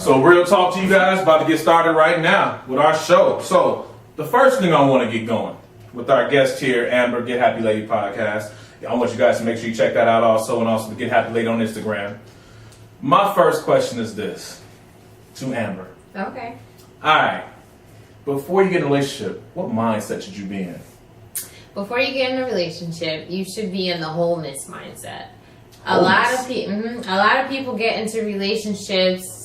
So real talk to you guys, about to get started right now with our show. So the first thing I want to get going with our guest here, Amber, Get Happy Lady podcast. I want you guys to make sure you check that out also, and also the Get Happy Lady on Instagram. My first question is this to Amber. Okay. All right. Before you get in a relationship, what mindset should you be in? Before you get in a relationship, you should be in the wholeness mindset. Wholeness. A lot of people get into relationships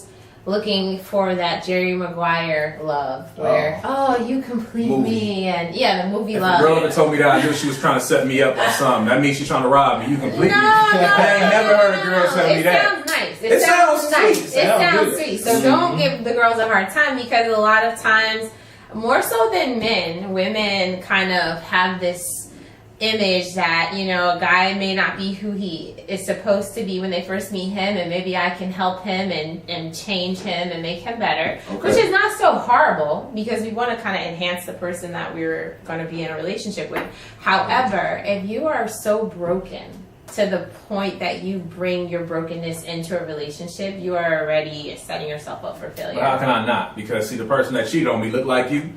looking for that Jerry Maguire love, where you complete me, and the movie If love. a girl that told me that, I knew she was trying to set me up or something. That means she's trying to rob me. You complete me. I ain't never heard a girl tell me that. It sounds nice. It sounds nice. sweet. It sounds good. sweet. So don't give the girls a hard time, because a lot of times, more so than men, women kind of have this image that, a guy may not be who he is supposed to be when they first meet him, and maybe I can help him and change him and make him better, which is not so horrible, because we want to kind of enhance the person that we're going to be in a relationship with. However, if you are so broken to the point that you bring your brokenness into a relationship, you are already setting yourself up for failure. But how can I not? Because see, the person that cheated on me look like you,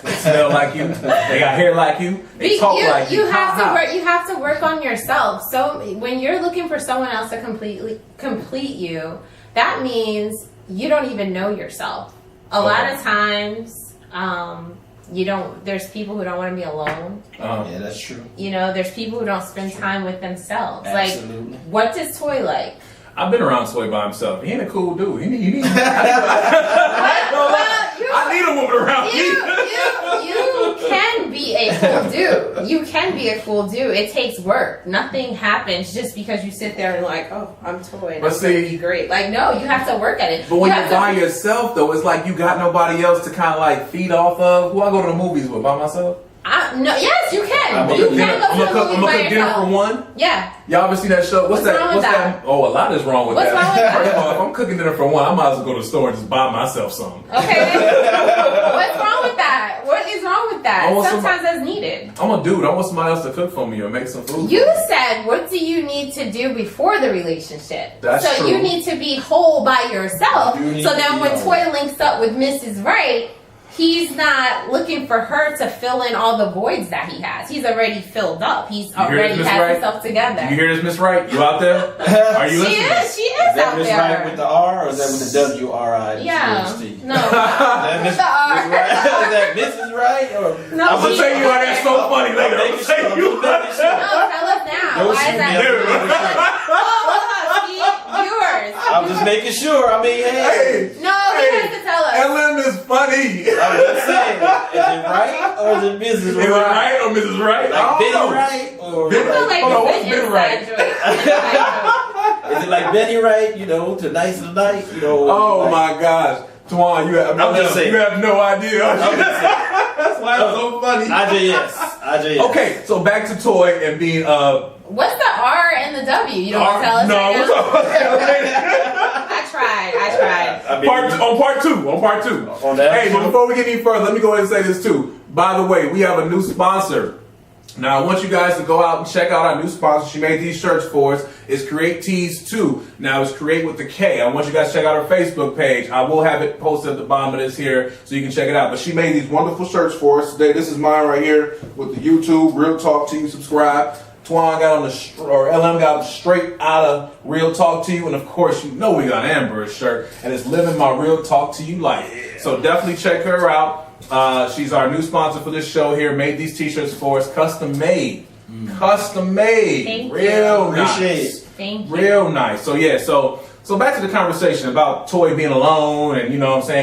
they smell like you, they got hair like you, they talk like you. You have to work on yourself. So when you're looking for someone else to complete you, that means you don't even know yourself. A lot of times, there's people who don't want to be alone. Yeah, that's true. There's people who don't spend time with themselves. Absolutely. Like, what does Toy like? I've been around Toy by himself. He ain't a cool dude. I need a woman around me. You can be a cool dude. You can be a cool dude. It takes work. Nothing happens just because you sit there and like, oh, I'm Toy and it's gonna be great. Like, no, you have to work at it. But when you're by yourself, though, it's like you got nobody else to kind of like feed off of. Who I go to the movies with? By myself? No, yes, you can. I'm gonna cook dinner for one. Yeah. Y'all ever see that show? What's that? Oh, a lot is wrong with that. What's wrong with that? First of all, if I'm cooking dinner for one, I might as well go to the store and just buy myself some. Okay. What's wrong with that? What is wrong with that? Sometimes that's needed. I'm a dude. I want somebody else to cook for me or make some food. You said, what do you need to do before the relationship? That's true. You need to be whole by yourself. So then when Toy links up with Mrs. Right, he's not looking for her to fill in all the voids that he has. He's already filled up. He's already has himself together. You hear this, Miss Wright? You out there? Are you listening? She is out Miss there. Wright with the R, or is that with the W-R-I? Yeah. No. Is that Mrs. Wright? Or? No, I'm going to tell you why that's so funny later. I'm going to tell you why. No, tell us now. Why is that? Viewers. I'm just making sure. I mean, hey. No, he has to tell us. LM is funny. I'm just saying. Is it right or is it Mrs. Wright? Is it right or Mrs. Wright? Like Betty Wright? Or what's Betty Wright? Is it like Betty Wright, tonight's the night, Oh my gosh. Twan, you have no idea. That's why it's so funny. IJS. Okay, so back to Toy and being What's the R and the W? You don't want to tell us? No, I tried. On part two. Hey, but before we get any further, let me go ahead and say this too. By the way, we have a new sponsor. Now, I want you guys to go out and check out our new sponsor. She made these shirts for us. It's Create Tees 2. Now, it's Create with the K. I want you guys to check out her Facebook page. I will have it posted at the bottom of this here so you can check it out. But she made these wonderful shirts for us today. This is mine right here with the YouTube. Real Talk to You. Subscribe. Twan got LM got straight out of Real Talk to You. And, of course, we got Amber's shirt. And it's Living My Real Talk to You life. Yeah. So definitely check her out. She's our new sponsor for this show here. Made these t-shirts for us. Custom made. Custom made. Thank Real you. nice. Thank you. Real nice. So yeah, so back to the conversation about Toy being alone and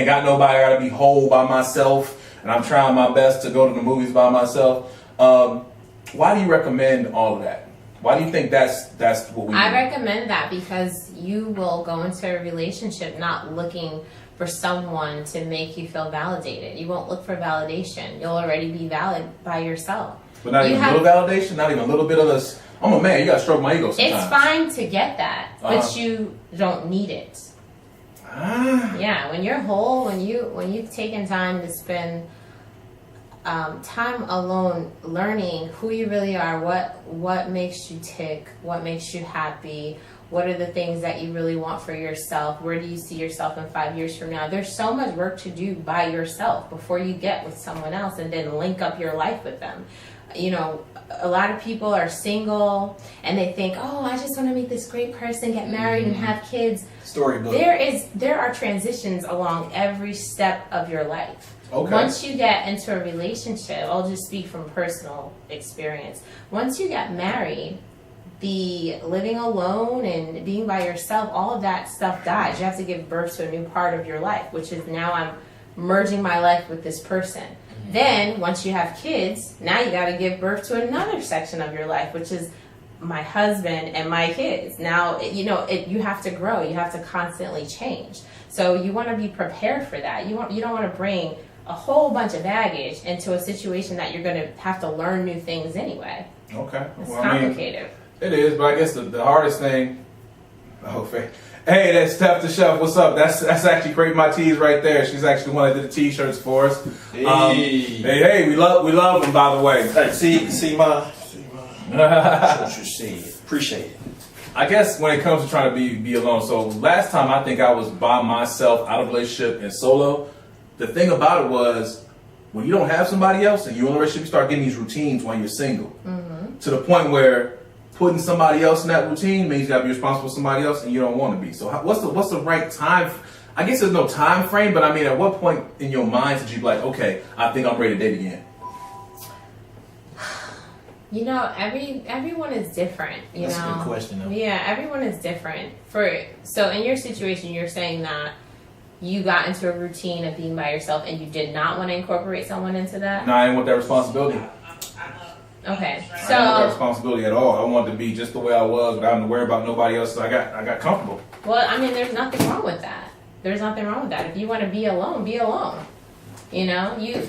got nobody, I gotta be whole by myself and I'm trying my best to go to the movies by myself. Why do you recommend all of that? Why do you think that's what we do? I recommend that because you will go into a relationship not looking for someone to make you feel validated. You won't look for validation. You'll already be valid by yourself. But not even a little validation? Not even a little bit of this, I'm a man, you gotta stroke my ego sometimes. It's fine to get that, but you don't need it. Yeah, when you're whole, when you've taken time to spend time alone, learning who you really are, what makes you tick, what makes you happy, what are the things that you really want for yourself, where do you see yourself in 5 years from now. There's so much work to do by yourself before you get with someone else and then link up your life with them. You know, a lot of people are single and they think, oh, I just want to meet this great person, get married and have kids. Storybook. There are transitions along every step of your life. Okay. Once you get into a relationship, I'll just speak from personal experience. Once you get married, the living alone and being by yourself, all of that stuff dies. You have to give birth to a new part of your life, which is now I'm merging my life with this person. Mm-hmm. Then once you have kids, now you got to give birth to another section of your life, which is my husband and my kids. Now, you have to grow. You have to constantly change. So you want to be prepared for that. You don't want to bring a whole bunch of baggage into a situation that you're going to have to learn new things anyway. Okay. It's complicated. It is, but I guess the hardest thing. Oh, hey, that's Steph the Chef. What's up? That's actually Create My Tees right there. She's actually the one that did the t-shirts for us. Hey, we love them, by the way. Hey, see my. What you see. Appreciate it. I guess when it comes to trying to be alone. So last time I think I was by myself, out of relationship and solo. The thing about it was when you don't have somebody else and you're in a relationship, you start getting these routines when you're single. Mm-hmm. To the point where putting somebody else in that routine means you got to be responsible for somebody else, and you don't want to be. So what's the right time? I guess there's no time frame, but I mean, at what point in your mind did you be like, okay, I think I'm ready to date again? You know, everyone is different. That's a good question, though. Yeah, everyone is different. So in your situation, you're saying that you got into a routine of being by yourself, and you did not want to incorporate someone into that. No, I didn't want that responsibility. Okay, I didn't want that responsibility at all. I wanted to be just the way I was without having to worry about nobody else. So I got comfortable. Well, I mean, there's nothing wrong with that. There's nothing wrong with that. If you want to be alone, be alone. You know, you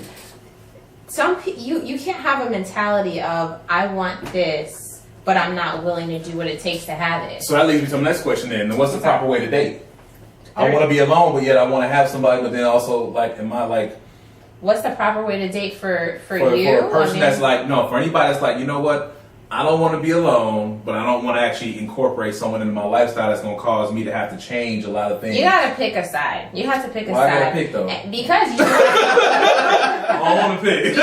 can't have a mentality of I want this, but I'm not willing to do what it takes to have it. So that leads me to the next question then. What's the proper way to date? I want to be alone, but yet I want to have somebody, but then also, am I like... What's the proper way to date for you? For a person that's like, no, for anybody that's like, you know what? I don't want to be alone, but I don't want to actually incorporate someone into my lifestyle that's going to cause me to have to change a lot of things. You got to pick a side. You have to pick a Why side. I got to pick, though? Because you I don't want to pick.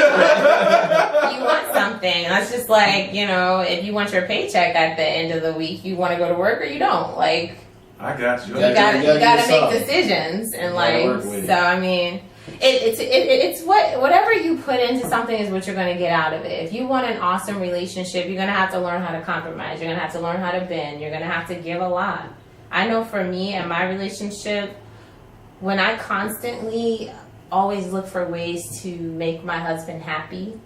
You want something. That's just like, if you want your paycheck at the end of the week, you want to go to work or you don't. Like, I got you. You gotta make decisions and so I mean, it's whatever you put into something is what you're going to get out of it. If you want an awesome relationship, you're going to have to learn how to compromise. You're going to have to learn how to bend. You're going to have to give a lot. I know for me and my relationship, when I constantly always look for ways to make my husband happy,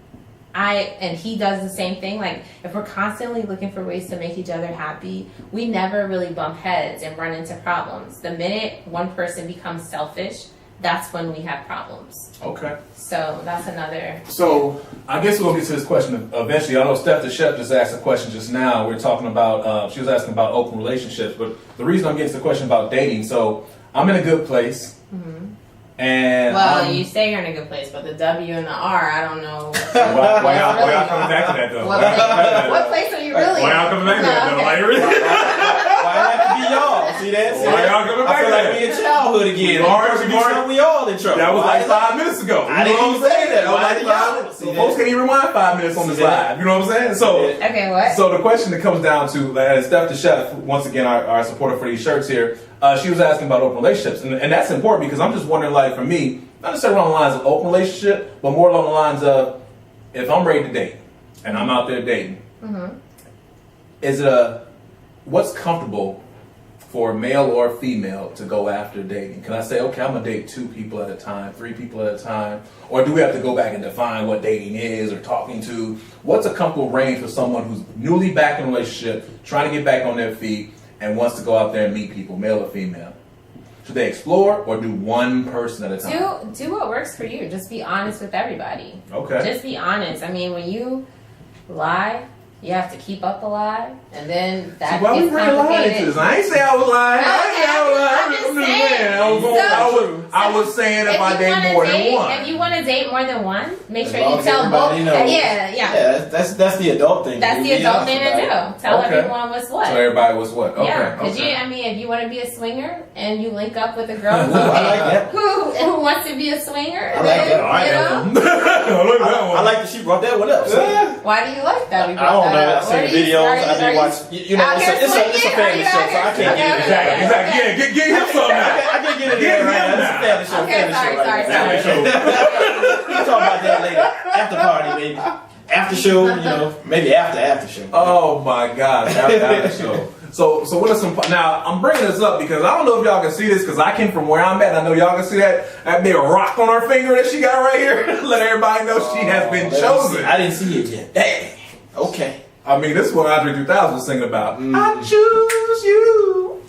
and he does the same thing. Like, if we're constantly looking for ways to make each other happy, we never really bump heads and run into problems. The minute one person becomes selfish, that's when we have problems. Okay. So that's another. So I guess we'll get to this question eventually. I know Steph the Chef just asked a question just now. We're talking about, she was asking about open relationships, but the reason I'm getting to the question about dating, so I'm in a good place. Mm-hmm. And you say you're in a good place, but the W and the R, I don't know. Why y'all coming back to that though? What place are you really? Why y'all coming back to that though? Why it have to be y'all? See that? Why y'all coming back I feel to like that? we in childhood again. We all in trouble. That was like 5 minutes ago. I didn't even say that. So folks can't even rewind 5 minutes on this live. You know what I'm saying? So okay, what? So the question that comes down to, and Steph the Chef, once again, our supporter for these shirts here, she was asking about open relationships, and that's important because I'm just wondering, like, for me, not necessarily along the lines of open relationship, but more along the lines of if I'm ready to date and I'm out there dating, is it what's comfortable for a male or a female to go after dating? Can I say, okay, I'm gonna date 2 people at a time, 3 people at a time, or do we have to go back and define what dating is or talking to? What's a comfortable range for someone who's newly back in a relationship, trying to get back on their feet, and wants to go out there and meet people, male or female? Should they explore or do one person at a time? Do what works for you. Just be honest with everybody. Okay. Just be honest. I mean, when you lie, you have to keep up a lot, and then that Why we gets bring lying to complicated. this? I ain't say I was lying. I ain't say I was lying. I'm just saying. I was saying if I you date wanna more than one. If you want to date more than one, make As sure long you as tell both. everybody knows. Yeah. That's the adult thing. That's the Be adult honest thing to about do. Tell Okay. everyone what's what. So everybody was what? Okay. Yeah, because okay. I mean, if you want to be a swinger and you link up with a girl Ooh, I like that. who wants to be a swinger, I like then, that. I you know, Look at that one. I like that she brought that one up. So. why do you like that? We I don't brought know. that I've up. seen What are you- videos. are you- I've are been you watching. You know, out it's here a swinging? family Are you show, out so I here- can't get into Exactly. that. Yeah, get him some now. I can't get into Get that right him now. It's a now. family show. Okay, Family sorry, show right now. Family show. We can talk about that later. After party, maybe. After show, you know, maybe after show. Oh my gosh, after the show. So what are some? Now I'm bringing this up because I don't know if y'all can see this because I came from where I'm at. I know y'all can see that big rock on her finger that she got right here. Let everybody know she has been chosen. I didn't see it yet. Dang. Okay. I mean, this is what Andre 2000 was singing about. I choose you.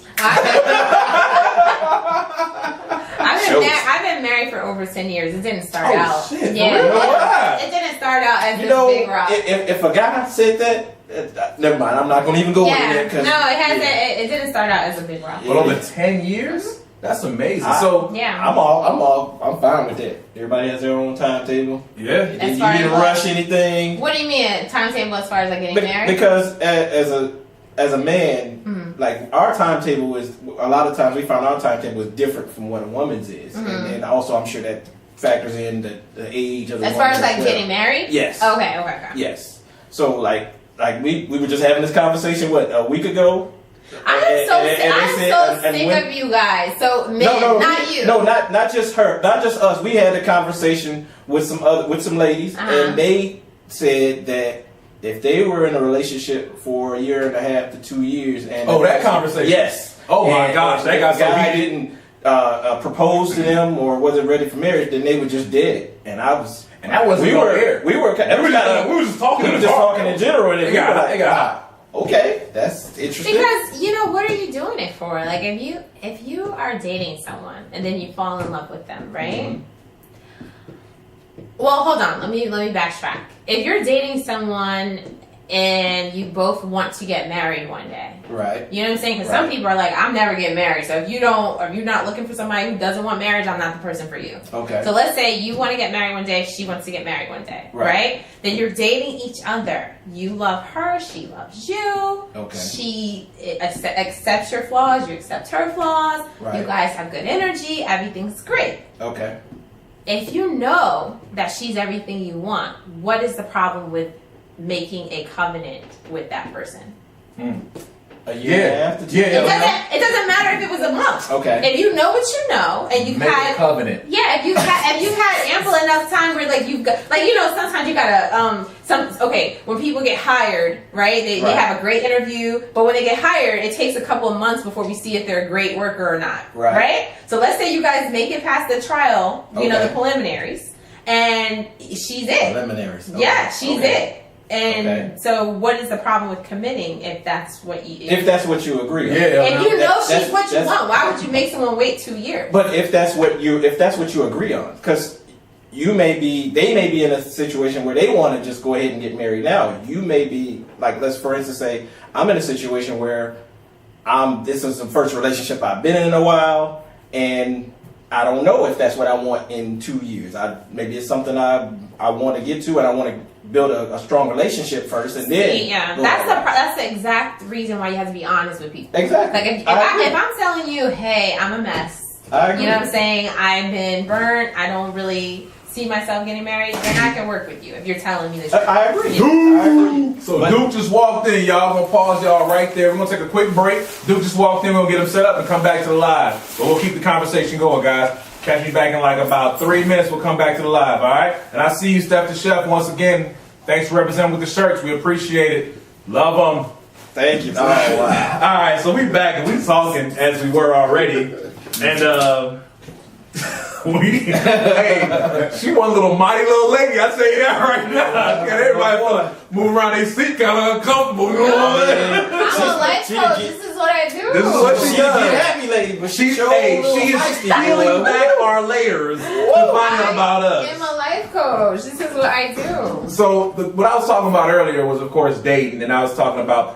I've been married for over 10 years. It didn't start out. Shit, for Yeah, real? Why? it didn't start out as You this know, big rock. if a guy said that, never mind. I'm not gonna even go with Yeah, it. no, it hasn't. It didn't start out as a big rock. But over 10 years? That's amazing. So Yeah. I'm fine with that. Everybody has their own timetable. yeah. You As need far to as rush anything. What do you mean timetable as far as like getting married? Because as a man, like our timetable is a lot of times we find our timetable is different from what a woman's is, and also I'm sure that factors in the age of the as far woman as like well. getting married? Yes. Okay. Yes. So like we were just having this conversation a week ago. I'm so and sick when- of you guys. So men, No, not you. No, not just her, not just us. We had a conversation with some ladies, and they said that if they were in a relationship for a year and a half to 2 years, and that conversation. yes. Oh my And gosh, that if got the so guy heated. didn't propose to them or wasn't ready for marriage, then they were just dead. And that wasn't we on were air. we were just talking. we were just talking in general, and It we were got like, hot. okay, that's interesting. Because what are you doing it for? Like if you are dating someone and then you fall in love with them, right? Well, hold on. Let me backtrack. If you're dating someone and you both want to get married one day, Right. you know what I'm saying? Because some people are like, I'm never getting married. So if you're not looking for somebody who doesn't want marriage, I'm not the person for you. Okay. So let's say you want to get married one day, she wants to get married one day, right? Then you're dating each other. You love her, she loves you. Okay. She accepts your flaws, you accept her flaws. Right. You guys have good energy, everything's great. Okay. If you know that she's everything you want, what is the problem with making a covenant with that person? A year and a half to 2 years? It doesn't matter if it was a month. Okay. If you know what you know and you've Make had a covenant. yeah, if you've had ample enough time where like you've got sometimes you gotta when people get hired, right? They have a great interview, but when they get hired, it takes a couple of months before we see if they're a great worker or not. Right? So let's say you guys make it past the trial, the preliminaries, and she's it. Preliminaries. Okay. Yeah, she's Okay. it. And so what is the problem with committing if that's what you If that's what you agree on. Yeah. if you know That's- she's what you that's- want, why would you make someone wait 2 years? But if that's what you agree on, because they may be in a situation where they want to just go ahead and get married now. You may be like, let's for instance say I'm in a situation where this is the first relationship I've been in a while, and I don't know if that's what I want in 2 years. Maybe it's something I want to get to, and I want to build a strong relationship first, and then that's the exact reason why you have to be honest with people. Exactly. Like if I'm telling you, hey, I'm a mess. I agree. You know what I'm saying? I've been burnt. I don't really see myself getting married. Then I can work with you if you're telling me the truth. I agree. So Duke just walked in, y'all. Gonna pause y'all right there. We're gonna take a quick break. Duke just walked in. We're gonna get him set up and come back to the live. But we'll keep the conversation going, guys. Catch me back in like about 3 minutes. We'll come back to the live, all right? And I see you, Steph the Chef, once again. Thanks for representing with the shirts. We appreciate it. Love them. Thank you. Oh wow. All right, so we back and we talking as we were already, and hey, she one little mighty little lady. I tell you that right now. Got everybody move around their seat, kind of uncomfortable. You know what I'm saying? I'm a life coach. This is what I do. This is what she She's does. a happy lady, but She she is peeling back our layers to find out about us. I'm a life life coach. This is what I do. So what I was talking about earlier was, of course, dating, and I was talking about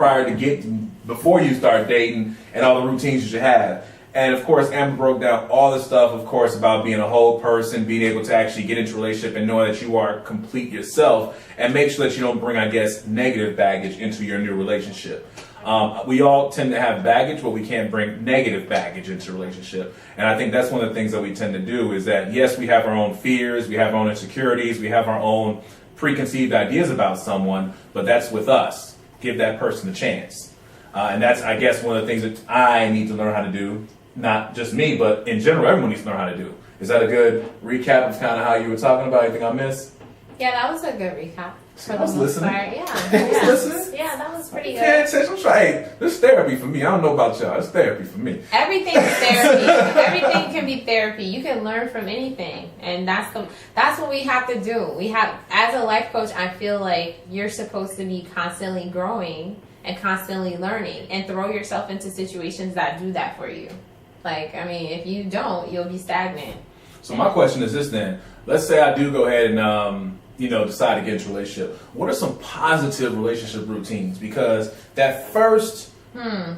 before you start dating and all the routines you should have. And of course, Amber broke down all the stuff, of course, about being a whole person, being able to actually get into a relationship and know that you are complete yourself, and make sure that you don't bring, I guess, negative baggage into your new relationship. We all tend to have baggage, but we can't bring negative baggage into a relationship. And I think that's one of the things that we tend to do is that, yes, we have our own fears, we have our own insecurities, we have our own preconceived ideas about someone, but that's with us. Give that person a chance. And that's, I guess, one of the things that I need to learn how to do. Not just me, but in general, everyone needs to learn how to do. Is that a good recap of kind of how you were talking about? Anything I missed? Yeah, that was a good recap. I was listening. Yeah. I was listening. Yeah, that was pretty good. Yeah, I'm trying. Hey, this is therapy for me. I don't know about y'all. It's therapy for me. Everything is therapy. Everything can be therapy. You can learn from anything, and that's what we have to do. We have, as a life coach, I feel like you're supposed to be constantly growing and constantly learning, and throw yourself into situations that do that for you. Like, I mean, if you don't, you'll be stagnant. So my question is this then. Let's say I do go ahead and, decide to get into a relationship. What are some positive relationship routines? Because that first, I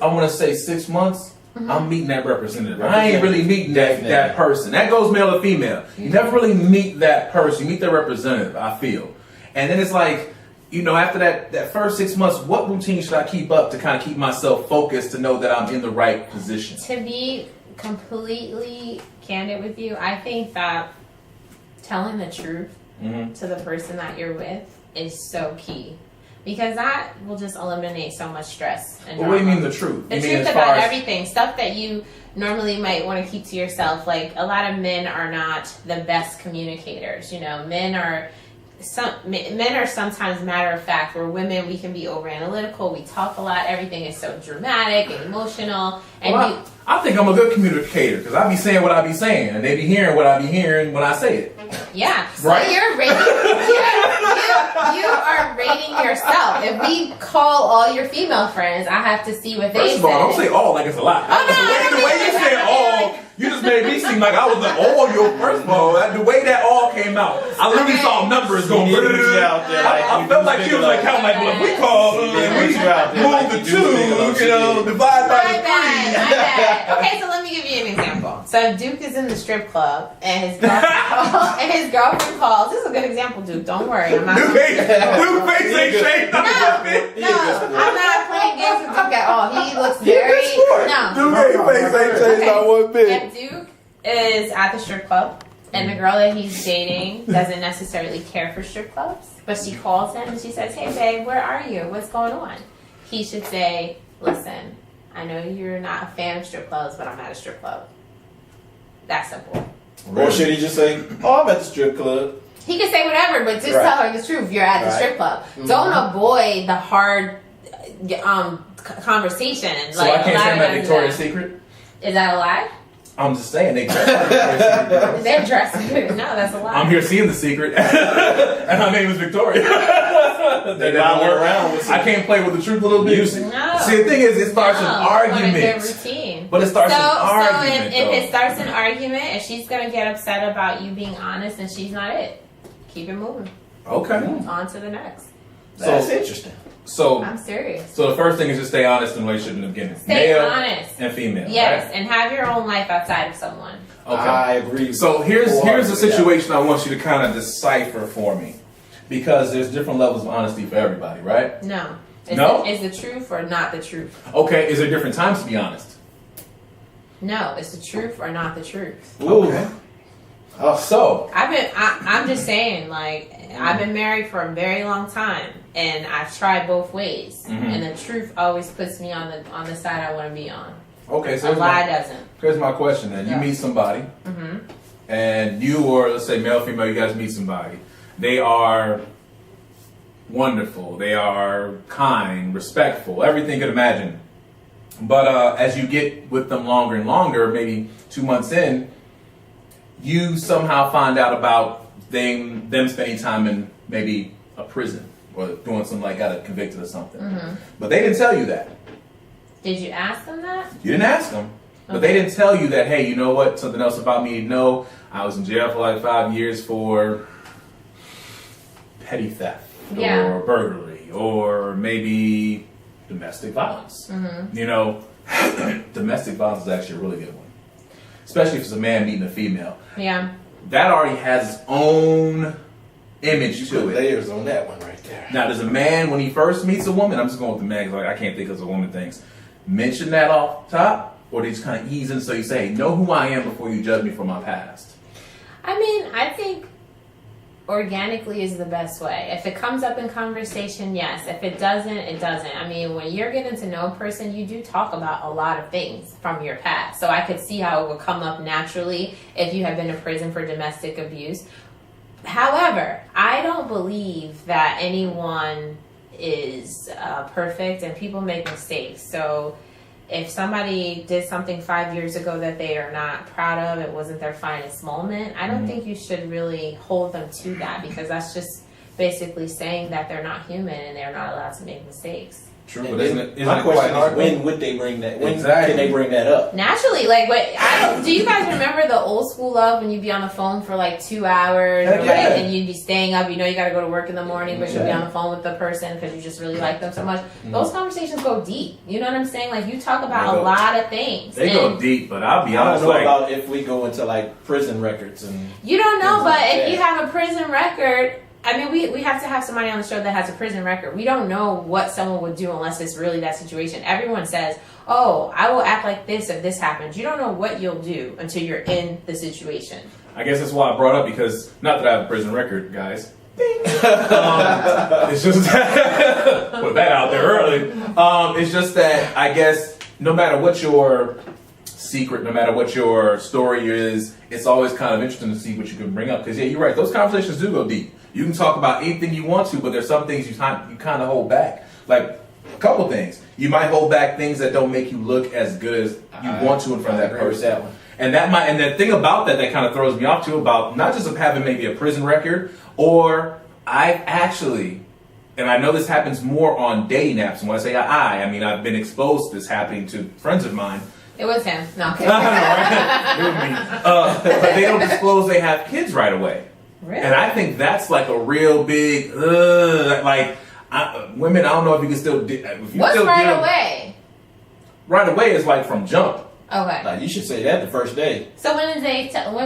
want to say 6 months, I'm meeting that representative. I ain't really meeting that person. That goes male or female. You never really meet that person. You meet the representative, I feel. And then it's like, after that first 6 months, what routine should I keep up to kind of keep myself focused to know that I'm in the right position? To be completely candid with you, I think that telling the truth to the person that you're with is so key. Because that will just eliminate so much stress. And what do you mean the truth? The truth about everything. Stuff that you normally might want to keep to yourself. Like, a lot of men are not the best communicators. Men are sometimes matter of fact, where women, we can be over analytical, we talk a lot, everything is so dramatic and emotional. And I think I'm a good communicator because I be saying what I be saying, and they be hearing what I be hearing when I say it. Yeah, so right? You're rating. You are rating yourself. If we call all your female friends, I have to see what they say. First of all, don't say all like it's a lot. The way you said all, you just made me seem like I was the all your. First of all, the way that all came out, I literally saw numbers going. I felt like she was like counting like, well, if we call and we move the two, divide by the three. My bad. Okay, so let me give you an example. So Duke is in the strip club and his girlfriend calls. This is a good example, Duke. Don't worry. I'm not. Duke face ain't shaved. No, I'm not playing games with Duke at all. He looks very Duke face ain't changed not one bit. If Duke is at the strip club and the girl that he's dating doesn't necessarily care for strip clubs, but she calls him and she says, "Hey babe, where are you? What's going on?" He should say, "Listen, I know you're not a fan of strip clubs, but I'm at a strip club." That simple. Or should he just say, "Oh, I'm at the strip club"? He can say whatever, but just tell her the truth. You're at the strip club. Don't avoid the hard conversation. So I can't say I'm at Victoria's Secret? Is that a lie? I'm just saying they dress. They're dressed. No, that's a lie. I'm here seeing the secret, and her name is Victoria. They around with I can't play with the truth a little bit. No. See, the thing is, it starts an argument. Routine. But it starts an argument. So if it starts an argument, if she's gonna get upset about you being honest, and she's not it, keep it moving. Okay. On to the next. That's interesting. So I'm serious. So the first thing is just stay honest in the relationship in the beginning. Stay Male honest and female. Yes, right? and have your own life outside of someone. Okay. I agree. So here's a situation I want you to kind of decipher for me, because there's different levels of honesty for everybody, right? No. Is the truth or not the truth? Okay. Is there different times to be honest? No. It's the truth or not the truth. Ooh. Okay. Oh, So I'm just saying, like, I've been married for a very long time, and I've tried both ways, and the truth always puts me on the side I want to be on. okay. So A lie doesn't. here's my question then. You meet somebody, and you, or let's say male, female, you guys meet somebody. They are wonderful. They are kind, respectful, everything you could imagine. But as you get with them longer and longer, maybe 2 months in, you somehow find out about them spending time in maybe a prison or doing something like got convicted or something. But they didn't tell you that. Did you ask them that? You didn't ask them. But they didn't tell you that, hey, you know what? Something else about me. No, I was in jail for like 5 years for petty theft or burglary or maybe domestic violence. You know, domestic violence is actually a really good one, especially if it's a man meeting a female. Yeah. That already has its own image to it. Layers on that one right there. Now, does a man, when he first meets a woman, I'm just going with the man because I can't think of a woman things, mention that off top, or they just kind of ease in so you say, know who I am before you judge me for my past? I mean, I think organically is the best way. If it comes up in conversation, yes. If it doesn't, it doesn't. I mean, when you're getting to know a person, you do talk about a lot of things from your past. So I could see how it would come up naturally if you have been in prison for domestic abuse. However, I don't believe that anyone is perfect and people make mistakes. So if somebody did something 5 years ago that they are not proud of, it wasn't their finest moment, I don't think you should really hold them to that, because that's just basically saying that they're not human and they're not allowed to make mistakes. True, but isn't My it question quite is, when would they bring that? When Exactly. can they bring that up? Naturally, like, do you guys remember the old school love when you'd be on the phone for like 2 hours, Heck or, yeah. like, and you'd be staying up, you know you got to go to work in the morning, but you'll be on the phone with the person because you just really like them so much. Those conversations go deep. You know what I'm saying? Like, you talk about a lot of things. They go deep, but I'll be I don't honest, know like, about if we go into like prison records and. You don't know, things but like if that. you have a prison record, I mean, we have to have somebody on the show that has a prison record. We don't know what someone would do unless it's really that situation. Everyone says, oh, I will act like this if this happens. You don't know what you'll do until you're in the situation. I guess that's why I brought up, because not that I have a prison record, guys. It's just put that out there early. It's just that I guess no matter what your secret, no matter what your story is, it's always kind of interesting to see what you can bring up. Because yeah, you're right. Those conversations do go deep. You can talk about anything you want to, but there's some things you kind of hold back. Like a couple things, you might hold back things that don't make you look as good as you want to in front of that person. That one. And the thing about that kind of throws me off too, about not just of having maybe a prison record, or I actually, and I know this happens more on dating apps. And when I say I mean I've been exposed to this happening to friends of mine. It was him. No, okay. It was me. But they don't disclose they have kids right away. Really? And I think that's like a real big, women, I don't know if you can still do. What's right away? Right away is like from jump. Okay. Nah, you should say that the first day. So when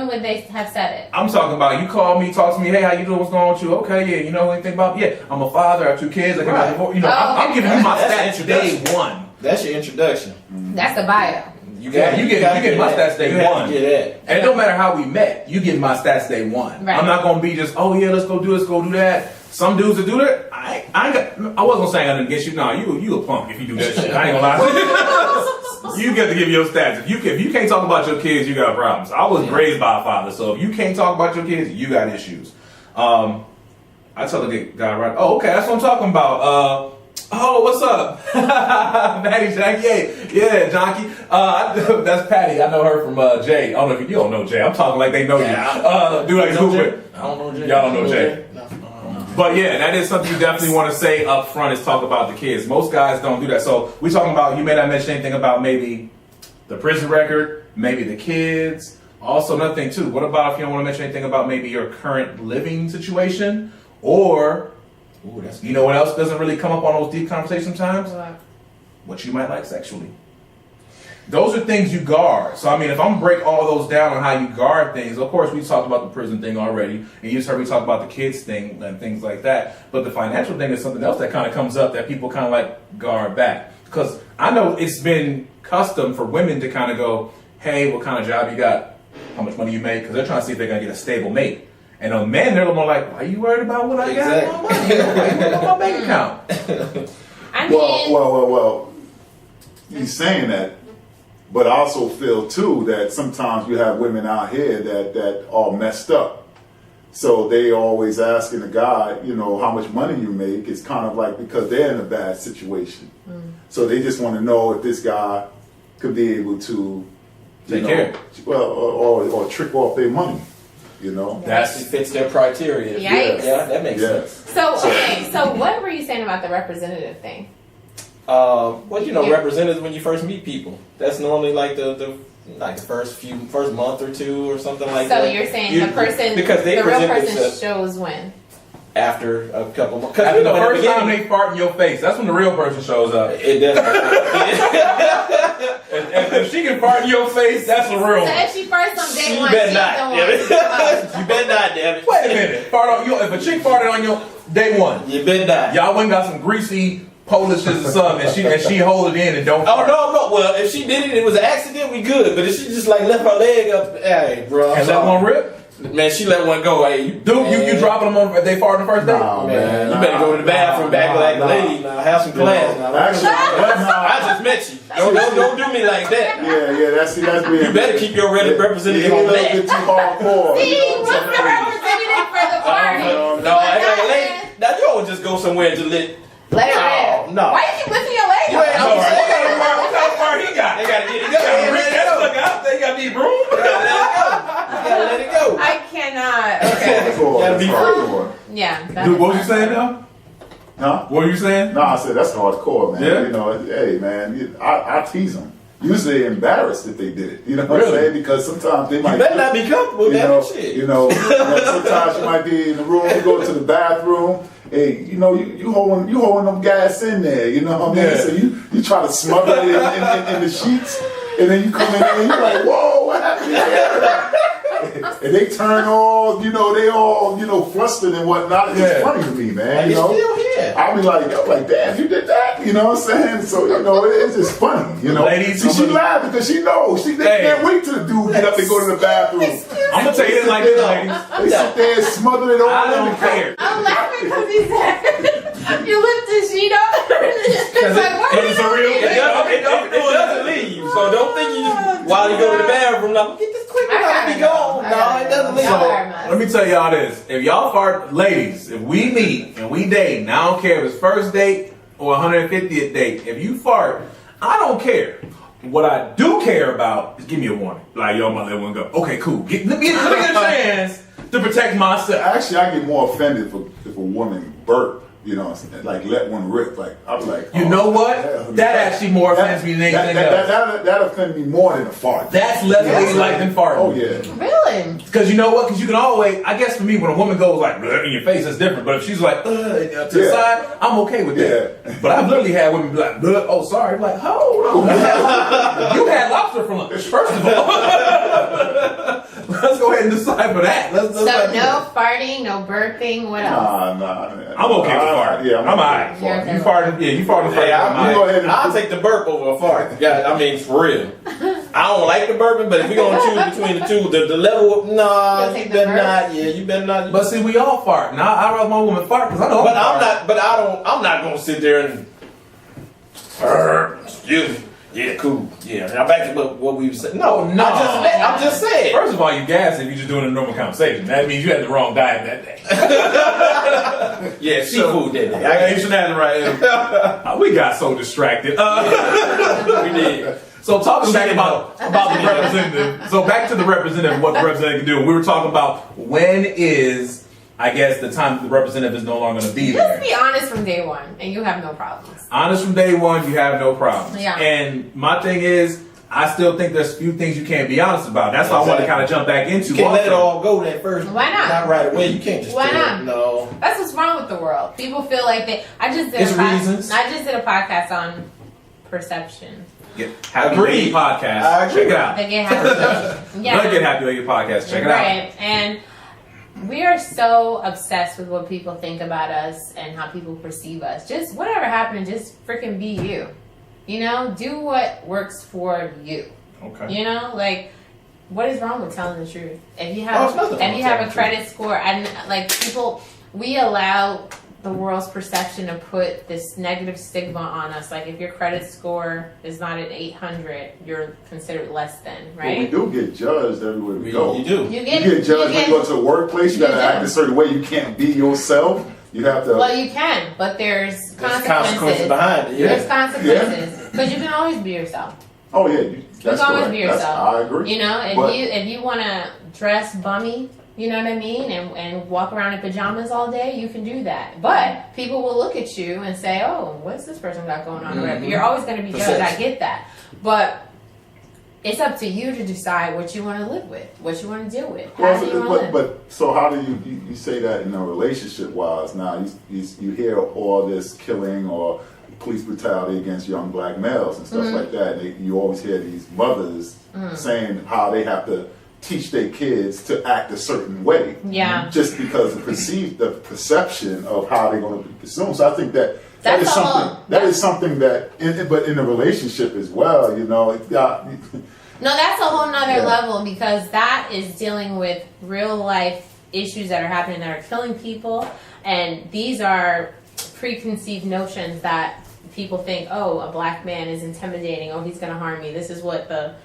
would they have said it? I'm talking about you call me, talk to me, hey, how you doing, what's going on with you? Okay, yeah, you know anything about, yeah, I'm a father, I have 2 kids, I'm I'm giving you my That's stats day one. That's your introduction. That's the bio. You get my stats day one. You get And it don't matter how we met, you get my stats day one. Right. I'm not gonna be just, oh yeah, let's go do that. Some dudes that do that, I wasn't gonna say anything against you. No, you a punk if you do that shit. I ain't gonna lie. You get to give your stats. If you can't talk about your kids, you got problems. I was raised by a father, so if you can't talk about your kids, you got issues. I tell the guy right, oh okay, that's what I'm talking about. Oh, what's up? Patty Jack, yeah, Jonky. That's Patty. I know her from Jay. I don't know if you don't know Jay. I'm talking like they know you. Do like Cooper. I don't know Jay. Y'all don't know Jay. But yeah, that is something you definitely want to say up front, is talk about the kids. Most guys don't do that. So we talking about, you may not mention anything about maybe the prison record, maybe the kids. Also another thing too, what about if you don't want to mention anything about maybe your current living situation, or you know what else doesn't really come up on those deep conversations sometimes? What you might like sexually. Those are things you guard. So, I mean, if I'm break all those down on how you guard things, of course, we talked about the prison thing already, and you just heard me talk about the kids thing and things like that. But the financial thing is something else that kind of comes up that people kind of like guard back. Because I know it's been custom for women to kind of go, hey, what kind of job you got? How much money you make? Because they're trying to see if they're going to get a stable mate. And on men, they're more like, why are you worried about what I got in my money? Why are you worried about my bank account? I mean, Well, he's saying that, but I also feel too that sometimes you have women out here that are messed up. So they always asking the guy, you know, how much money you make. It's kind of like because they're in a bad situation. So they just want to know if this guy could be able to, Take care. well, or trick off their money. You know, It fits their criteria. Yikes. Yeah, that makes Yeah. sense. so what were you saying about the representative thing? well, you know, Yeah. representatives when you first meet people. That's normally like the first month or two or something like So that. you're saying the person, because they the real present person themselves shows when? after a couple months. After the in first time beginning, they fart in your face, that's when the real person shows up. it doesn't. If she can fart in your face, that's a real So one. if she first on day You one, better she's not. the one. Damn it. You better not, damn it. Wait a minute. Fart on you. If a chick farted on your day one, You better not. y'all went and got some greasy Polishes or something, and she hold it in and don't Oh fart. no! Well, if she did it, it was an accident. We good. But if she just like left her leg up, hey, bro, And let one rip. man, she let one go. Hey, Dude, you dropping them on if they fart the first day? Nah, man, man, you better go to the bathroom back like a lady. Now have some class. Now. Actually, I just met you. Don't do me like that. yeah, that's being. You better keep your representative a on little bit that. too hardcore. See, what's the representative for the party? No, act like a lady. Now you don't just go somewhere and just Let her No, rip. no. Why you keep lifting your leg You up? ain't- All right, what kind of fart he got? They gotta get it You gotta go. reach that look out. They got these broom. You gotta let it go. I cannot. Okay. Hardcore, Gotta that's be hardcore. Yeah. that Dude, is what was you hard. saying now? Huh? What were you saying? No, I said that's hardcore, man. Yeah? You know, hey, man, I tease them. Usually embarrassed if they did it. You know what I'm Really? saying? Because sometimes they might. You better not be comfortable with You that know, shit. sometimes you might be in the room, you go to the bathroom. Hey, you know, you holding them gas in there. You know what I mean? Yeah. So you try to smother it in the sheets, and then you come in there and you're like, whoa, what happened here? And they turn all, they all, flustered and whatnot. It's just Yeah. funny to me, man. Like, You it's know, still here. I'll be like, damn, you did that. You know what I'm saying? So it's just funny. Ladies, see, she somebody- laughed because she knows they Hey. can't wait till the dude get up and go to the bathroom. I'm gonna tell you this like this, ladies. They sit there and smother it all I in don't the care. I'm laughing because he said you lift the sheet up. It's like, what It's a real- It doesn't leave. So don't think you just, while you go to the bathroom, like, get this quick, I gotta be go. gone. I No, gotta it doesn't go. leave. So- Let me tell y'all this. If y'all fart, ladies, if we meet and we date, and I don't care if it's first date or 150th date, if you fart, I don't care. What I do care about is give me a warning. Like, yo, I'm gonna let one go. Okay, cool. Let me get a chance to protect myself. Actually, I get more offended if a woman burp. Like let one rip. Like I'm like, You know what? hell, That actually more offends me than anything else. That offends me more than a fart. That's less ladylike than farting. Oh yeah. Really? Because you know what? Because you can always, I guess for me, when a woman goes like "Bleh," in your face, that's different. But if she's like to the Yeah. side, I'm okay with that. Yeah. But I've literally had women be like, "Bleh, oh sorry," I'm like, hold on, you had lobster for lunch. First of all, let's go ahead and decide for that. Let's So no farting, no burping. What else? Nah. I'm okay with farting. Yeah, I'm alright. You're okay You with farted, yeah, you farted first. Hey, I'm You go alright. ahead and I'll take the burp over a fart. Yeah, I mean, for real. I don't like the burping, but if we're gonna choose between the two, the level of nah, You'll you take the better burp? not. Yeah, you better not. But see, we all fart. Now I rather my woman fart because I know. But I'm not. But I don't. I'm not gonna sit there and. Excuse me. Yeah, cool. Yeah. Now back to what we were saying. No, Oh, no. I'm just saying. First of all, you gas if you're just doing a normal conversation. That means you had the wrong diet that day. Yeah, seafood that day. I ain't shenanigans right. We got so distracted. We did. So talking back about the representative. So back to the representative, what the representative can do. We were talking about when is, I guess, the time the representative is no longer going to be Just there. be honest from day one, and you have no problems. Honest from day one, you have no problems. Yeah. And my thing is, I still think there's few things you can't be honest about. That's why I want to kind of jump back into. You can't let it also. all go that first. Why not? Not right away. You can't just. Why tell not? it, No. That's what's wrong with the world. People feel like they. I just did It's reasons. I just did a podcast on perception. Yeah. Happy Agreed. Lady podcast. I agree. Check it out. They get happy. Yeah. Look at Happy Lady podcast. Check it out. Right. And we are so obsessed with what people think about us and how people perceive us. Just whatever happened, just freaking be you. Do what works for you. Okay. Like, what is wrong with telling the truth? If you Oh, have, it's nothing wrong if you with have telling a the credit score, and like people, we allow the world's perception to put this negative stigma on us. Like, if your credit score is not at 800, you're considered less than, But we right? do get judged everywhere we go. You do. You You get judged when you go to the workplace. You You gotta do. act a certain way. You can't be yourself. You have to. Well, you can, but there's There's consequences. consequences behind it. Yeah. There's consequences, but you can always be yourself. Oh yeah, that's You can always correct. be yourself. I agree. If But- you want to dress bummy You know what I mean? And walk around in pajamas all day, you can do that. But people will look at you and say, oh, what's this person got going on? Whatever. You're always going to be judged. I get that. But it's up to you to decide what you want to live with, what you want to deal with. How do you want to live? But so how do you say that in a relationship wise? Now you hear all this killing or police brutality against young black males and stuff like that. And you always hear these mothers saying how they have to teach their kids to act a certain way, just because the perception of how they're going to be consumed. So I think that is something that, but in a relationship as well, you know, it's got. No, that's a whole nother level, because that is dealing with real life issues that are happening that are killing people, and these are preconceived notions that people think, oh, a black man is intimidating, oh, he's going to harm me. This is what the,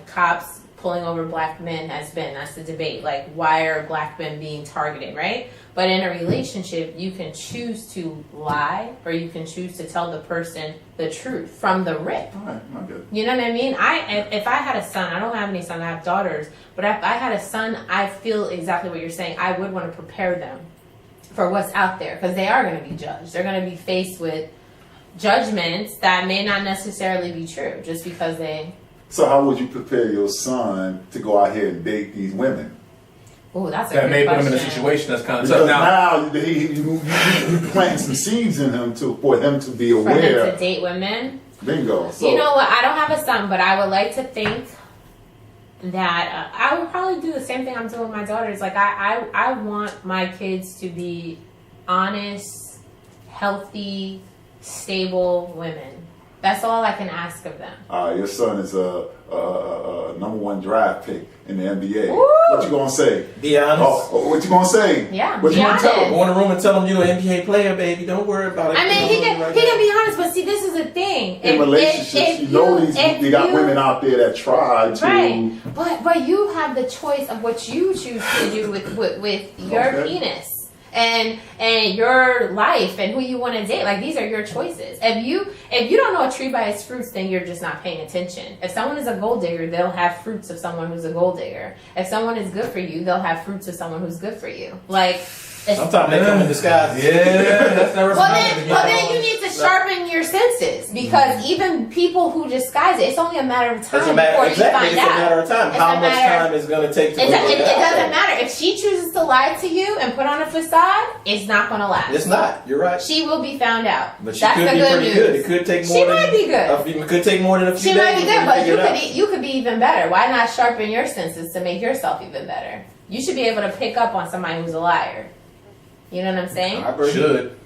cops pulling over black men has been. That's the debate. Like, why are black men being targeted, right? But in a relationship, you can choose to lie, or you can choose to tell the person the truth from the rip. All right, I'm good. You know what I mean? If I had a son, I don't have any sons, I have daughters, but if I had a son, I feel exactly what you're saying. I would want to prepare them for what's out there, because they are going to be judged. They're going to be faced with judgments that may not necessarily be true, just because they... So how would you prepare your son to go out here and date these women? Oh, that's a that good may question. put him in a situation that's kind of Because tough. now you planting some seeds in him for him to be For aware. him to date women. Bingo. So, You know what? I don't have a son, but I would like to think that I would probably do the same thing I'm doing with my daughters. Like, I want my kids to be honest, healthy, stable women. That's all I can ask of them. your son is a #1 draft pick in the NBA. Woo! What you gonna say? Be honest. Oh, what you gonna say? Yeah, What be you gonna tell honest. him? Go in the room and tell them you're an NBA player, baby. Don't worry about it. I mean, he can be honest, but see, this is the thing. In relationships, you got women out there that try to. Right, but you have the choice of what you choose to do with your penis and your life and who you want to date. Like, these are your choices. If you don't know a tree by its fruits, then you're just not paying attention. If someone is a gold digger, they'll have fruits of someone who's a gold digger. If someone is good for you, they'll have fruits of someone who's good for you. Like, Sometimes they come in disguise. Yeah, that's never well, then you need to sharpen your senses, because even people who disguise it, it's only a matter of time before you find It's a matter of time. How much time is going to take to It doesn't matter. If she chooses to lie to you and put on a facade, it's not going to last. It's not. You're right. She will be found out. But she That's could the be good pretty news. good. It could take more. She might be good. It could take more than a few She days. might be before good, but figure it out. you could be even better. Why not sharpen your senses to make yourself even better? You should be able to pick up on somebody who's a liar. You know what I'm saying? I agree. should.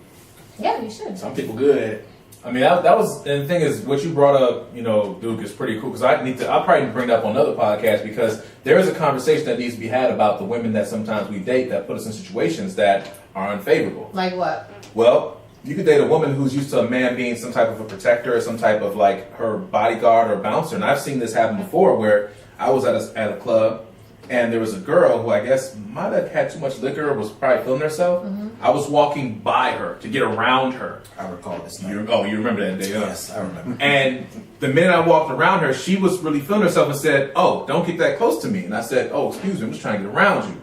Yeah, you should. Some people good at it. I mean, that was, and the thing is, what you brought up, Duke, is pretty cool, because I'll probably bring that up on another podcast, because there is a conversation that needs to be had about the women that sometimes we date that put us in situations that are unfavorable. Like what? Well, you could date a woman who's used to a man being some type of a protector, or some type of like her bodyguard or bouncer, and I've seen this happen before, where I was at a club, and there was a girl who I guess might have had too much liquor or was probably feeling herself. Mm-hmm. I was walking by her to get around her. I recall this. You remember that day? Huh? Yes, I remember. And the minute I walked around her, she was really feeling herself and said, "Oh, don't get that close to me." And I said, "Oh, excuse me, I'm just trying to get around you."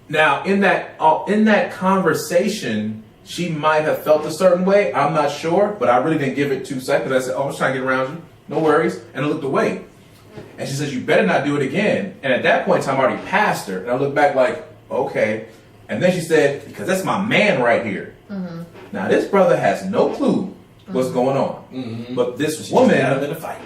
Now, in that conversation, she might have felt a certain way. I'm not sure, but I really didn't give it 2 seconds. I said, "Oh, I'm just trying to get around you. No worries." And I looked away. And she says, "You better not do it again." And at that point in time, I already passed her. And I looked back like, okay. And then she said, "Because that's my man right here." Mm-hmm. Now, this brother has no clue what's going on. Mm-hmm. But this woman had him in a fight.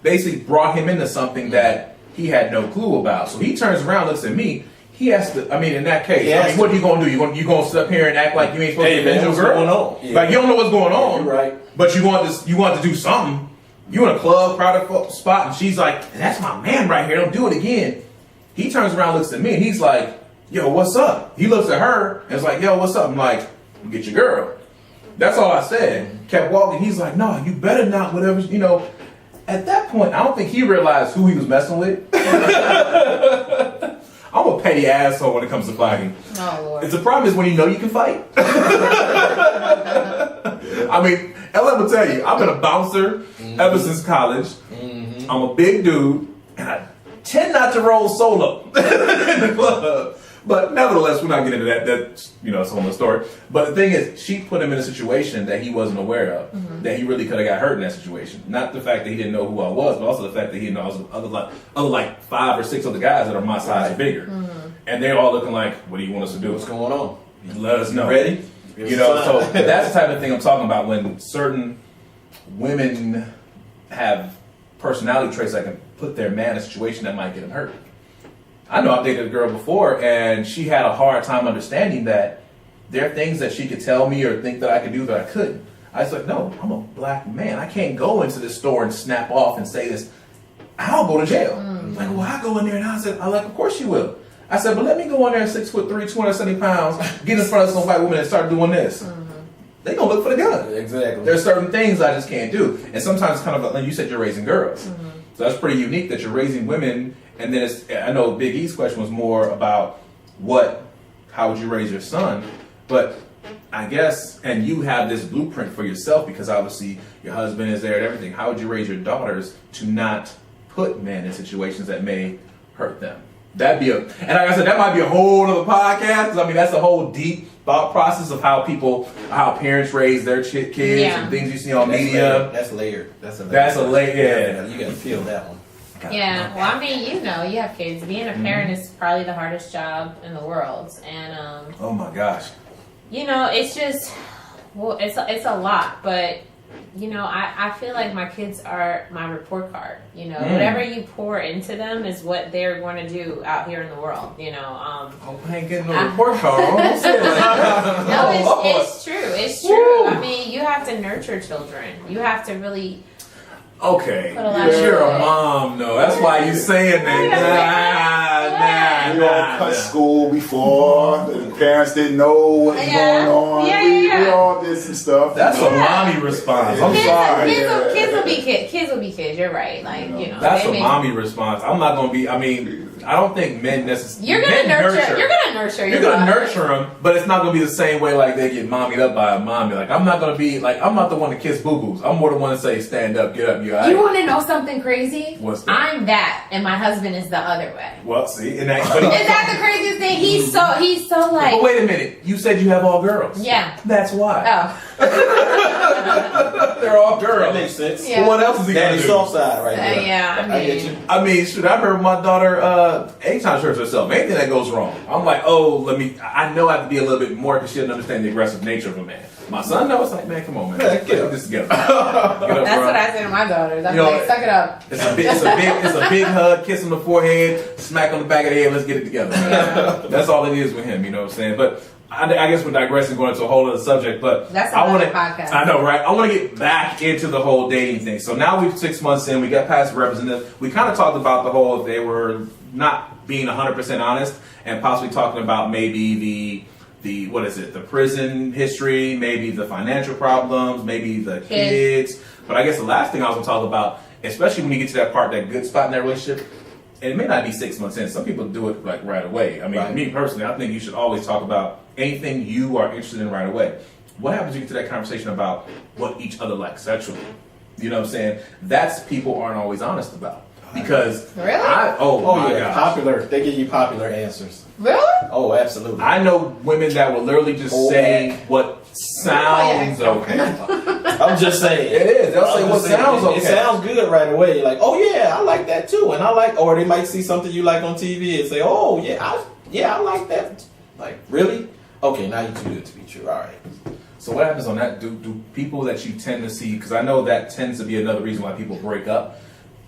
basically brought him into something that he had no clue about. So he turns around, looks at me. He has to, in that case, what are you going to do? You going to sit up here and act like you ain't supposed to defend your girl? What's going on? Yeah. Like, you don't know what's going on. You're right. But you want to do something. You in a club, crowded spot, and she's like, "That's my man right here. Don't do it again." He turns around, looks at me, and he's like, "Yo, what's up?" He looks at her and is like, "Yo, what's up?" I'm like, "Get your girl." That's all I said. Kept walking. He's like, "No, you better not." Whatever, At that point, I don't think he realized who he was messing with. I'm a petty asshole when it comes to fighting. Oh, Lord. The problem is when you know you can fight. Ella will tell you, I've been a bouncer ever since college. I'm a big dude, and tend not to roll solo in the club. But nevertheless, we're not getting into that. That's, it's a whole other story. But the thing is, she put him in a situation that he wasn't aware of, that he really could have got hurt in that situation. Not the fact that he didn't know who I was, but also the fact that he didn't know I was other like 5 or 6 other guys that are my size or bigger. And they're all looking like, what do you want us to do? What's going on? Let us know. Ready? So that's the type of thing I'm talking about when certain women have personality traits that can put their man in a situation that might get him hurt. I know I've dated a girl before, and she had a hard time understanding that there are things that she could tell me or think that I could do that I couldn't. I was like, no, I'm a black man. I can't go into this store and snap off and say this. I'll go to jail. Like, well, I go in there and I'm like, of course you will. I said, but let me go in there 6'3", 270 pounds, get in front of some white woman and start doing this. They gonna look for the gun. Exactly. There's certain things I just can't do. And sometimes it's kind of like you said, you're raising girls. So that's pretty unique that you're raising women. And then I know Big E's question was more about how would you raise your son? But I guess, and you have this blueprint for yourself because obviously your husband is there and everything. How would you raise your daughters to not put men in situations that may hurt them? And like I said, that might be a whole other podcast. 'Cause I mean, that's a whole deep thought process of how parents raise their kids and things you see on media. That's layered. That's a layer. Yeah. You gotta feel that one. Yeah, well, I mean, you have kids. Being a parent is probably the hardest job in the world, and oh my gosh, it's just, it's a lot. But I feel like my kids are my report card. Whatever you pour into them is what they're going to do out here in the world. I ain't getting no report card. Don't say it like that. No, it's true. It's true. I mean, you have to nurture children. You have to really. Okay, you're a mom, though. That's why you saying that. We all cut school before. The parents didn't know what was going on. We all did some stuff. That's a mommy response. I'm sorry. Kids will be kids. Kids will be kids. You're right. That's a mommy response. I'm not gonna be. I mean, I don't think men necessarily. You're gonna nurture. You're gonna nurture. You're gonna nurture them, but it's not gonna be the same way like they get mommied up by a mommy. Like I'm not gonna be like I'm not the one to kiss boo boos. I'm more the one to say stand up, get up, you alright. You want to know something crazy? What's that? I'm that, and my husband is the other way. Well, see, Is that the craziest thing? He's so like. But wait a minute. You said you have all girls. Yeah. That's why. Oh. They're all girls. That makes sense. Yeah. What else is he gonna do? Soft side right there. Yeah, I get you. I mean, shoot, I remember my daughter anytime she hurts herself, anything that goes wrong, I'm like, I know I have to be a little bit more because she doesn't understand the aggressive nature of a man. My son knows, like, man, come on, man, get this together. Get up, That's bro. what I say to my daughters. I'm like, suck it up. It's a big hug, kiss on the forehead, smack on the back of the head, let's get it together. Yeah. That's all it is with him, you know what I'm saying? But I guess we're digressing, going into a whole other subject, but that's I want podcast. I know, right? I want to get back into the whole dating thing. So now we're 6 months in, we got past representative. We kind of talked about the whole, if they were not being 100% honest, and possibly talking about maybe the what is it, the prison history, maybe the financial problems, maybe the kids. But I guess the last thing I was going to talk about, especially when you get to that part, that good spot in that relationship, and it may not be 6 months in. Some people do it like right away. I mean, me personally, I think you should always talk about anything you are interested in right away. What happens when you get to that conversation about what each other likes sexually? You know what I'm saying? That's people aren't always honest about. Because really? My gosh. Popular. They give you popular answers. Really? Oh, absolutely. I know women that will literally just say what sounds okay. I'm just saying. It is. They'll say what sounds okay. It sounds good right away. You're like, oh yeah, I like that too, and I like. Or they might see something you like on TV and say, oh yeah, I like that. Like, really? Okay, now you're too good to be true. All right. So what happens on that? Do people that you tend to see? Because I know that tends to be another reason why people break up.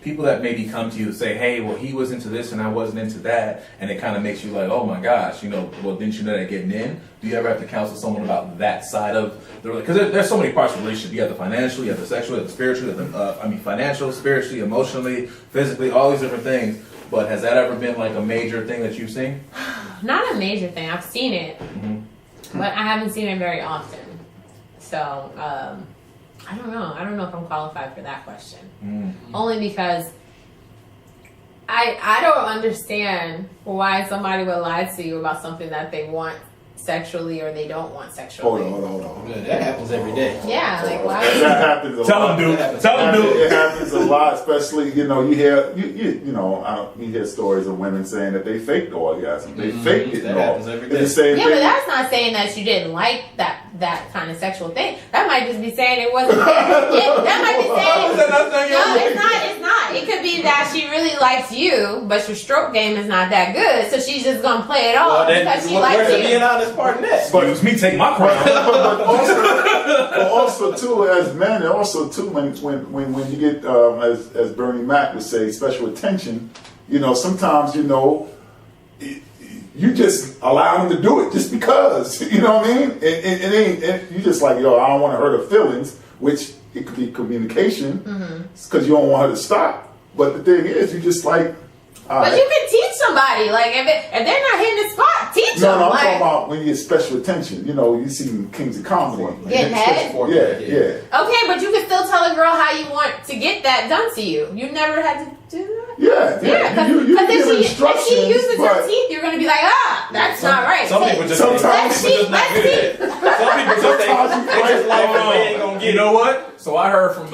People that maybe come to you and say, hey, well, he was into this and I wasn't into that, and it kind of makes you like, oh my gosh, well, didn't you know that getting in? Do you ever have to counsel someone about that side of the relationship? Because there's so many parts of the relationship. You have the financial, you have the sexual, you have the spiritual, you have the, financial, spiritually, emotionally, physically, all these different things. But has that ever been like a major thing that you've seen? Not a major thing. I've seen it, but I haven't seen it very often. So, I don't know. I don't know if I'm qualified for that question. Only because I don't understand why somebody would lie to you about something that they want sexually or they don't want sexually. Hold on. That happens every day. Yeah, like why? That happens a lot. Tell them, dude. It happens a lot. lot, especially you hear you hear stories of women saying that they faked orgasm, they faked it. That happens every day. The same Yeah, thing. but that's not saying that you didn't like that kind of sexual thing. That might just be saying it wasn't. That might be saying. No, it's not. It's not. It could be that she really likes you, but your stroke game is not that good, so she's just gonna play it off because she likes where's the you. being honest part in that? But it was me take my crown. but also too, as men, also too, when you get as Bernie Mac would say, special attention. Sometimes you just allow them to do it just because. You know what I mean? It ain't. You just like, yo, I don't want to hurt her feelings, which it could be communication because you don't want her to stop. But the thing is, you just like. But you can teach somebody, like if they're not hitting the spot, teach them. No, I'm like, talking about when you get special attention. You see Kings of Comedy. Getting head? Yeah. Okay, but you can still tell a girl how you want to get that done to you. You never had to do that. Yeah. Because if she uses her but- teeth, you're gonna be like, that's not right. Some people just Sometimes- not good at it. Some people just they just like it, they ain't gonna get You know what? So I heard from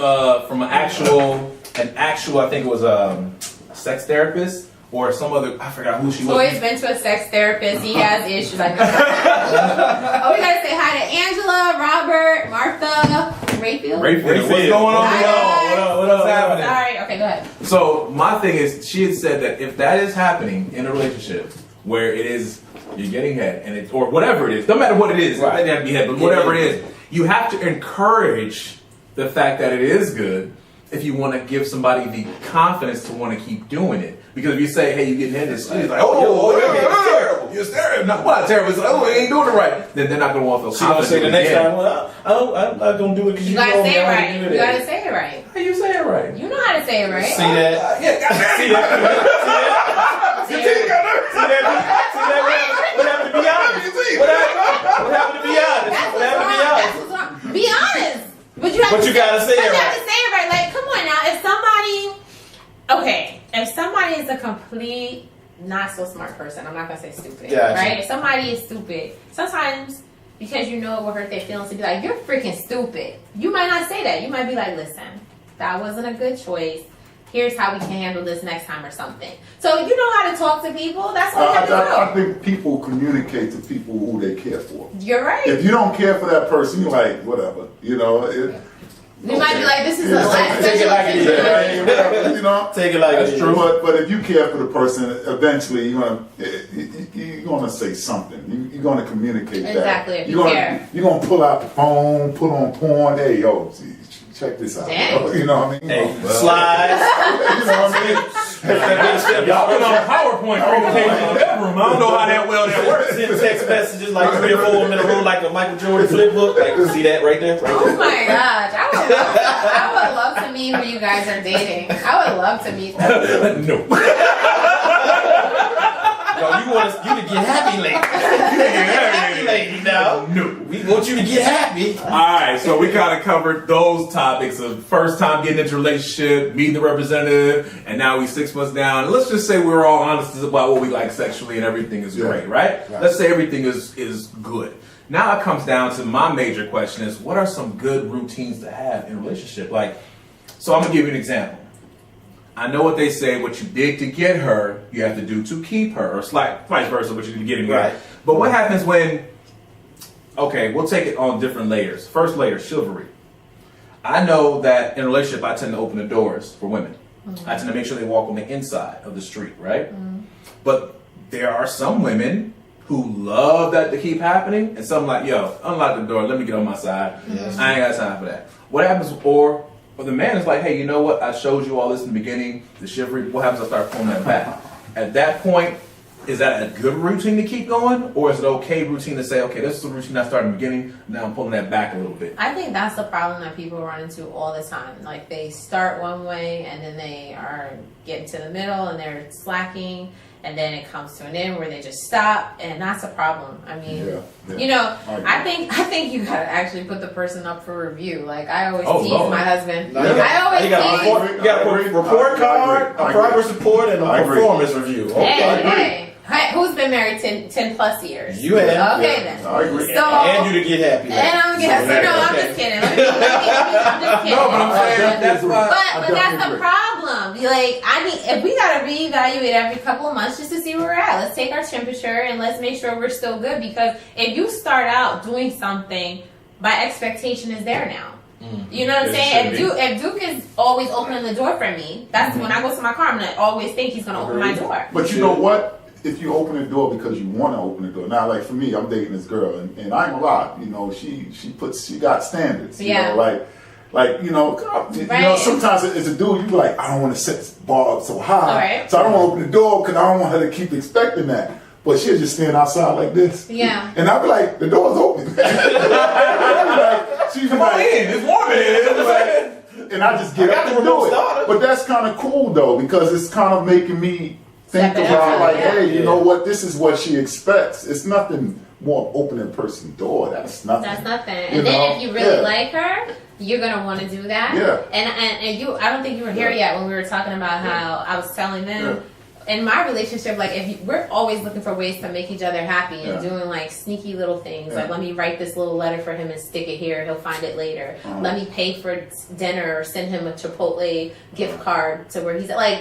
an actual I think it was a sex therapist or some other, I forgot who she was. Troy's been to a sex therapist. He has issues. Like, we gotta say hi to Angela, Robert, Martha, Rayfield. What's going on? Hi, What's happening? Sorry. Okay, go ahead. So my thing is, she had said that if that is happening in a relationship where it is you're getting head and it or whatever it is, no matter what it is, it doesn't have to be head, but whatever it is, you have to encourage the fact that it is good if you want to give somebody the confidence to want to keep doing it. Because if you say, hey, you getting head, it's like, it's terrible. You're terrible. Not terrible. It's like, oh, you ain't doing it right. Then they're not going to want to feel She gonna confident. say the next again. time, well, I'm not gonna do it because You you gotta know say me, it I'm right. gonna do You it. gotta say it right. How you say it right? You know how to say it right. See that? Yeah, goddamn. See that? What happened to be honest? What happened to be honest? That's What what's happened to be wrong. honest? That's what's wrong. Be honest. But you have But to you gotta say it You have right. to say it right. Like, come on now. If somebody is a complete not so smart person, I'm not gonna say stupid, Gotcha. right? If somebody is stupid, sometimes because you know it will hurt their feelings to be like, you're freaking stupid. You might not say that. You might be like, listen, that wasn't a good choice. Here's how we can handle this next time or something. So you know how to talk to people. That's what you have to I do. think people communicate to people who they care for. You're right. If you don't care for that person, you're like, whatever. You might be like, this is the last Take it special like it is. attention. whatever. Take it like That's it true. is. But if you care for the person, eventually you're gonna say something. You're gonna communicate Exactly, that. if you care. You're gonna pull out the phone, put on porn. Hey, yo, check this out. Damn. You know what I mean? Hey, slides. You know what I mean? Y'all put on a PowerPoint presentation in the bedroom. I don't know how that well that works. Send text messages like 3 or 4 of them in a row, like a Michael Jordan flip book. Like, see that right there? Right Oh there. my gosh. I would love to meet who you guys are dating. I would love to meet them. No. Yo, you want you to get happy, lady. You to get happy, lady. Now, No. we want you to get happy. All right, so we kind of covered those topics of first time getting into a relationship, meeting the representative, and now we 6 months down. Let's just say we're all honest about what we like sexually and everything is great, right? Let's say everything is good. Now it comes down to my major question is, what are some good routines to have in a relationship? Like, so I'm going to give you an example. I know what they say, what you did to get her, you have to do to keep her, or vice versa, what you did to get him. Right. But what happens when, okay, we'll take it on different layers. First layer, chivalry. I know that in a relationship, I tend to open the doors for women. I tend to make sure they walk on the inside of the street, right? But there are some women who love that to keep happening, and some like, yo, unlock the door, let me get on my side. I ain't got time for that. What happens, or the man is like, hey, you know what? I showed you all this in the beginning, the chivalry. What happens if I start pulling that back? At that point, is that a good routine to keep going? Or is it okay routine to say, okay, this is a routine I started in the beginning, now I'm pulling that back a little bit? I think that's the problem that people run into all the time. Like they start one way and then they are getting to the middle and they're slacking, and then it comes to an end where they just stop, and that's a problem. I mean, you know, I think you gotta actually put the person up for review. Like I always tease Lord. my husband. No, you got a report card, a progress report, and a performance review. Okay. Hey, Hey, who's been married 10 plus years? You have. Okay, Yeah, then. I agree. So, And you to get happy. and I'm guessing. No, I'm just kidding. I'm just kidding. No, but I'm saying that's why. But that's the problem. Like, I mean, if we gotta reevaluate every couple of months just to see where we're at, let's take our temperature and let's make sure we're still good. Because if you start out doing something, my expectation is there now. You know what I'm saying? If Duke is always opening the door for me, that's when I go to my car. I'm gonna always think he's gonna open my door. But you know what? If you open the door because you want to open the door. Now, like for me, I'm dating this girl, and I ain't gonna lie. You know, she got standards. You Yeah. know, like you know, sometimes as a dude, you be like, I don't want to set the bar up so high, Right. so I don't want to open the door because I don't want her to keep expecting that. But she'll just stand outside like this. Yeah. And I'll be like, the door's open. She's Come on in. It's warm in here. and I just get up and do it. But that's kind of cool though, because it's kind of making me think Step about out, like, yeah. hey, you know what? This is what she expects. It's nothing more opening person door. That's nothing. That's nothing. You And then know? if you really Yeah. like her, you're gonna want to do that. Yeah. And you, I don't think you were here yet when we were talking about how I was telling them. In my relationship, like we're always looking for ways to make each other happy and Yeah. doing like sneaky little things. Yeah. Like, let me write this little letter for him and stick it here. He'll find it later. Let me pay for dinner or send him a Chipotle gift card to where he's like.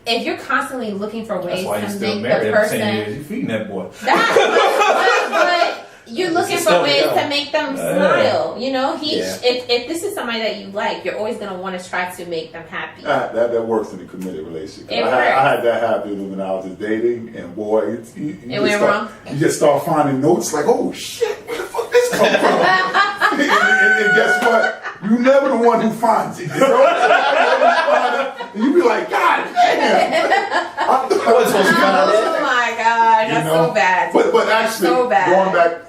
If you're constantly looking for ways That's why to you're still make married the after 10 person, years. You feeding that boy. but you're looking It's for still ways young. to make them smile. You know, Yeah. if this is somebody that you like, you're always gonna want to try to make them happy. That works in a committed relationship. It I works. had that happen when I was just dating, and boy, you It just went start, wrong? You just start finding notes like, oh shit, where the fuck this come from? and guess what? You never the one who finds it. You know? And you be like, God damn. I wasn't supposed to find Oh that. my god, that's You know? so bad. But actually, So bad. going back,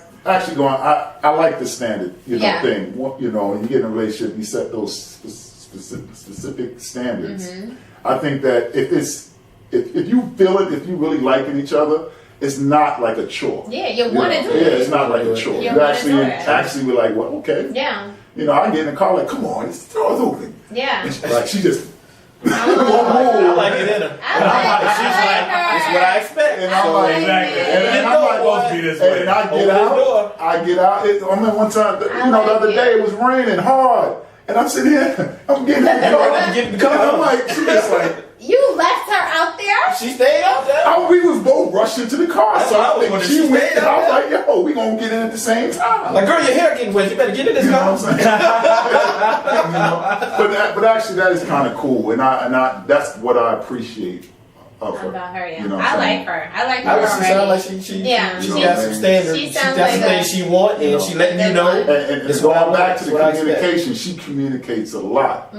I like the standard, Yeah. thing. You know, when you get in a relationship, you set those specific standards. Mm-hmm. I think that if you feel it, if you really liking each other, it's not like a chore. Yeah, you want to do Yeah, it. it's not like a chore. You You wanna actually, do it. actually be like, well, okay. Yeah, You know, I get in the car like, come on, this door's open. yeah. Like she just. I like it in her. She's like, her. it's what I expect. And I'm like, Exactly. and I'm like, Supposed to be this way. and I Open get the out. door. I get out. I mean, one time, the other day it was raining hard, and I'm sitting here, I'm getting in the car, and I'm like, she just like, You left her out there. She stayed out there. we was both rushing to the car, That's so what I I was think wondering. she She went, stayed and I was out like, yo, we gonna get in at the same time. Like, girl, your hair getting wet. You better get in this You know what car. I'm saying? You know? But actually, that is kind of cool, and I that's what I appreciate of her. About her, yeah. You know what I I'm like saying? her. I like her I would already. sound like she Yeah. she You got know, some standards. she She sounds got like some things a- she want, and she letting you know. And It's what I going back want. to It's the what I expect. communication, she communicates a lot,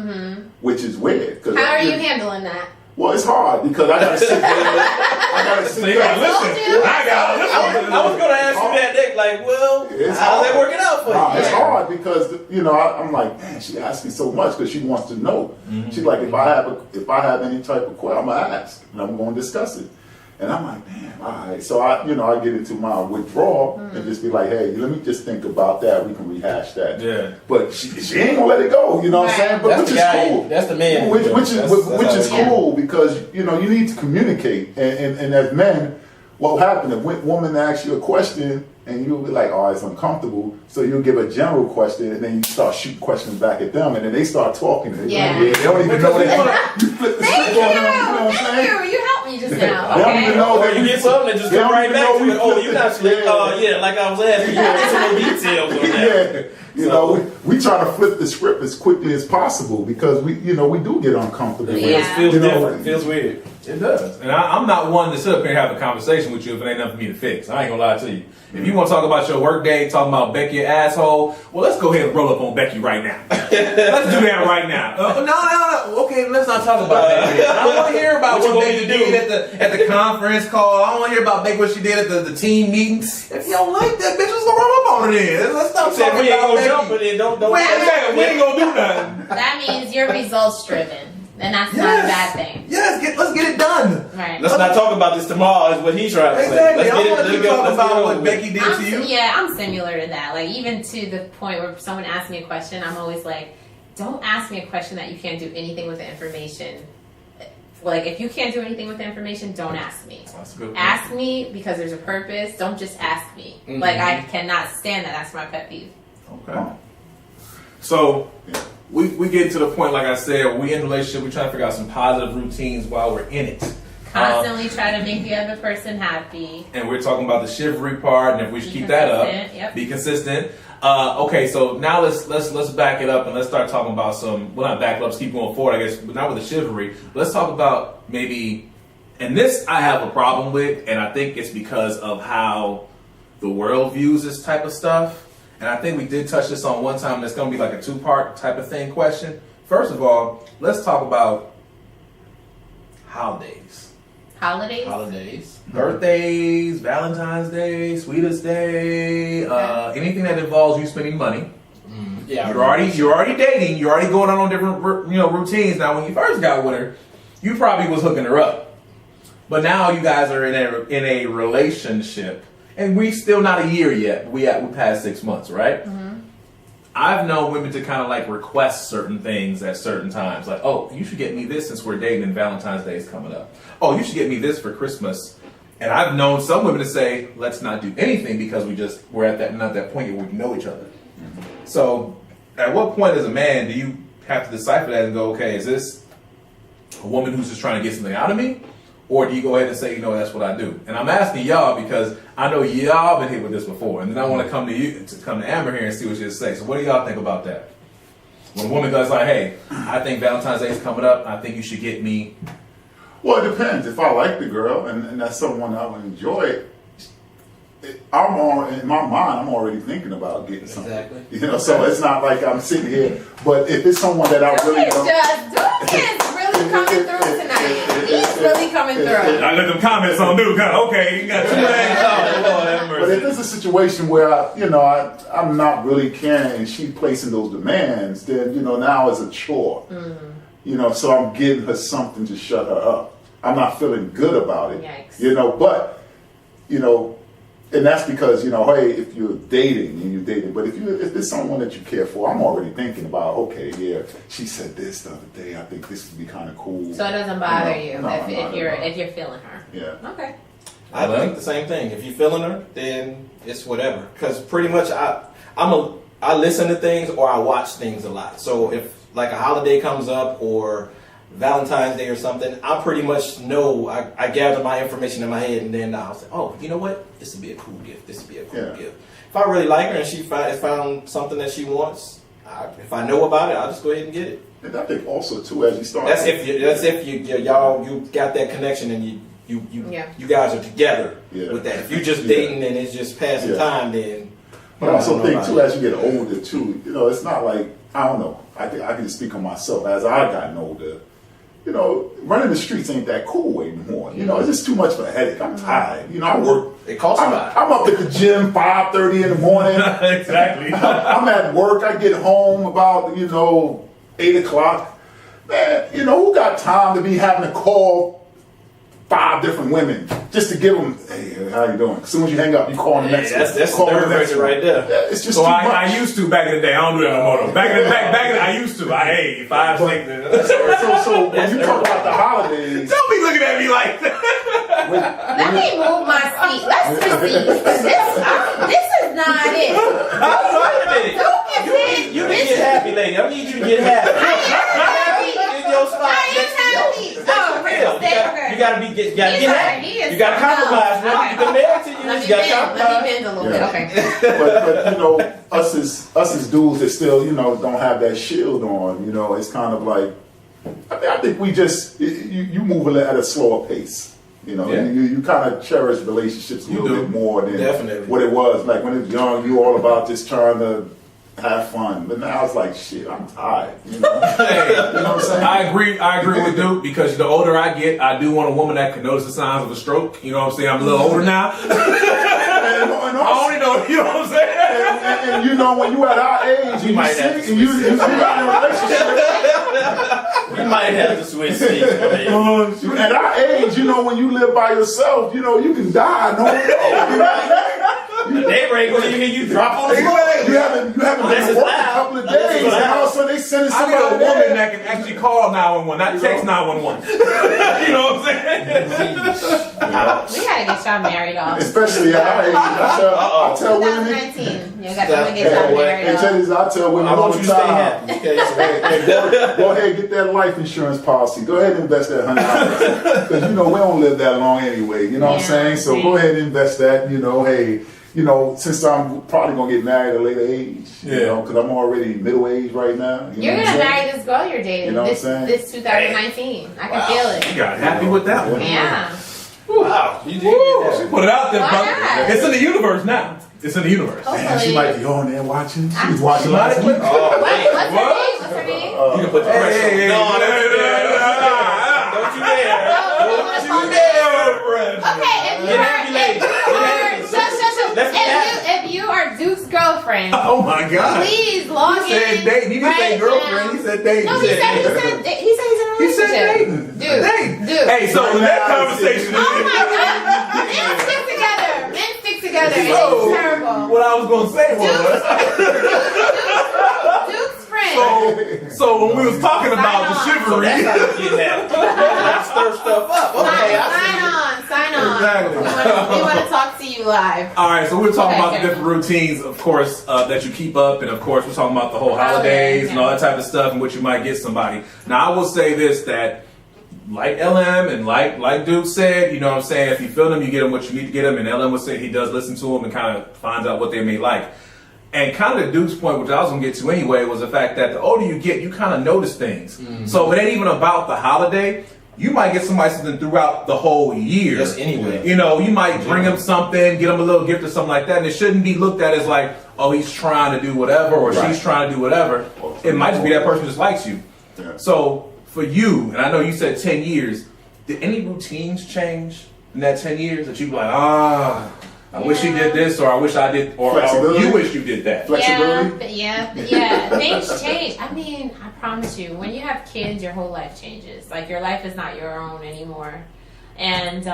which is weird. 'cause How are you handling that? Well, it's hard because I gotta sit there. I gotta sit So you there. gotta listen. I gotta listen. I was gonna ask you that, Nick. Like, well, It's how's that hard. working out for you? Nah, it's hard because I'm like, man, she asking so much because she wants to know. She's like, if I have any type of question, I'm gonna ask and I'm gonna discuss it. And I'm like, damn, all right. So I get into my withdrawal and just be like, hey, let me just think about that. We can rehash that. Yeah. But she ain't gonna let it go. You know what I'm saying? But That's which the is guy. cool. That's the man. Which That's is how it cool because you need to communicate, and as men, what will happen if a woman asks you a question and you'll be like, oh, it's uncomfortable, so you'll give a general question and then you start shooting questions back at them and then they start talking. And Yeah. they don't even know that you flip the Thank script you. on them. You know what I'm Thank saying? you. You helped me just now. They don't even Okay. know Or that you we get something and just they come don't right even back know to we it. Oh, flipped you the- not slick. yeah. Like I was asking. You get some more details on that. Yeah, you know, we try to flip the script as quickly as possible because we do get uncomfortable. Yeah. It feels You know, different. Feels weird. It does. And I'm not one to sit up here and have a conversation with you if it ain't nothing for me to fix. I ain't gonna lie to you. If you want to talk about your work day, talking about Becky your asshole, well, let's go ahead and roll up on Becky right now. Let's do that right now. No. Okay, let's not talk about Becky. I don't want to hear about What you what want Becky me to do? did at the conference call. I don't want to hear about Becky what she did at the team meeting. If you don't like that, bitch, let's go roll up on her then. Let's stop Said talking we ain't about gonna Becky. jump it in. Don't. We ain't gonna do nothing. That means you're results driven, and that's not a bad thing. Yes, let's get it done. Right. Let's not talk about this tomorrow. Is what he's trying to say. Exactly. Let's I get don't want to let's keep go- talking let's get about over what with. Becky did to you. I'm similar to that. Like, even to the point where someone asks me a question, I'm always like, don't ask me a question that you can't do anything with the information Like, if you can't do anything with the information, don't ask me. That's a good point. Ask me because there's a purpose. Don't just ask me. Like, I cannot stand that. That's my pet peeve. Okay. So we get to the point, like I said, we in a relationship, we trying to figure out some positive routines while we're in it. Constantly try to make the other person happy. And we're talking about the chivalry part, and if we should keep that up, be consistent. Okay, so now let's back it up and let's start talking about some. Well, not back it up, let's keep going forward, I guess, but not with the chivalry. Let's talk about maybe, and this I have a problem with, and I think it's because of how the world views this type of stuff. And I think we did touch this on one time. It's going to be like a 2-part type of thing question. First of all, let's talk about holidays. Holidays? Birthdays, Valentine's Day, Sweetest Day, anything that involves you spending money. Yeah, You're already dating. You're already going on different routines. Now, when you first got with her, you probably was hooking her up, but now you guys are in a relationship, and we still not a year yet. We passed 6 months, right? I've known women to kind of like request certain things at certain times. Like, oh, you should get me this since we're dating and Valentine's Day is coming up. Oh, you should get me this for Christmas. And I've known some women to say, let's not do anything because we're at that point where we know each other. So at what point as a man do you have to decipher that and go, okay, is this a woman who's just trying to get something out of me? Or do you go ahead and say, that's what I do? And I'm asking y'all because I know y'all been hit with this before. And then I want to come to Amber here and see what she has to say. So what do y'all think about that? When a woman goes like, hey, I think Valentine's Day is coming up. I think you should get me. Well, it depends. If I like the girl and that's someone I would enjoy, in my mind, I'm already thinking about getting something. Exactly. So it's not like I'm sitting here. But if it's someone that I really don't. Duke is really coming through tonight. He's really coming through. I got them comments on Duke. Okay, you got 2 legs. Oh, Lord have mercy. But if it's a situation where I'm not really caring and she placing those demands, then now it's a chore. So I'm giving her something to shut her up. I'm not feeling good about it. Yikes. But and that's because hey, if you're dating and you're dating, but if it's someone that you care for, I'm already thinking about she said this the other day. I think this would be kind of cool. So it doesn't bother you if you're feeling her. Yeah. Okay. I think the same thing. If you're feeling her, then it's whatever. Because pretty much I listen to things or I watch things a lot. So if like a holiday comes up or Valentine's Day or something, I pretty much know, I gather my information in my head and then I'll say, oh, you know what? This would be a cool gift. This would be a cool gift. If I really like her and she found something that she wants, if I know about it, I'll just go ahead and get it. And I think also too, as you start. That's if you got that connection and you guys are together with that. If you're just dating and it's just passing time, then. But I also think too, as you get older too, it's not like, I don't know. I think I can just speak on myself. As I gotten older, running the streets ain't that cool anymore. It's just too much of a headache. I'm tired. I work. It costs a lot. I'm up at the gym 5:30 in the morning. Exactly. I'm at work. I get home about 8 o'clock. Man, who got time to be having to call 5 different women just to give them, hey, how you doing? As soon as you hang up, you call the next one. That's call the next right there. Yeah, it's just so too much. I used to back in the day. I don't do that no more though. Back in I used to. 5, 6. So when you talk about the holidays, Don't be looking at me like that. Let me move my seat. Let's proceed. This is not it. You need to get happy, lady. I need you to get happy. In your spot. You gotta get happy. You gotta compromise. You can marry to you. You gotta compromise. Let me bend a little bit. Okay. but us as dudes that still don't have that shield on, it's kind of like I think we just you move at a slower pace. You kind of cherish relationships a little bit more than what it was like when it was young. You all about just trying to have fun, but now it's like shit. I'm tired. Hey, you know what I'm saying? I agree with Duke because the older I get, I do want a woman that can notice the signs of a stroke. You know what I'm saying? I'm a little older now. I only know. You know what I'm saying? And when you at our age, you might have to you got in a relationship. We might have to switch seats. At our age, when you live by yourself, you can die. Daybreak when you hear you drop on the You floor. haven't been This to is work a loud. couple of This is days, and loud. all of a sudden they sending I need a somebody woman there. that can actually call 911, not text 911. You know what I'm saying? We gotta get y'all married off. Especially, I tell women, 2019. You got to get y'all married and off. check this, I tell women I all want the you to stay time. happy. Okay, Go ahead and get that life insurance policy. Go ahead and invest that $100 because you know we don't live that long anyway. You know what I'm Yeah, saying? So right. go ahead and invest that. You know, hey, you know, since I'm probably gonna get married at a later age, you Yeah. know, because I'm already middle age right now. You You're know gonna what I'm marry this girl you're dating You know what I'm this saying? 2019. I can feel You it. got happy with that one. Yeah. wow, you did Woo, get she that. put it out there, Why brother. not? It's in the universe now. It's in the universe. saying? Man, she might be on there watching. She was Ah. watching last week. Oh, man. What's her What? name? What's her name? You can put the pressure on. Hey, No, hey, don't you dare. hey, Don't you dare. Don't Don't you dare. Okay, if you Get are, happy, ladies. Get happy. shut. Let's get If you are Duke's girlfriend, Oh my God. please log He said in. dating. He didn't say right girlfriend. now. He said dating. No, he said he's in a He said relationship. dating. Dude, Dating. dude. Hey, so Right in that now, conversation. Oh my God, men stick together. Men stick together. And So, it's terrible. what I was gonna say was, Duke's friend. so when we was talking about the Sign on. So that's chivalry, how you get that. Let's stir stuff up. Okay, I see. Sign on. Exactly. We want to talk to you live. all right. So we're talking Okay, about the okay. different routines, of course, that you keep up, and of course, we're talking about the whole holidays and all that type of stuff, and what you might get somebody. Now, I will say this that. Like LM and like Duke said, you know what I'm saying, if you feel them, you get them what you need to get them, and LM would say he does listen to them and kind of finds out what they may like. And kind of to Duke's point, which I was going to get to anyway, was the fact that the older you get, you kind of notice things. So it ain't even about the holiday. You might get somebody something throughout the whole year. Just anyway. You know, you might bring them something, get them a little gift or something like that, and it shouldn't be looked at as like, oh, he's trying to do whatever, or Right. she's trying to do whatever. It might just be that person just likes you. Yeah. So for you, and I know you said 10 years, did any routines change in that 10 years that you be like, I wish he did this, or I wish I did, or Flexibility? you wish you did that? Flexibility? Yeah. Things change. I mean, I promise you, when you have kids, your whole life changes. Like, your life is not your own anymore. And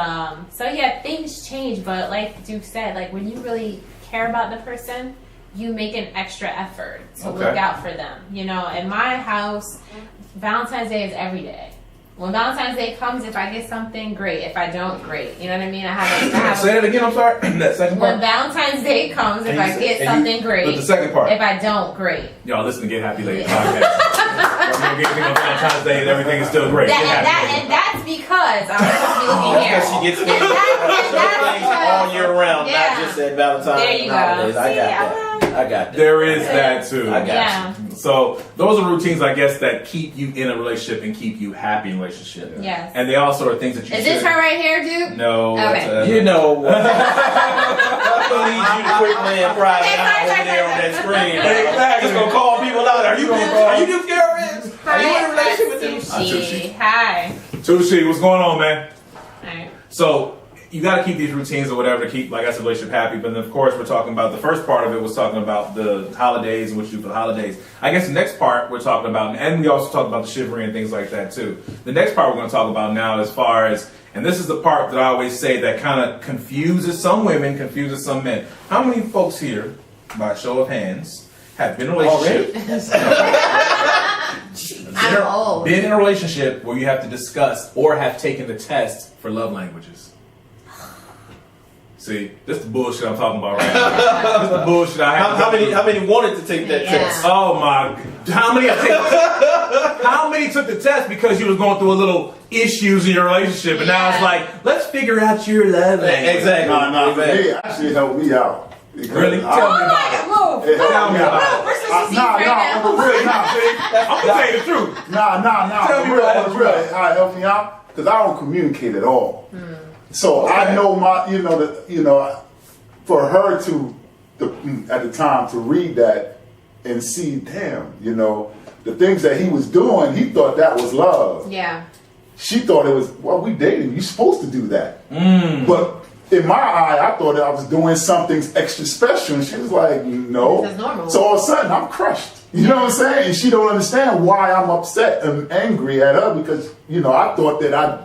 so, yeah, things change. But like Duke said, like, when you really care about the person, you make an extra effort to look Okay. out for them. You know, in my house, Valentine's Day is every day. When Valentine's Day comes, if I get something, great. If I don't, great. You know what I mean? I have Say that again, I'm sorry. That second when part. Valentine's Day comes, if I get something, great. But the second part. If I don't, great. Y'all listen to Get Happy Lady podcast. We're gonna get anything on Valentine's Day and everything is still great. Get happy. And that's because I'm supposed to be looking here. Because she gets And that's things all year round, Yeah. not just at Valentine's There you and holidays. go. I got See, that. I got that. There is that too. I got Yeah. So those are routines, I guess, that keep you in a relationship and keep you happy in a relationship. Yes. And they also are things that you Is should. this her right here, Duke? No. Okay. that's, You know what? I'm gonna lead you to quick man private Okay, out sorry, over there on that screen. Exactly. Just gonna call people out. Are you Duke's girlfriends? Are you in a relationship with them? Sushi. Hi. Tushi, what's going on, man? Alright. So you got to keep these routines or whatever to keep, like I said, relationship happy. But then, of course, we're talking about the first part of it was talking about the holidays and what you do for the holidays. I guess the next part we're talking about, and we also talked about the chivalry and things like that too. The next part we're going to talk about now, as far as, and this is the part that I always say that kind of confuses some women, confuses some men. How many folks here, by a show of hands, have been in a relationship? I'm old. Been in a relationship where you have to discuss or have taken the test for love languages. See, this is the bullshit I'm talking about right now. This is the bullshit I have. How many wanted to take that Yeah. test? Oh my! How many? How many took the test because you was going through a little issues in your relationship, and now it's Yeah. like, let's figure out your love language. Exactly. Nah, for Exactly. me, it actually helped me out. Because Really? I- Tell me Oh about my it. God, move. It helped me out. We're supposed to see right Nah, now. really, nah, see? I'm gonna tell you the truth. Nah. Tell me real, what that's real. about. How it helped me out? Because I don't communicate at all. So I know for her to, at the time, to read that and see, damn, the things that he was doing, he thought that was love. Yeah. She thought it was, well, we dating. You're supposed to do that. But in my eye, I thought that I was doing something extra special. And she was like, no. This is normal. So all of a sudden, I'm crushed. You know what I'm saying? And she don't understand why I'm upset and angry at her because, I thought that I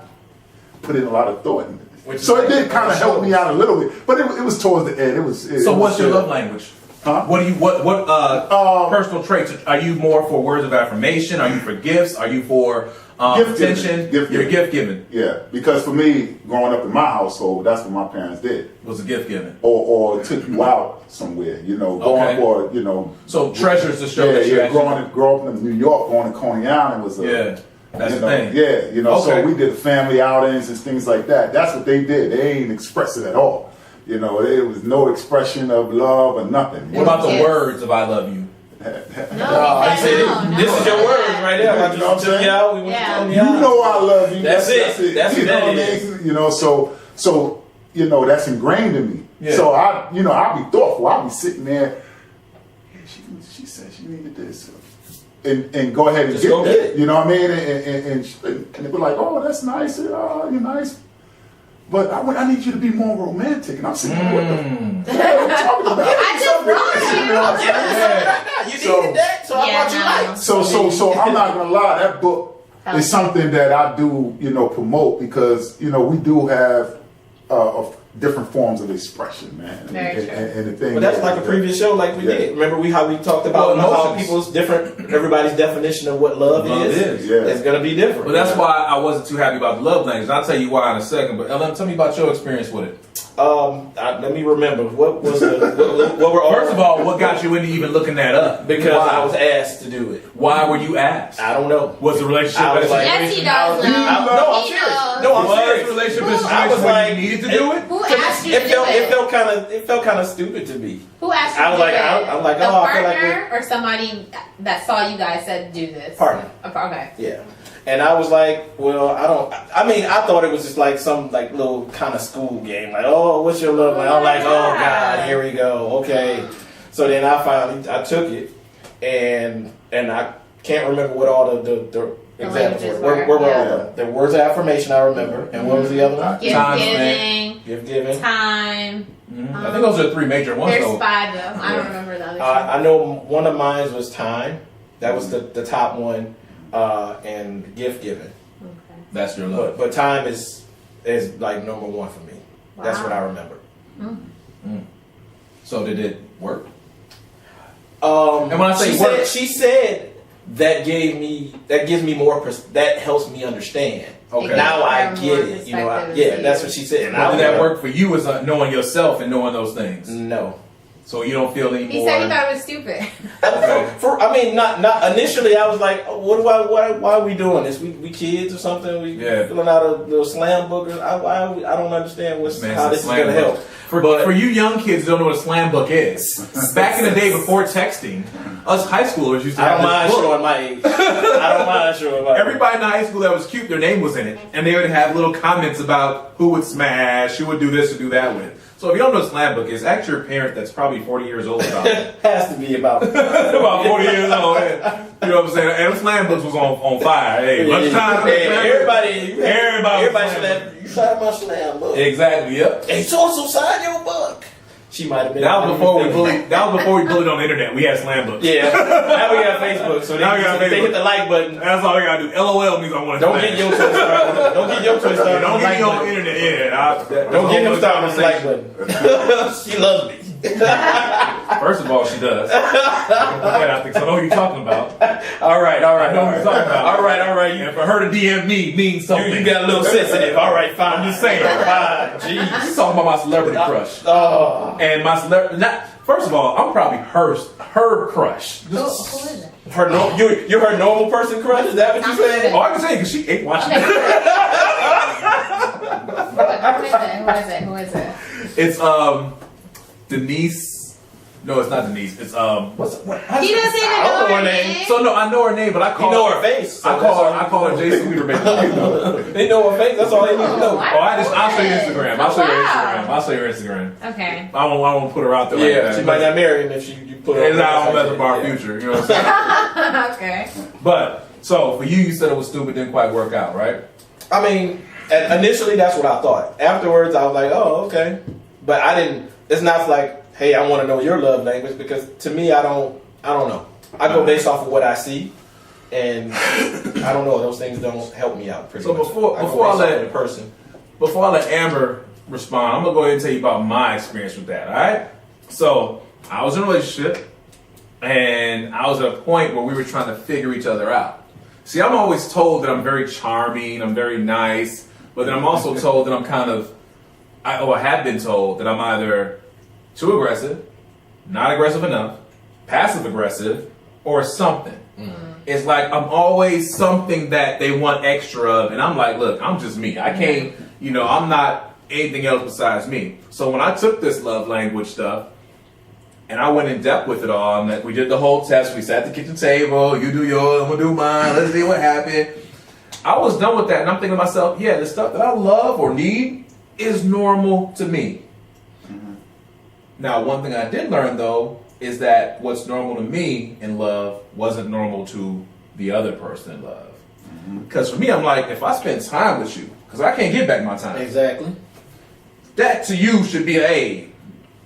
put in a lot of thought into this. So it did kind of help me out a little bit, but it was towards the end. So what's your love language? Huh? What personal traits are you more for? Words of affirmation? Are you for gifts? Are you for attention? You're gift giving. Yeah, because for me, growing up in my household, that's what my parents did. Was a gift giving. Or took you out somewhere, going for, So treasures to show that you growing up in New York, going to Coney Island was that's the thing. Yeah, so we did family outings and things like that. That's what they did. They ain't express it at all. It was no expression of love or nothing. What about the words of "I love you"? No, This is your words right there. I just took you out. We went to Coney Island. You know I love you. That's it. That's you what know that what I mean? So that's ingrained in me. Yeah. So I'll be thoughtful. I'll be sitting there. Yeah, she said she needed this, and go ahead and Just get go that. get it. You know what I mean? And they were like, "Oh, that's nice. You're nice." But I need you to be more romantic. And I'm saying, what the hell are you talking about? I just brought you. You needed that, so I brought you lights. So I'm not gonna lie, that book is something that I do, promote because we do have different forms of expression, man. Very true. And the thing, But that's like a previous show, like we did. Remember how we talked about how people's everybody's definition of what love is. Yeah. It's gonna be different. Well, that's why I wasn't too happy about the love language. I'll tell you why in a second. But LM, tell me about your experience with it. Let me remember what was what were all. First of all, what got you into even looking that up? Because I was asked to do it. Why were you asked? I don't know. Was the relationship? I was like, Yes, he does. No, I'm He serious. knows. No, I'm was serious. the relationship Who- situation I was where like, you needed to do it? Who asked you to do It felt kind of stupid to me. Who asked you I was to like, do it? I'm like, the oh, I feel like partner or somebody that saw you guys said do this? Partner. Okay. Yeah. And I was like, well, I thought it was just like some like little kind of school game. Like, oh, what's your love language? I'm like, oh God, here we go. Okay. So then I took it and I can't remember what all the examples languages were. Where were yeah. all the words of affirmation I remember. And what was the other one? Gift Time giving, Gift giving. time. I think those are the three major ones. There's though. 5 though. I don't remember the other two. I know one of mine was time. That was the top one. And gift giving. Okay. That's your love. But time is like number one for me. That's what I remember. So did it work? And when I say work- she said that gives me more. That helps me understand. Okay. Now I More get it. perspective That's to what she said. And How did that was work for you? Is knowing yourself and knowing those things. like, no. So you don't feel any He more. said he thought it was stupid. Not initially. I was like, oh, why are we doing this? We kids or something? We filling out a little slam book. I don't understand how this is going to help. For you young kids who don't know what a slam book is, back in the day before texting, us high schoolers used to have I this don't book. mind showing my age. I don't mind showing my age. Everybody in high school that was cute, their name was in it, and they would have little comments about who would smash, who would do this or do that with. So if you don't know what a slam book is, ask your parent that's probably 40 years old about it. Has to be about About 40 years old. You know what I'm saying? And the slam books was on fire. Hey, lunchtime. Everybody was should have. You signed my slam book. Exactly. Yep. Hey, so sign your book. She might have been. That was before we bullied. That was before we bullied on the internet. We had slam books. Yeah. Now we got Facebook, so Now we got they Facebook. hit the like button. That's all we gotta do. LOL means I want to. Don't get your twist started. Don't get your twist started. Don't get like me on button. the internet. Yeah. Don't get him started on the like button. She loves me. First of all, she does. I think so. I know what you're talking about. All right. I know what you're talking about. All right. And for her to DM me means something. You got a little sensitive. All right, fine. I'm just saying. Fine. Jeez. She's talking about my celebrity crush. Oh. And my celebrity. First of all, I'm probably her crush. Who is it? You're her normal person crush? Is that what you said? Oh, I can say it because she ain't watching it. Who is it? It's Denise. No, it's not Denise. It's He doesn't even know her name. So no, I know her name, but I call You know her face. So I call her Jason Weeder, baby. They know her face. That's all they need to know. I'll show you Instagram. I'll show you Wow. Instagram. I'll show you Instagram. Okay. I won't put her out there. Yeah, like that. she might not marry him if you put her. It's not on mess up our future. You know what I'm saying? Okay. But so for you said it was stupid, didn't quite work out, right? I mean, initially that's what I thought. Afterwards, I was like, oh, okay. But I didn't. It's not like, hey, I want to know your love language, because to me, I don't know. I go based off of what I see, and I don't know. Those things don't help me out. Pretty So much. before go I based off let of the person. before I let Amber respond, I'm gonna go ahead and tell you about my experience with that. All right. So I was in a relationship, and I was at a point where we were trying to figure each other out. See, I'm always told that I'm very charming, I'm very nice, but then I'm also told that I'm kind of, I have been told that I'm either too aggressive, not aggressive enough, passive aggressive, or something. It's like I'm always something that they want extra of, and I'm like, look, I'm just me. I can't, I'm not anything else besides me. So when I took this love language stuff, and I went in depth with it all, and we did the whole test. We sat at the kitchen table. You do yours, I'm gonna do mine. Let's see what happened. I was done with that, and I'm thinking to myself, yeah, the stuff that I love or need is normal to me. Now, one thing I did learn though is that what's normal to me in love wasn't normal to the other person in love. Because for me, I'm like, if I spend time with you, because I can't get back my time. Exactly. That to you should be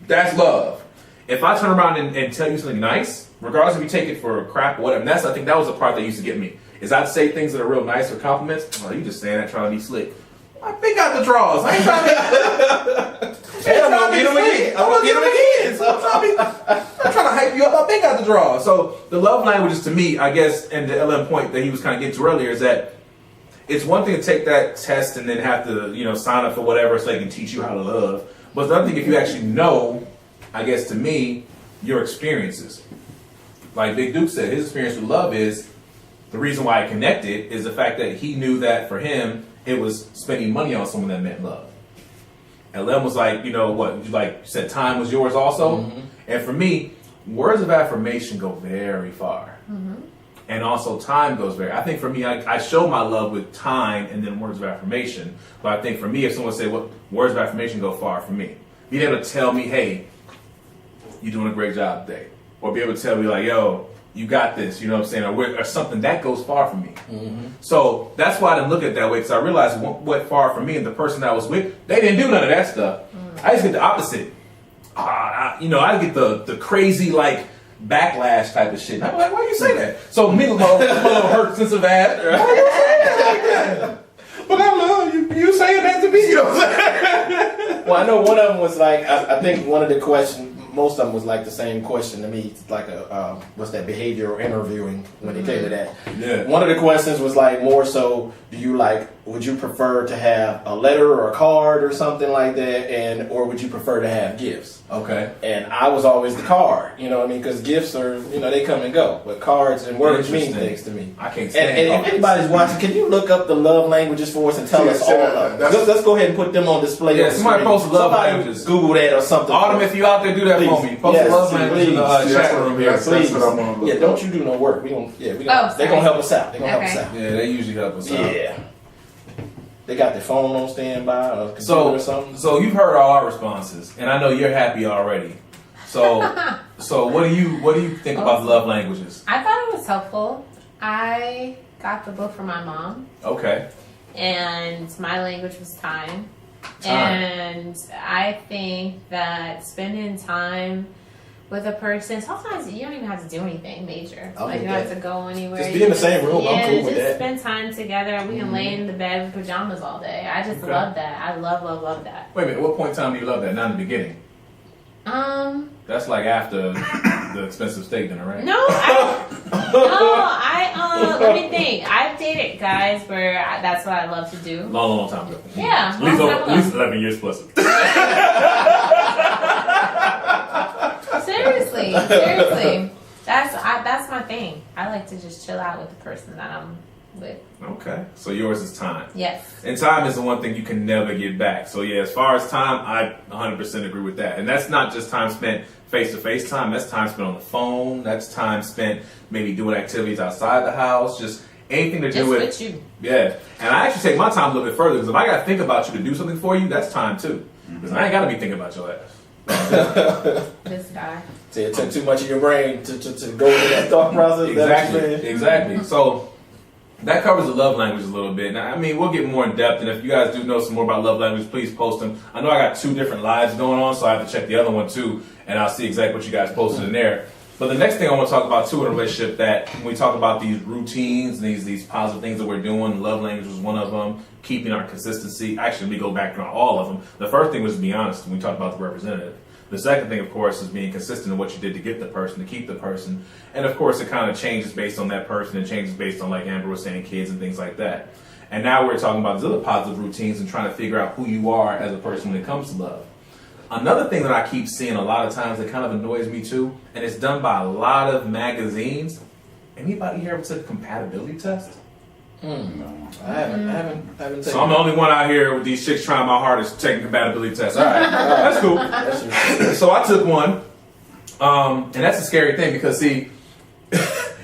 that's love. If I turn around and tell you something nice, regardless if you take it for crap or whatever, I think that was the part that used to get me. Is I'd say things that are real nice or compliments. Oh, you just saying that trying to be slick. I pick out the draws. I ain't trying to I'm gonna get them again. I'm gonna get them again. I'm trying to hype you up. I think out the draw. So the love languages to me, I guess, and the LM point that he was kind of getting to earlier is that it's one thing to take that test and then have to, sign up for whatever so they can teach you how to love. But it's another thing if you actually know, I guess to me, your experiences. Like Big Duke said, his experience with love is the reason why I connected is the fact that he knew that for him, it was spending money on someone that meant love. LM was like, you said time was yours also. Mm-hmm. And for me, words of affirmation go very far. Mm-hmm. And also time goes I think for me, I show my love with time and then words of affirmation. But I think for me, if someone say, what words of affirmation go far for me? Being able to tell me, hey, you're doing a great job today. Or be able to tell me like, yo, you got this, you know what I'm saying? Or something that goes far for me. Mm-hmm. So that's why I didn't look at it that way, because I realized what went far for me and the person I was with, they didn't do none of that stuff. Mm-hmm. I just get the opposite. I get the crazy, backlash type of shit. And I'm like, why you say that? So me, a little hurt, sensitive ass. Why you say that like that? But I love you. You saying that to me, you know what I'm saying? Well, I know one of them was I think one of the questions, most of them was the same question to me. It's what's that, behavioral interviewing when they came to that. Yeah. One of the questions was more so, do you would you prefer to have a letter or a card or something like that, or would you prefer to have gifts? Okay. And I was always the card, you know what I mean? Because gifts are, they come and go. But cards and words mean things to me. I can't stand And if anybody's watching, can you look up the love languages for us and tell us all of them? Let's go ahead and put them on display. Yeah, somebody post love languages. Google that or something. Autumn, if you out there, do that for me. Post the love languages in the chat room here. Please. Yeah, don't you do no work. They're going to help us out. They're going to help us out. Yeah, they usually help us out. Yeah. They got their phone on standby or computer or something. So you've heard all our responses, and I know you're happy already. So what do you think about the love languages? I thought it was helpful. I got the book from my mom. Okay. And my language was time. And I think that spending time with a person, sometimes you don't even have to do anything major. You don't have to go anywhere. Just be in the same room. I'm cool with that. Just spend time together. We can lay in the bed with pajamas all day. I just love that. I love that. Wait a minute. What point in time do you love that? Not in the beginning. That's after the expensive steak dinner, right? No, let me think. I've dated guys where that's what I love to do. Long time ago. Yeah. At least 11 years plus. Seriously. That's my thing. I like to just chill out with the person that I'm with. Okay. So yours is time. Yes. And time is the one thing you can never get back. So yeah, as far as time, I 100% agree with that. And that's not just time spent face-to-face time. That's time spent on the phone. That's time spent maybe doing activities outside the house. Just anything to do with you. Yeah. And I actually take my time a little bit further, because if I got to think about you to do something for you, that's time too. Because I ain't got to be thinking about your ass. This guy. So it took too much of your brain to go into that thought process. Exactly. So that covers the love language a little bit. Now, I mean, we'll get more in depth, and if you guys do know some more about love language, please post them. I know I got 2 different lives going on, so I have to check the other one too, and I'll see exactly what you guys posted in there. But the next thing I want to talk about too in a relationship, that when we talk about these routines, these positive things that we're doing, love language was one of them, keeping our consistency. Actually, we go back to all of them. The first thing was to be honest when we talked about the representative. The second thing, of course, is being consistent in what you did to get the person, to keep the person. And of course, it kind of changes based on that person. It changes based on, like Amber was saying, kids and things like that. And now we're talking about these other positive routines and trying to figure out who you are as a person when it comes to love. Another thing that I keep seeing a lot of times that kind of annoys me too, and it's done by a lot of magazines. Anybody here ever took a compatibility test? No, I haven't taken. So I'm the only one out here with these chicks trying my hardest taking compatibility tests. All right, that's cool. So I took one, and that's a scary thing because see,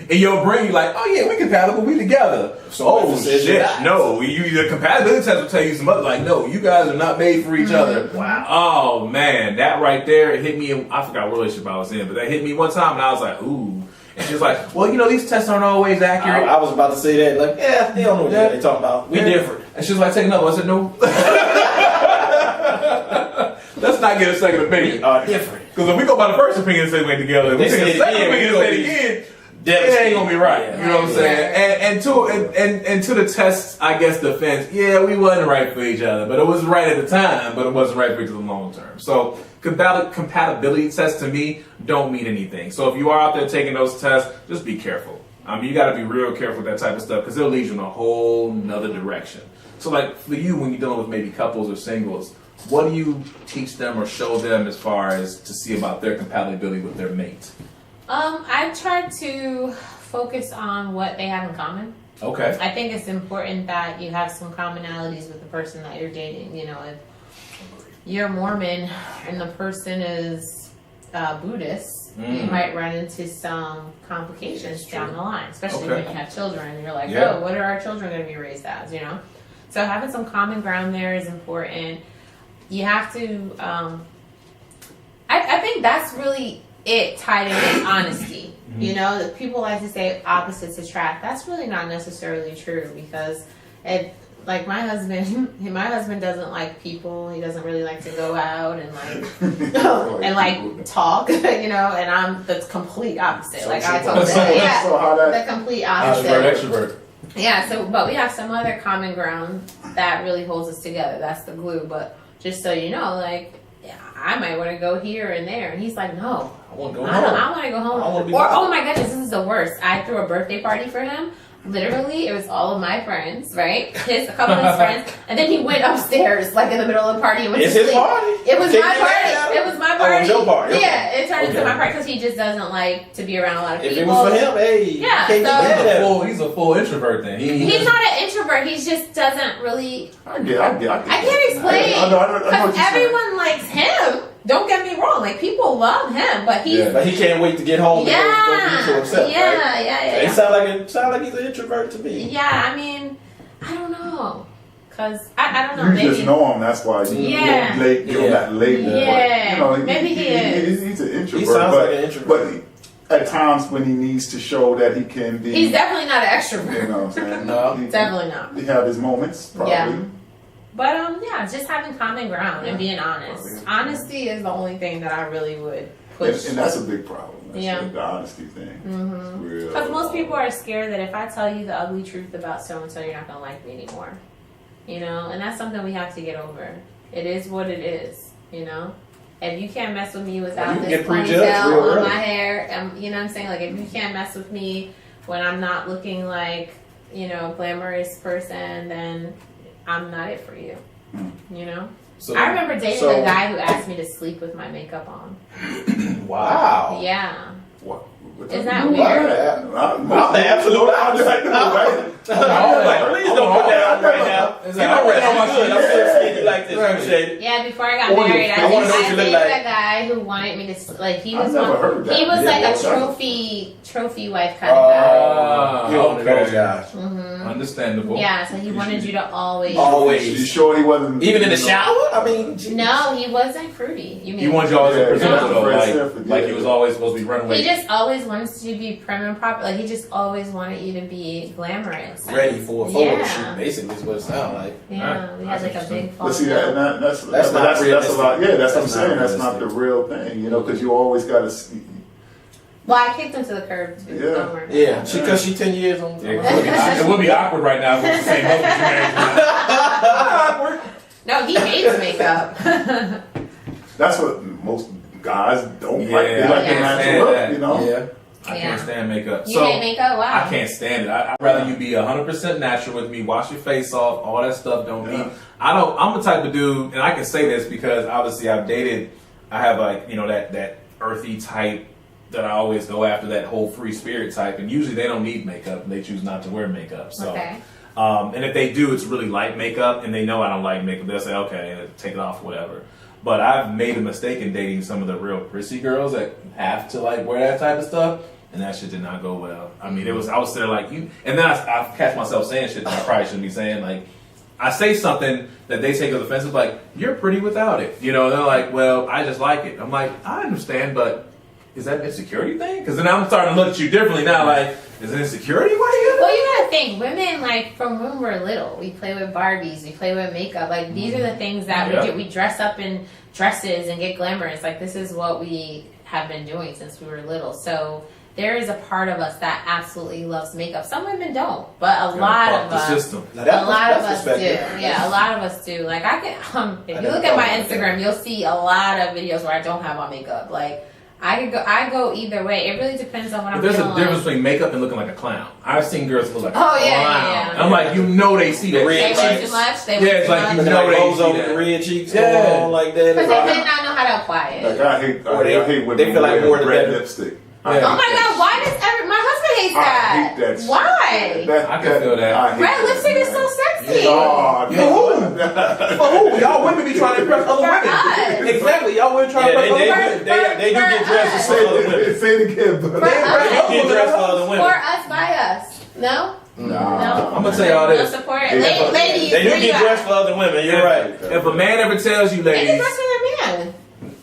in your brain you're like, oh yeah, we compatible, we together. So shit, no, the compatibility test will tell you some other, like, no, you guys are not made for each other. Wow. Oh man, that right there, it hit me. I forgot what relationship I was in, but that hit me one time, and I was like, ooh. And she was like, well, these tests aren't always accurate. I was about to say that, like, yeah, they don't know what they're talking about. We different. And she was like, take another one. I said, no. Let's not get a second opinion. We are different. Because if we go by the first opinion and say we're together, if we take a second opinion and say it again, it ain't gonna be right. Yeah. You know what I'm saying? And to the test, I guess, defense, yeah, we wasn't right for each other, but it was right at the time, but it wasn't right for each other long term. So compatibility tests to me don't mean anything. So if you are out there taking those tests, just be careful. I mean, you got to be real careful with that type of stuff because it'll lead you in a whole nother direction. So like for you, when you're dealing with maybe couples or singles, what do you teach them or show them as far as to see about their compatibility with their mate? I try to focus on what they have in common. Okay. I think it's important that you have some commonalities with the person that you're dating. You know, if you're Mormon and the person is Buddhist, you might run into some complications down the line, especially when you have children. And you're like, oh, what are our children going to be raised as, you know? So having some common ground there is important. You have to, I think that's really it tied in with honesty. You know, that people like to say opposites attract. That's really not necessarily true because like my husband doesn't like people. He doesn't really like to go out and like talk, you know, and I'm the complete opposite. Like I told him, the complete opposite. Extrovert. Yeah, but we have some other common ground that really holds us together. That's the glue. But just so you know, like, I might want to go here and there. And he's like, no, I want to go home. I want to go home. Or, oh my goodness, this is the worst. I threw a birthday party for him. Literally, it was all of my friends, right? A couple of his friends. And then he went upstairs, like in the middle of the party. And went it's to his sleep. party? It was my party. It was my party. Oh, it was your party. Yeah, it turned into my party because he just doesn't like to be around a lot of people. If it was for him, hey. Yeah, he's a full introvert then. He's not an introvert. He just doesn't really. I can't explain. Because everyone likes him. Don't get me wrong. Like, people love him, but but he can't wait to get home and go to himself. Yeah. It sound like he's an introvert to me. Yeah, I mean, I don't know. Because, I don't know. You maybe. just know him, that's why you give him that label. Yeah. But, you know, maybe he is. He's an introvert. He sounds like an introvert. But at times when he needs to show that he can be... He's definitely not an extrovert. You know what I'm saying? No. Definitely not. He have his moments, probably. Yeah. But, just having common ground and being honest. Honesty is the only thing that I really would push. And that's a big problem. Yeah. The honesty thing. Because most people are scared that if I tell you the ugly truth about so-and-so, you're not going to like me anymore. You know? And that's something we have to get over. It is what it is. You know? If you can't mess with me without this ponytail on my hair, you know what I'm saying? Like, if you can't mess with me when I'm not looking like, you know, glamorous person, then I'm not it for you. You know? So, I remember dating a guy who asked me to sleep with my makeup on. Wow. Yeah. What? Isn't that weird? I'm the absolute opposite. Please don't put that on right now. I'm still like this. Appreciate it. Yeah, before I got married, I dated a guy who wanted me to like. He was like a trophy wife kind of guy. You're one of those guys. Understandable. Yeah, so he wanted you to always. You sure he wasn't even in the shower? I mean, no, he wasn't fruity. He wanted you always to present though, like he was always supposed to be running away. He just always wants to be prim and proper. Like he just always wanted you to be glamorous, ready for a photo shoot. Basically, is what it sounds like. Yeah, we had like a big. But see, that's a lot. Yeah, that's what I'm saying. That's not the real thing, you know, because you always got to. Well, I kicked him to the curb too. Yeah. Don't worry. Yeah, because she 10 years on. It would be awkward right now if it's the same husband you married. Awkward. No, he hates makeup. That's what most guys don't like. They Yeah, like I the can't natural look, stand you know? Yeah. I Yeah. can't stand makeup. You So hate makeup? Wow. I can't stand it. I'd rather you be 100% natural with me. Wash your face off. All that stuff don't Yeah. be. I'm the type of dude, and I can say this because obviously I've dated. I have like that earthy type that I always go after, that whole free spirit type, and usually they don't need makeup and they choose not to wear makeup. So, Okay. and if they do, it's really light makeup, and they know I don't like makeup. They'll say, okay, take it off, whatever. But I've made a mistake in dating some of the real prissy girls that have to like wear that type of stuff. And that shit did not go well. I mean, I was there like you, and then I catch myself saying shit that I probably shouldn't be saying. Like, I say something that they take as offensive, like, you're pretty without it. You know, they're like, well, I just like it. I'm like, I understand, but is that an insecurity thing? Because then I'm starting to look at you differently now, like, is it insecurity? What are you Well, you gotta think, women, like, from when we're little, we play with Barbies, we play with makeup. Like, these are the things that Yeah. we do. We dress up in dresses and get glamorous. Like, this is what we have been doing since we were little. So, there is a part of us that absolutely loves makeup. Some women don't, but a lot of the us. system. Now, A lot of that's us do. perspective. Yeah, a lot of us do. Like I can, if I you never look at my thought about Instagram, you'll see a lot of videos where I don't have on makeup. Like I go either way. It really depends on what But I'm there's feeling. a difference between makeup and looking like a clown. I've seen girls look like Oh, a yeah, clown. yeah, yeah. I'm like, you know they see that. Red They wear cheeks. too much. They Yeah, wear it's too like much. you Looking know like they bozo see with that. the red cheeks Yeah. going on like that. Because they did not know how to apply it. Like I hate women they feel like wearing more than red that. lipstick. Yeah. Oh my god, why does my husband hates I that? hate that shit. Why? I can feel that. I hate Red that, lipstick is man. so sexy. Oh, Yeah, For who? Y'all women be trying to impress other For women. us. Exactly. Y'all women trying to Yeah, impress other women. they do get dressed for Say other women. it, say it again, but For They us. get dressed for other For women. us, by us. No? nah. No. I'm gonna tell y'all No this. support. Yeah, Ladies, They do where you get at? dressed for other women. You're right. If a man ever tells you, They ladies, get dressed for their man.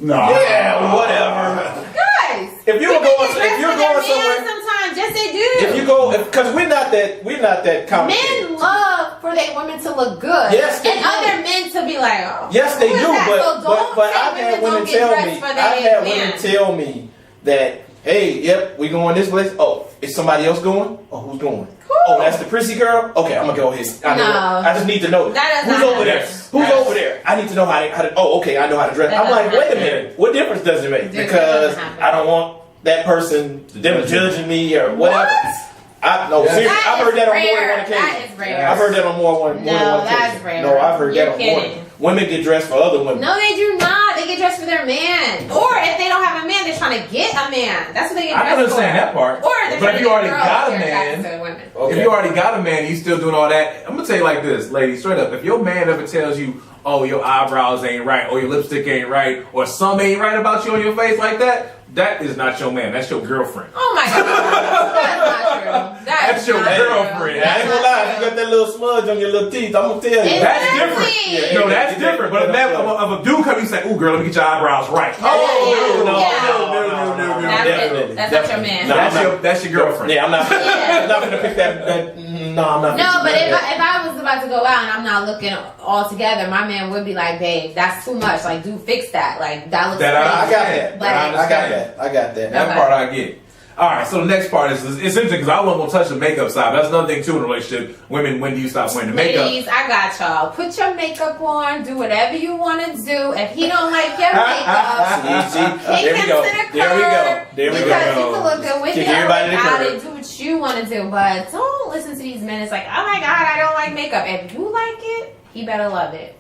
Nah. Yeah, whatever. Guys, If you're women going, get dressed if you're for their going somewhere, man sometimes, yes they do. if you go, because we're not that complicated. Men love for their women to look good. Yes, they and do. other men to be like, oh. Yes, they who is do, that? So but don't I've say had women don't get tell dressed me, for I've their had man. women tell me that, hey, yep, we going this place. Oh, is somebody else going? Oh, who's going? Oh, that's the prissy girl. Okay, I'm gonna go ahead. I just need to know. That does Who's not over there? happen. Who's That's- over there? I need to know how to. Oh, okay, I know how to dress. That I'm like, doesn't wait a happen. minute. What difference does it make? Dude, Because that doesn't happen. I don't want that person them judging me or whatever. What? Seriously, That I've heard is that on more than rare. one occasion. That is rare. I've heard that on more than No, one occasion. that's rare. No, I've heard You're that on kidding. more. Women get dressed for other women. No, they do not. They get dressed for their man. Or if they don't have a man, they're trying to get a man. That's what they get I dressed can understand for. that part. Or they're But trying if to you get already girls got a who are attracted man, to women. if you already got a man, you still doing all that. I'm gonna tell you like this, ladies, straight up. If your man ever tells you, "Oh, your eyebrows ain't right," or your lipstick ain't right, or some ain't right about you on your face like that, that is not your man. That's your girlfriend. Oh my god. That's not true. That's your not true. girlfriend. I ain't gonna lie, if you got that little smudge on your little teeth, I'm gonna tell you. That's Exactly. different. Yeah, No, that's different. But if a dude come, you say, "Ooh, girl, let me get your eyebrows right." Yeah, no, yeah. That's definitely. it. That's not your man. No, That's your girlfriend. Yeah, I'm not. Yeah. I'm not gonna pick that. No, I'm not. No, but picking if I was about to go out and I'm not looking all together, my man would be like, "Babe, that's too much. Like, do fix that. Like, that looks That I crazy." got that. Like, I got that. I got that. That Okay. part I get. All right, so the next part is it's interesting because I wasn't gonna touch the makeup side. That's another thing too in a relationship. Women, when do you stop wearing the makeup? Ladies, I got y'all. Put your makeup on. Do whatever you want to do. If he don't like your makeup, See, take there we him go. to the There we go. curb. There we Because go. you can look good with Kick it or everybody to the without curb. it. Do what you want to do. But don't listen to these men. It's like, oh my God, I don't like makeup. If you like it, he better love it.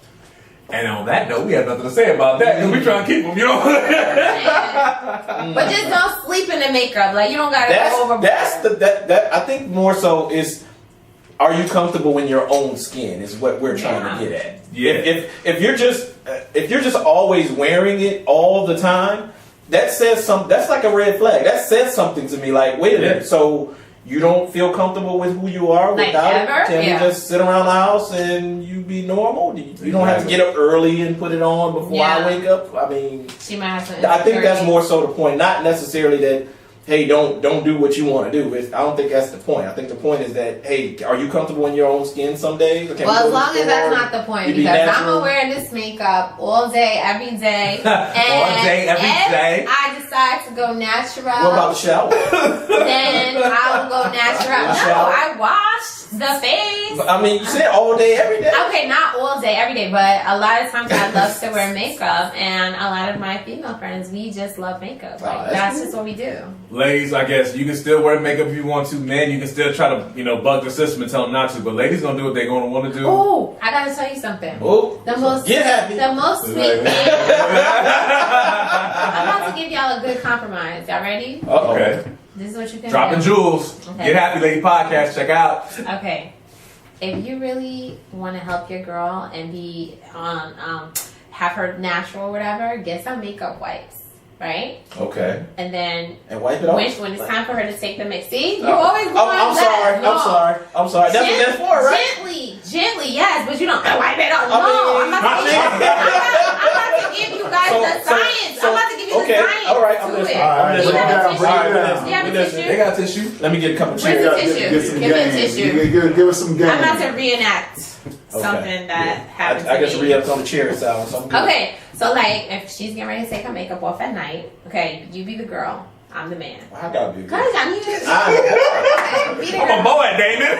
And on that note, we have nothing to say about that because we trying to keep them, you know. But just don't sleep in the makeup. Like, you don't got to go overboard. That I think more so is, are you comfortable in your own skin? Is what we're trying to get at. Yeah. If you're just always wearing it all the time, that says something. That's like a red flag. That says something to me. Like, wait a minute. Yeah. So you don't feel comfortable with who you are Like without ever? it? Can Yeah. we just sit around the house and you be normal? You don't have to get up early and put it on before I Yeah. wake up. I mean, She might have some I think that's insecurities. more so the point. Not necessarily that, hey, don't do what you want to do. I don't think that's the point. I think the point is that, hey, are you comfortable in your own skin some days? Okay, well, as long as that's not the point, because I'm gonna wear this makeup all day, every day, and All day, every day. I decide to go natural. What about the shower? Then I will go natural. No, shower? I wash the face. I mean, you said all day, every day. Okay, not all day, every day, but a lot of times I love to wear makeup, and a lot of my female friends, we just love makeup. Like, that's just what we do. Ladies, I guess you can still wear makeup if you want to. Men, you can still try to, bug the system and tell them not to. But ladies gonna do what they're gonna want to do. Oh, I gotta tell you something. Oh, The most get happy. The most sweet thing. I'm about to give y'all a good compromise. Y'all ready? Uh-oh. Okay. This is what you can Dropping do. jewels. Okay. Get Happy Lady podcast. Check out. Okay. If you really want to help your girl and be on, have her natural or whatever, get some makeup wipes, right? Okay. And then And wipe it off. when it's time for her to take the mix, see, you Oh. always go I'm on sorry. that. No. I'm sorry. That's what that's for, right? Gently, yes, but you don't wipe it off. I No, mean, I'm about to give you guys the science. I'm about to give you the okay, science. all right, I'm to listening. it. All right, You break it have a down, tissue? break it down. You have a Listen, They tissue? got tissue. Let me get a couple Where's chairs. the Get tissue? some Give me a game. tissue. Give us some game. I'm about to reenact something that happened I to guess me. re-ups on the chair sound. So I'm good. Okay, so like if she's getting ready to take her makeup off at night, okay, you be the girl, I'm the man. I gotta be good. Cause I need to be the I'm a girl. boy, Damon.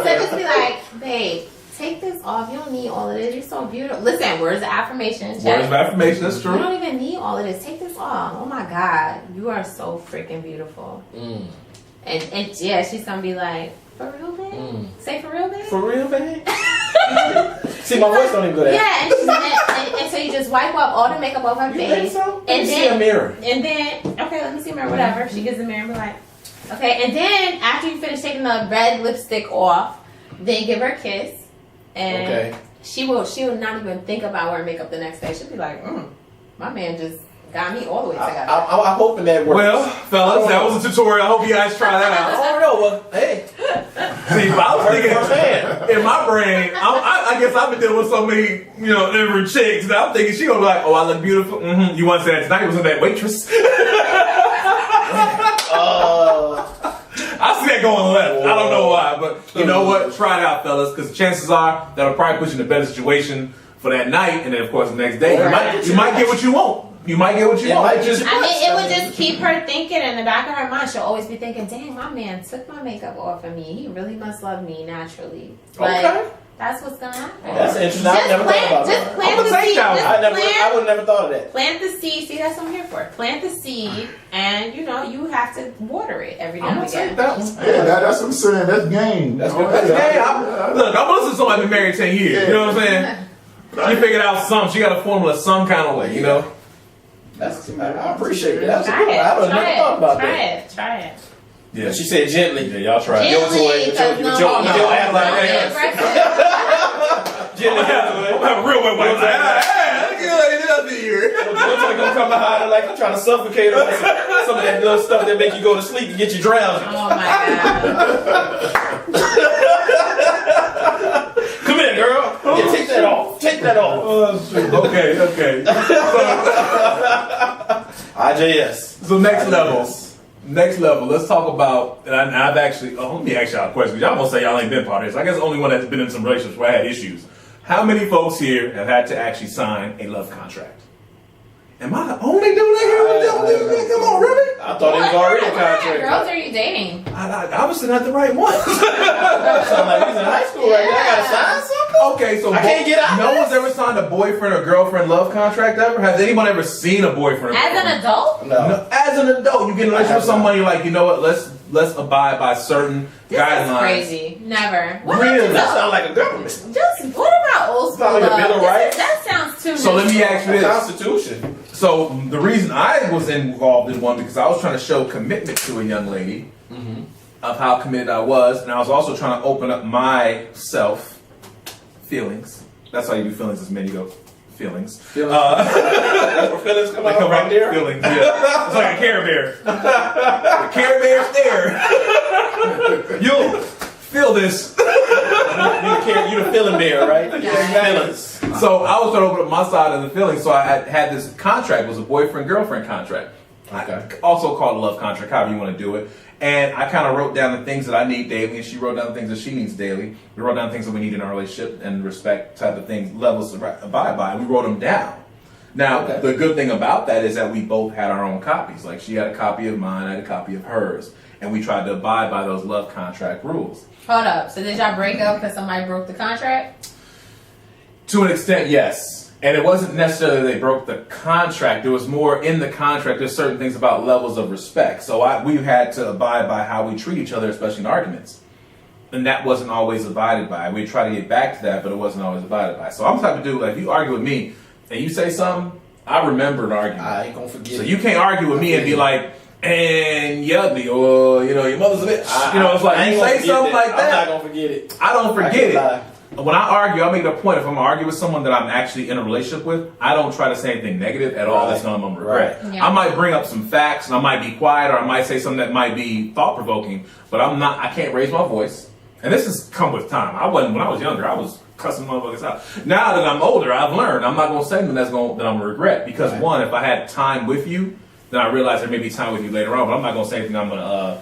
So just be like, babe, take this off. You don't need all of this. You're so beautiful. Listen, words of affirmation. Words check. of affirmation. That's You true. don't even need all of this. Take this off. Oh my God, you are so freaking beautiful. And yeah, she's gonna be like, for real, babe? Say for real, babe? For real, baby? See, my voice don't even go that. Yeah, and so you just wipe up all the makeup off her You think face. so? Let And me see a then, mirror. and then, okay, let me see a mirror, whatever. She gives the mirror and be like, okay. And then after you finish taking the red lipstick off, then give her a kiss. And Okay. she will not even think about wearing makeup the next day. She'll be like, my man just got me all the way together. I'm hoping that works. Well, fellas, that was a tutorial. I hope you guys try that I out. don't know. Well, hey. See, I was thinking in my brain, I guess I've been dealing with so many, different chicks that I'm thinking she gonna be like, oh, I look beautiful. Mm-hmm. You want to say that tonight? Wasn't that waitress? I see that going left. I don't know why, but you know what? Try it out, fellas, because chances are that'll probably put you in a better situation for that night, and then of course the next day you might get what you want. You might get what you want. I mean, it would just keep her thinking in the back of her mind. She'll always be thinking, dang, my man took my makeup off of me. He really must love me naturally. Like, Okay. that's what's going to happen. That's interesting. I never thought about Just that. plant I'm the gonna take seed. that one. I Just would never thought of that. plant the seed. See, that's what I'm here for. Plant the seed, and you have to water it every now I'm and gonna take again. that one. Yeah, that's what I'm saying. That's game. That's good. Hey, I'm gonna listen to somebody been married 10 years. You know what I'm saying? She figured out something. She got a formula some kind of way, I appreciate that. That's a Try good one. it. I would never thought about that. Try it. Yeah. She said gently. Yeah, y'all try it. Gently, With your because ass no, like don't be that. aggressive. Gently. I'm gonna have a real wet wipe. Hey, look at that here. You're gonna come behind her like I'm trying to suffocate her with some of that little stuff that make you go to sleep and get you drowsy. Oh my God. Come here, girl. Yeah, take that off. Take that off. Oh, shoot. Okay. IJS. So next level. Let's talk about. And I've actually. Let me ask y'all a question. Y'all gonna say y'all ain't been part of this. I guess the only one that's been in some relationships where I had issues. How many folks here have had to actually sign a love contract? Am I the only dude that here? Come on, really? I thought it was already a What kind of contract. girls are you dating? I obviously not the right one. Sound like he's in high school right now. I gotta sign something. Okay, so I can't get out of no this. one's ever signed a boyfriend or girlfriend love contract ever. Has anyone ever seen a boyfriend? Or As girlfriend? an adult? No. No, as an adult, you get in a relationship with somebody, you're like, you know what? Let's abide by certain This guidelines. is crazy. Never. What Really? That sounds like a government. Just what about old school Sound like a love? Bill of Rights. That sounds too. So let me ask you this. Constitution. So the reason I was involved in one because I was trying to show commitment to a young lady of how committed I was, and I was also trying to open up my feelings. That's how you do feelings as men. You go feelings. Feelings come They out come right out there. feelings. Yeah. It's like a Care Bear. The Care Bear stare. You'll feel this. You the feeling bear, right? Feelings. So I was trying to open up my side of the feelings. So I had this contract. It was a boyfriend-girlfriend contract. Also called a love contract, however you want to do it. And I kind of wrote down the things that I need daily, and she wrote down the things that she needs daily. We wrote down things that we need in our relationship and respect type of things, levels to abide by, and we wrote them down. Now, the good thing about that is that we both had our own copies. Like, she had a copy of mine, I had a copy of hers, and we tried to abide by those love contract rules. Hold up. So did y'all break up because somebody broke the contract? To an extent, yes. And it wasn't necessarily they broke the contract. There was more in the contract. There's certain things about levels of respect. So we had to abide by how we treat each other, especially in arguments. And that wasn't always abided by. We try to get back to that, but it wasn't always abided by. So I'm the type of dude, like, if you argue with me and you say something, I remember an argument. I ain't gonna forget. So you can't argue with me and be like, and you ugly, or, you know, your mother's a bitch. It's like, you say something like that. I'm not gonna forget it. I don't forget it. When I argue, I make it a point. If I'm arguing with someone that I'm actually in a relationship with, I don't try to say anything negative at all. That's not I'm gonna regret. Right. Yeah. I might bring up some facts, and I might be quiet, or I might say something that might be thought provoking. But I can't raise my voice. And this has come with time. When I was younger, I was cussing motherfuckers out. Now that I'm older, I've learned I'm not gonna say something that I'm gonna regret. Because one, if I had time with you, then I realize there may be time with you later on. But I'm not gonna say anything I'm gonna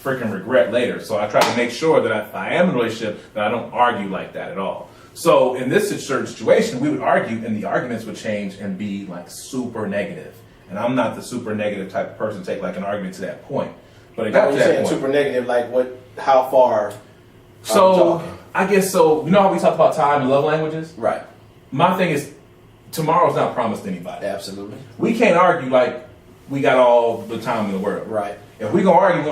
freaking regret later. So I try to make sure that if I am in a relationship, that I don't argue like that at all. So in this certain situation, we would argue, and the arguments would change and be like super negative. And I'm not the super negative type of person to take like an argument to that point. But it got to that point. Super negative, like what? How far? So I guess so. You know how we talked about time and love languages? Right. My thing is, tomorrow's not promised to anybody. Absolutely. We can't argue like we got all the time in the world. Right. If we're gonna argue,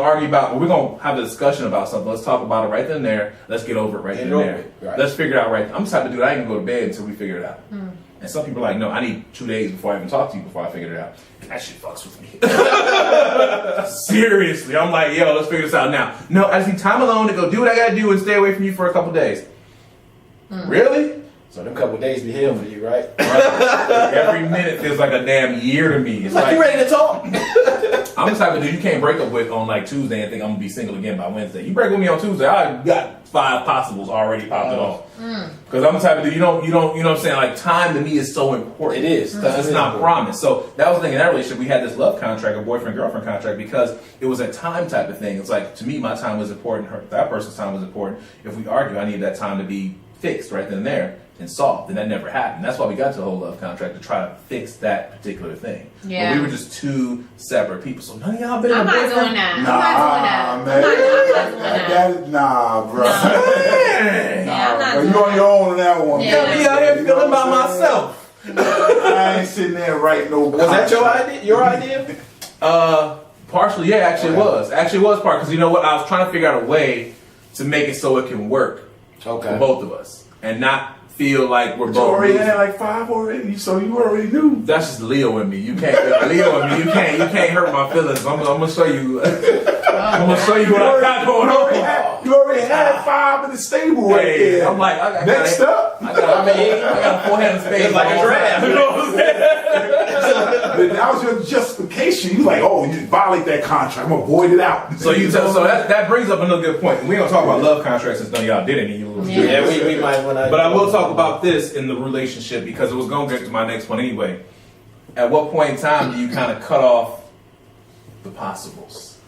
we're gonna have a discussion about something. Let's talk about it right then and there. Let's get over it right then and there. Right. Let's figure it out right. I'm the type of dude I ain't gonna go to bed until we figure it out. And some people are like, no, I need 2 days before I even talk to you before I figure it out. That shit fucks with me. Seriously, I'm like, yo, let's figure this out now. No, I just need time alone to go do what I gotta do and stay away from you for a couple days. Really? So them couple days be hell for you, right? Every minute feels like a damn year to me. It's like you ready to talk? I'm the type of dude you can't break up with on like Tuesday and think I'm gonna be single again by Wednesday. You break with me on Tuesday, I got 5 possibles already popping off. Because I'm the type of dude you know what I'm saying? Like, time to me is so important. It is. Because it's not promised. So that was the thing in that relationship. We had this love contract, a boyfriend-girlfriend contract, because it was a time type of thing. It's like, to me, my time was important. That person's time was important. If we argue, I need that time to be fixed right then and there and solved. And that never happened. That's why we got to the whole love contract, to try to fix that particular thing. Yeah. But we were just 2 separate people. So none of y'all been in a I'm not boyfriend? doing that. Nah, I'm not doing that. Nah, bro. Yeah, I'm not Bro, doing you on your own on that one. Yeah. Be out here feeling by myself. I ain't sitting there writing no. Was that your idea? Your idea? Partially, yeah, actually it was. Actually it was part, because you know what? I was trying to figure out a way to make it so it can work for both of us. And not feel like we're You both already losing. had like 5 already, so you already knew. That's just Leo in me. You can't Leo in me. You can't hurt my feelings. I'm gonna show you. I'm gonna show you what I got going on. You already had 5 in the stable right there. I'm like, I got Next up. I got a 4-handed spade. It's like a draft. You know what I'm saying? That was your justification. You like, oh, you violate that contract. I'm gonna void it out. So that brings up another good point. We ain't gonna talk about love contracts since none of y'all did any. Yeah, we might want to. But I will talk about this in the relationship, because it was going to get to my next one anyway. At what point in time do you kind of cut off the possibles?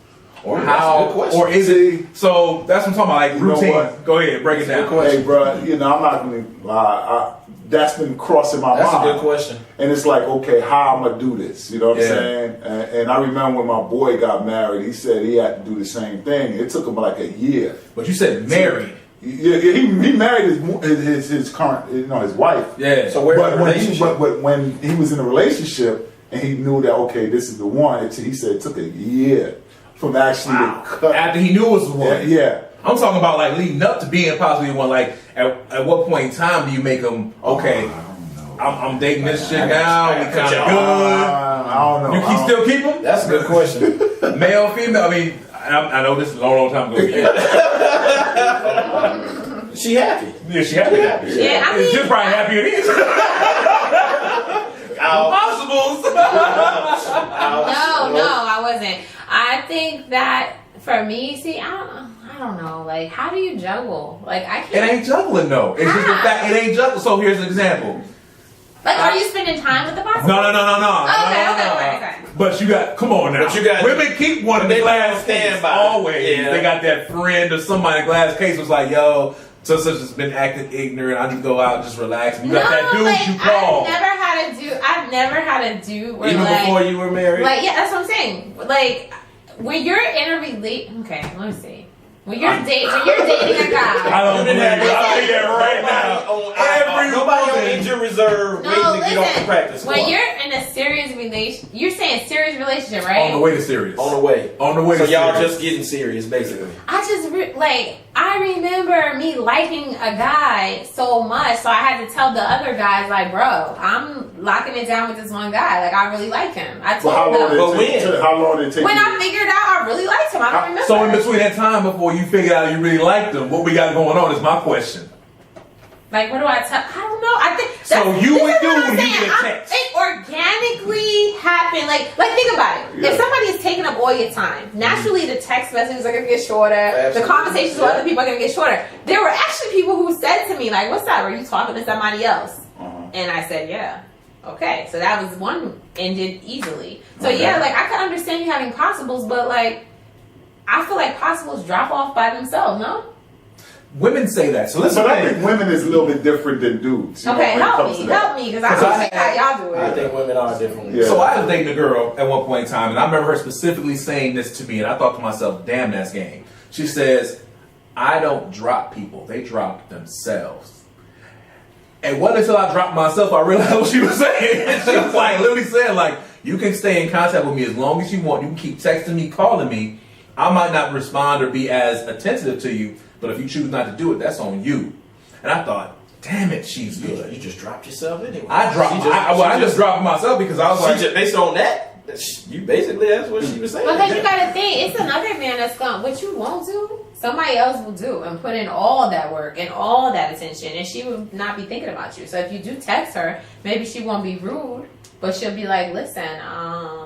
Or how? Or is it? So that's what I'm talking about. Like, You know routine. what? Go ahead, break it down. Hey, bro, I'm not gonna lie. That's been crossing my mind. That's a good question. And it's like, okay, how I'm gonna do this? You know what Yeah. I'm saying? And I remember when my boy got married, he said he had to do the same thing. It took him like a year. But you said married. Yeah, he married his current, his wife. Yeah. So where But the when relationship? when he was in a relationship and he knew that, okay, this is the one, he said it took a year from actually to cut. After he knew it was the one. Yeah. I'm talking about like leading up to being possibly the one. Like, at what point in time do you make them, okay, I'm dating this chick now, we kind of good. I don't know. You still keep them? That's a good question. Male, female? I mean, I know this is a long time ago. She happy. Yeah, she happy. Yeah, I mean, She's probably happy it is. Possibles. No, I wasn't. I think that for me, see, I don't know. Like, how do you juggle? Like, I It can't. ain't juggling though. It's just the fact it ain't juggling. So here's an example. Like, are you spending time with the possible? No. Okay. But you got, come on now. But you got- women keep one of the they glass don't stand case by it. always. Yeah. They got that friend or somebody in glass case was like, yo, such has been acting ignorant. I need to go out and just relax. And you got that dude like, you call. I've never had a dude where Even like, before you were married. like, yeah, that's what I'm saying. Like, when you're in a okay, let me see. When you're dating a guy. I don't believe it. I'll tell you that right now. Nobody on injured reserve waiting to get off the practice squad. When you're in a serious relationship, you're saying serious relationship, right? On the way to serious. On the way. On the way So to y'all serious. just getting serious, basically. I remember me liking a guy so much, so I had to tell the other guys, like, bro, I'm locking it down with this one guy. Like, I really like him. I told How long him. did it take? When you? I figured out I really liked him, I don't remember. So in between that time before you figured out you really liked them, what we got going on is my question. Like, what do I tell? I don't know. I think So you this would is do what I'm when you saying. get a text. It organically happened. Like think about it. Yeah. If somebody is taking up all your time, naturally the text messages are gonna get shorter. Absolutely. The conversations with Yeah. other people are gonna get shorter. There were actually people who said to me, like, "What's up? Are you talking to somebody else?" And I said, "Yeah." Okay, so that was one ended easily. So Okay. yeah, like I could understand you having possibles, but like I feel like possibles drop off by themselves. No. Women say that. So listen, But I think women is a little bit different than dudes. You know, Okay, when it comes to that. help me, because I 'Cause don't I think how y'all do I it. think women are different. Yeah. So I was dating a girl at one point in time, and I remember her specifically saying this to me, and I thought to myself, damn, that's game. She says, I don't drop people, they drop themselves. And wasn't until I dropped myself I realized what she was saying. She was like, literally saying, like, you can stay in contact with me as long as you want. You can keep texting me, calling me. I might not respond or be as attentive to you, but if you choose not to do it, that's on you. And I thought, damn it, she's good. You just dropped yourself anyway. I just dropped myself because I was She like, just based on that. You basically that's what she was saying. Because you gotta think, it's another man that's gonna, what you won't do, somebody else will do and put in all that work and all that attention, and she will not be thinking about you. So if you do text her, maybe she won't be rude, but she'll be like, listen,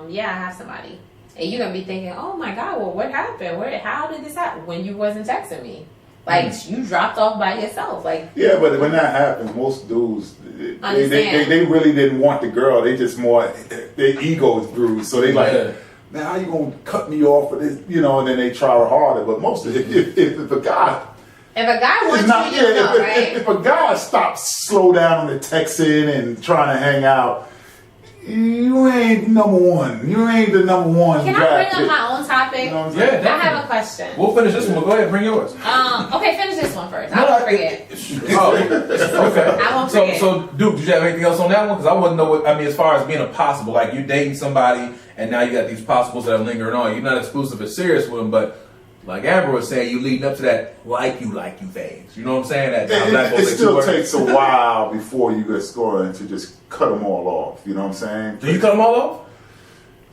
yeah, I have somebody. And you're gonna be thinking, oh my God, well, what happened? How did this happen? When you wasn't texting me. Like, you dropped off by yourself. Like, Yeah, but when that happens, most dudes Understand. they really didn't want the girl. They just more their egos bruised. So they like, Yeah. man, how you gonna cut me off for this? You know, and then they try harder. But most of if a guy if a guy wants is not, you, you know, if, right? if a guy stops, slow down on the texting and trying to hang out, you ain't number one. You ain't the number one. Can I draft bring up pick. my own topic? You know what I'm yeah, saying? I have definitely. a question. We'll finish this one. Go ahead, bring yours. Okay, finish this one first. I won't forget. Oh, okay. I won't So, forget. so, Duke, did you have anything else on that one? Because I wouldn't know what, I mean, as far as being a possible, like you're dating somebody and now you got these possibles that are lingering on. You're not exclusive or serious with them, but like Amber was saying, you leading up to that like you phase. You know what I'm saying? That I'm not gonna It let you still work. takes a while before you get scoring to just cut them all off. You know what I'm saying? Do you cut them all off?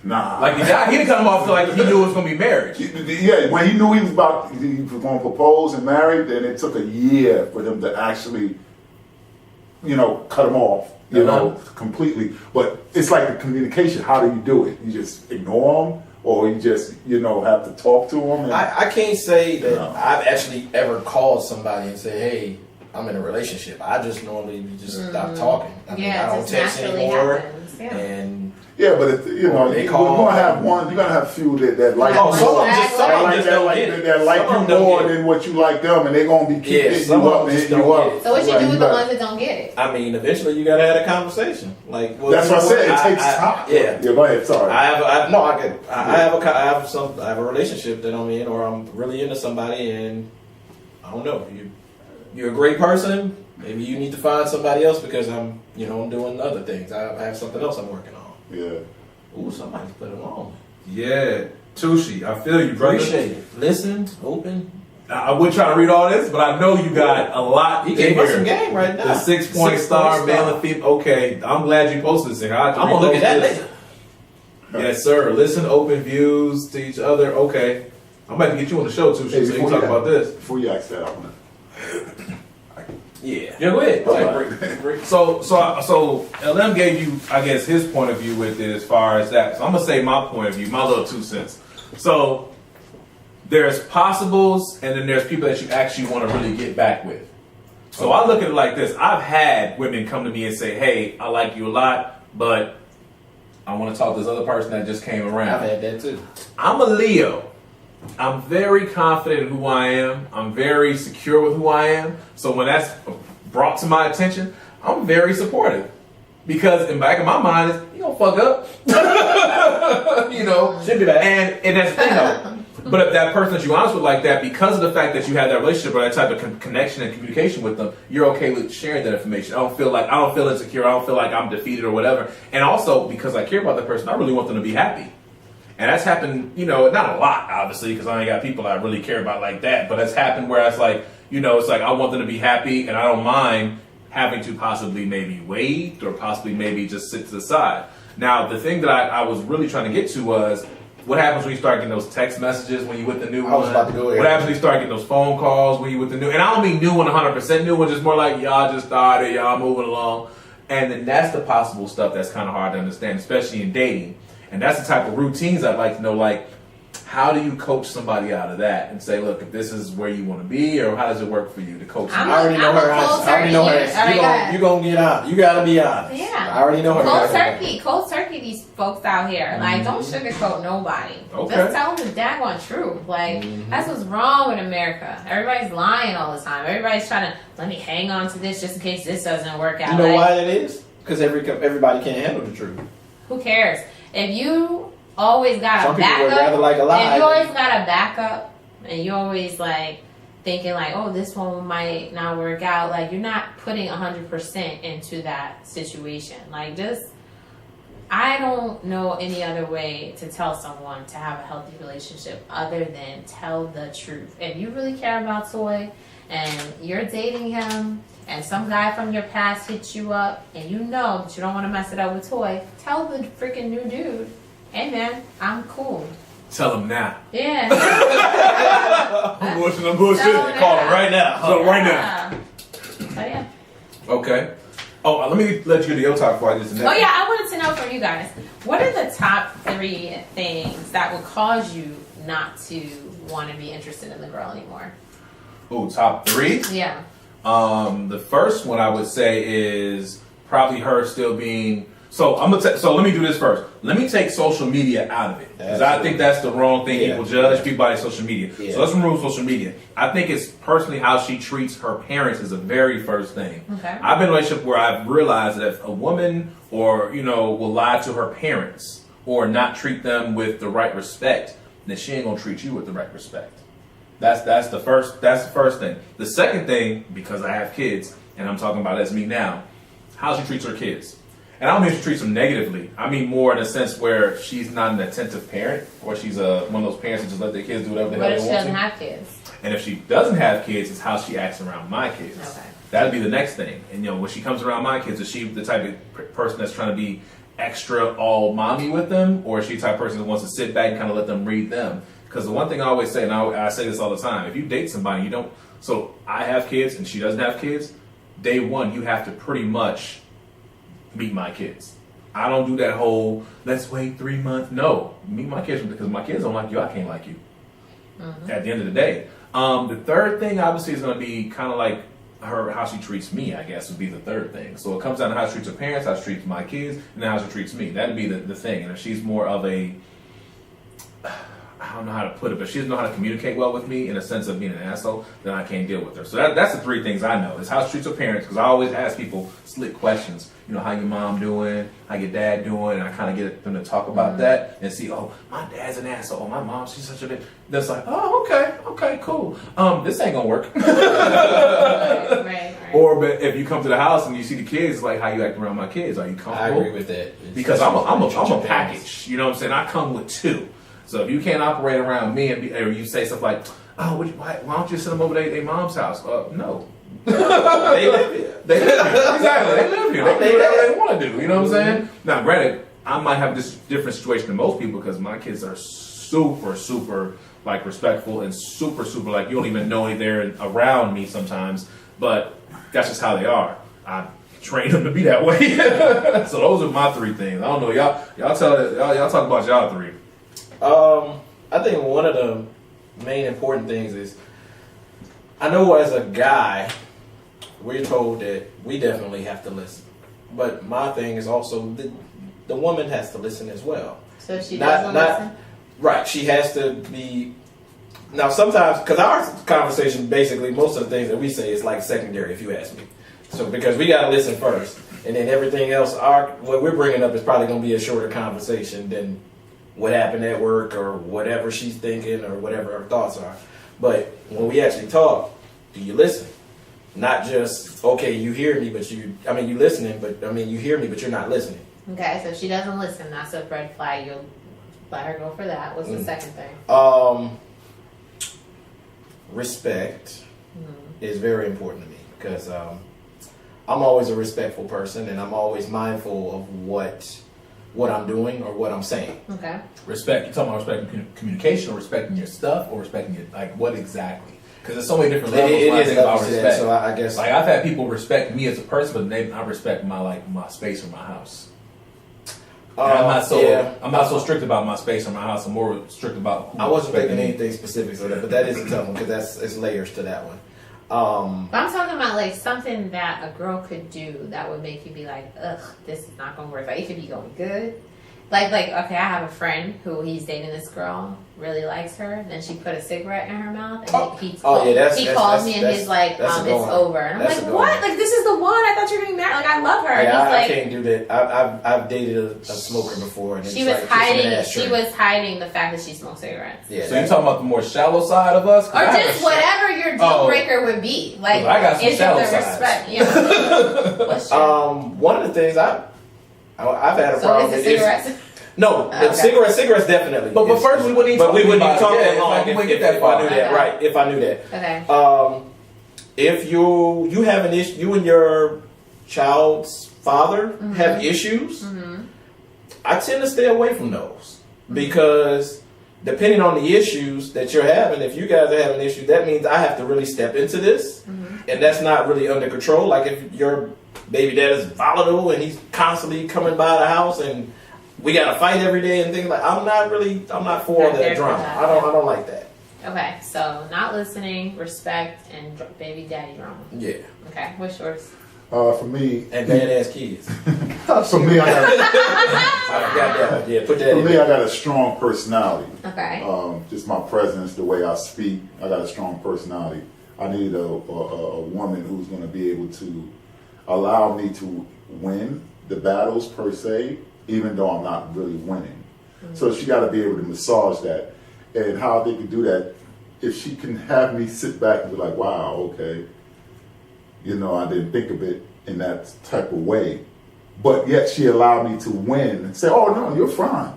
Nah. Like he didn't cut them off until like he knew it was gonna be marriage. Yeah, when he knew he was going to propose and marry, then it took a year for him to actually, cut him off, completely. But it's like the communication. How do you do it? You just ignore him, or you just, have to talk to him? I can't say that No. I've actually ever called somebody and say, hey, I'm in a relationship. I just normally just stop talking. I mean, I Yeah, it don't just text naturally anymore. happens. Yeah. And yeah, but if, They you're call- going to have one. You're going to have a few that like oh, you some of more. them just, some of them just don't get it. That like Some of you them don't more get it. than what you like them, and they're going to be keep Yeah, hitting some you of up them and just hitting you don't up. get it. So what you Right, do with the gotta- ones that don't get it? I mean, eventually you gotta have a conversation. Like, well, That's what I said. It I- takes I- time. Yeah. Yeah, go ahead. Sorry. I have a relationship that I'm in, or I'm really into somebody, and I don't know. You're a great person. Maybe you need to find somebody else because I'm doing other things. I have something else I'm working on. Yeah. Ooh, somebody's put it on. Yeah, Tushi, I feel you, brother. Appreciate it. Listen, open. I wouldn't try to read all this, but I know you got a lot. He in gave us here. some game right now. The 6-point star, male and female. Okay, I'm glad you posted this thing. I'm I'm gonna look at that later. Yes, sir. Listen, open views to each other. Okay, I'm about to get you on the show too, so you can talk about this. Before you ask that, I want Yeah. Yeah, go ahead. Right. Break. So LM gave you, I guess, his point of view with it as far as that. So I'm gonna say my point of view, my little 2 cents. So there's possibles, and then there's people that you actually want to really get back with. So I look at it like this. I've had women come to me and say, hey, I like you a lot, but I want to talk to this other person that just came around. I've had that too. I'm a Leo. I'm very confident in who I am. I'm very secure with who I am. So when that's brought to my attention, I'm very supportive. Because in the back of my mind is, you gonna fuck up. Should be bad. And that's the thing though. But if that person that you're honest with like that, because of the fact that you have that relationship or that type of connection and communication with them, you're okay with sharing that information. I don't feel insecure. I don't feel like I'm defeated or whatever. And also because I care about that person, I really want them to be happy. And that's happened, not a lot, obviously, because I ain't got people I really care about like that. But it's happened where it's like, it's like I want them to be happy, and I don't mind having to possibly maybe wait or possibly maybe just sit to the side. Now, the thing that I was really trying to get to was, what happens when you start getting those text messages when you with the new one? I was about to go there. What happens when you start getting those phone calls when you with the new? And I don't mean new one, 100% new one, just more like y'all just started, y'all moving along. And then that's the possible stuff that's kind of hard to understand, especially in dating. And that's the type of routines I'd like to know, like, how do you coach somebody out of that and say, look, if this is where you want to be, or how does it work for you to coach somebody? I already know her answer. I already know her answer. You're going to get on. You got to be honest. Yeah. I already know her Cold turkey, these folks out here. Like, don't sugarcoat nobody. Okay. Just tell them the daggone truth. Like, that's what's wrong with America. Everybody's lying all the time. Everybody's trying to, let me hang on to this just in case this doesn't work out. You know why that is? Because everybody can't handle the truth. Who cares? If you always got Some a people would rather backup, like a lie. if you always got a backup, and you always like thinking like, oh, this one might not work out, like you're not putting 100% into that situation. Like, I don't know any other way to tell someone to have a healthy relationship other than tell the truth. If you really care about Toy and you're dating him and some guy from your past hits you up and you know that you don't want to mess it up with Toy, tell the freaking new dude, hey man, I'm cool. Tell him now. Yeah. I'm bullshit. Tell him Call him right now. Tell him right now. But yeah. Okay. Oh, let me let you do your top before I get to the next. Oh yeah, I wanted to know from you guys, what are the top 3 things that would cause you not to want to be interested in the girl anymore? Oh, top 3? Yeah. The first one I would say is probably her still being. So so let me do this first. Let me take social media out of it, because I think that's the wrong thing. People judge people by social media. Yeah. So let's remove social media. I think it's personally how she treats her parents is the very first thing. Okay. I've been in a relationship where I've realized that if a woman will lie to her parents or not treat them with the right respect, then she ain't gonna treat you with the right respect. That's the first thing. The second thing, because I have kids and I'm talking about as me now, how she treats her kids. And I don't mean she treats them negatively. I mean more in a sense where she's not an attentive parent, or she's one of those parents that just let their kids do whatever the hell they want to. What if she doesn't have kids? And if she doesn't have kids, it's how she acts around my kids. Okay. That'd be the next thing. And when she comes around my kids, is she the type of person that's trying to be extra all mommy with them, or is she the type of person that wants to sit back and kind of let them read them? Because the one thing I always say, and I say this all the time, if you date somebody, you don't. So I have kids and she doesn't have kids. Day one, you have to pretty much meet my kids. I don't do that whole let's wait 3 months. No, meet my kids, because my kids don't like you. I can't like you. Mm-hmm. At the end of the day, the third thing obviously is going to be kind of like how she treats me. I guess would be the third thing. So it comes down to how she treats her parents, how she treats my kids, and then how she treats me. That'd be the thing. And if she's more of a, I don't know how to put it, but she doesn't know how to communicate well with me in a sense of being an asshole, then I can't deal with her. So that's the 3 things I know. Is how she treats her parents, because I always ask people slick questions. How your mom doing? How your dad doing? And I kind of get them to talk about that and see, oh, my dad's an asshole. Oh, my mom, she's such a bitch. That's like, oh, okay, cool. This ain't gonna work. Right. Or but if you come to the house and you see the kids, like how you act around my kids, are you comfortable? I agree with that. Because I'm a package. You know what I'm saying? I come with 2. So if you can't operate around me or you say stuff like, oh, why don't you send them over to their mom's house? No. They live here. Exactly. They live here. They do whatever they want to do. You know what I'm saying? Now, granted, I might have this different situation than most people because my kids are super, super like respectful and super, super like you don't even know they're around me sometimes. But that's just how they are. I train them to be that way. So those are my 3 things. I don't know, y'all talk about y'all 3. I think one of the main important things is, I know as a guy, we're told that we definitely have to listen. But my thing is also the woman has to listen as well. So she doesn't listen? Right. She has to be. Now, sometimes, because our conversation, basically, most of the things that we say is like secondary, if you ask me. So, because we got to listen first. And then everything else, what we're bringing up is probably going to be a shorter conversation than what happened at work or whatever she's thinking or whatever her thoughts are. But when we actually talk, do you listen? Not just, okay, you hear me, but you listening, but you hear me, but you're not listening. Okay, so if she doesn't listen, that's a red flag. You'll let her go for that. What's the second thing? Respect is very important to me because I'm always a respectful person and I'm always mindful of what I'm doing or what I'm saying. Okay. Respect. You talking about respecting communication or respecting your stuff or respecting it? Like what exactly? Because there's so many different levels. It when I is think about levels to respect. that, so I guess like I've had people respect me as a person, but they not respect my space or my house. And I'm not so strict about my space or my house. I'm more strict about. Who I wasn't respecting thinking me. anything specific for that, but that is a tough one because it's layers to that one. But I'm talking about like something that a girl could do that would make you be like, ugh, this is not gonna work. Like it could be going good. Like okay, I have a friend who he's dating this girl, really likes her. Then she put a cigarette in her mouth, and he calls me and he's like, it's over. And I'm like, what? Like this is the one. I thought you were getting married. Like I love her. Yeah, and he's I can't do that. I've dated a smoker before, and she was hiding the fact that she smoked cigarettes. Yeah, so you're talking about the more shallow side of us, or just whatever your deal breaker would be. Like I got some shallow sides. Respect. Yeah. What's one of the things I've had a problem with cigarettes. No, cigarettes definitely. But first we wouldn't even talk that long if if I knew that. Okay. Right, if I knew that. Okay. If you have an issue, you and your child's father have issues, I tend to stay away from those because depending on the issues that you're having, if you guys are having issues, that means I have to really step into this, and that's not really under control. Like if your baby dad is volatile and he's constantly coming by the house and we got to fight every day and things like. I'm not for that drama. I don't like that. Okay, so not listening, respect, and baby daddy drama. Yeah. Okay, what's yours? For me, and badass kids. For me, I got yeah. Put that. For me, I got a strong personality. Okay. Just my presence, the way I speak. I got a strong personality. I need a woman who's going to be able to allow me to win the battles per se, even though I'm not really winning. So she got to be able to massage that. And how they can do that, if she can have me sit back and be like, wow, okay, I didn't think of it in that type of way. But yet she allowed me to win and say, oh, no, you're fine.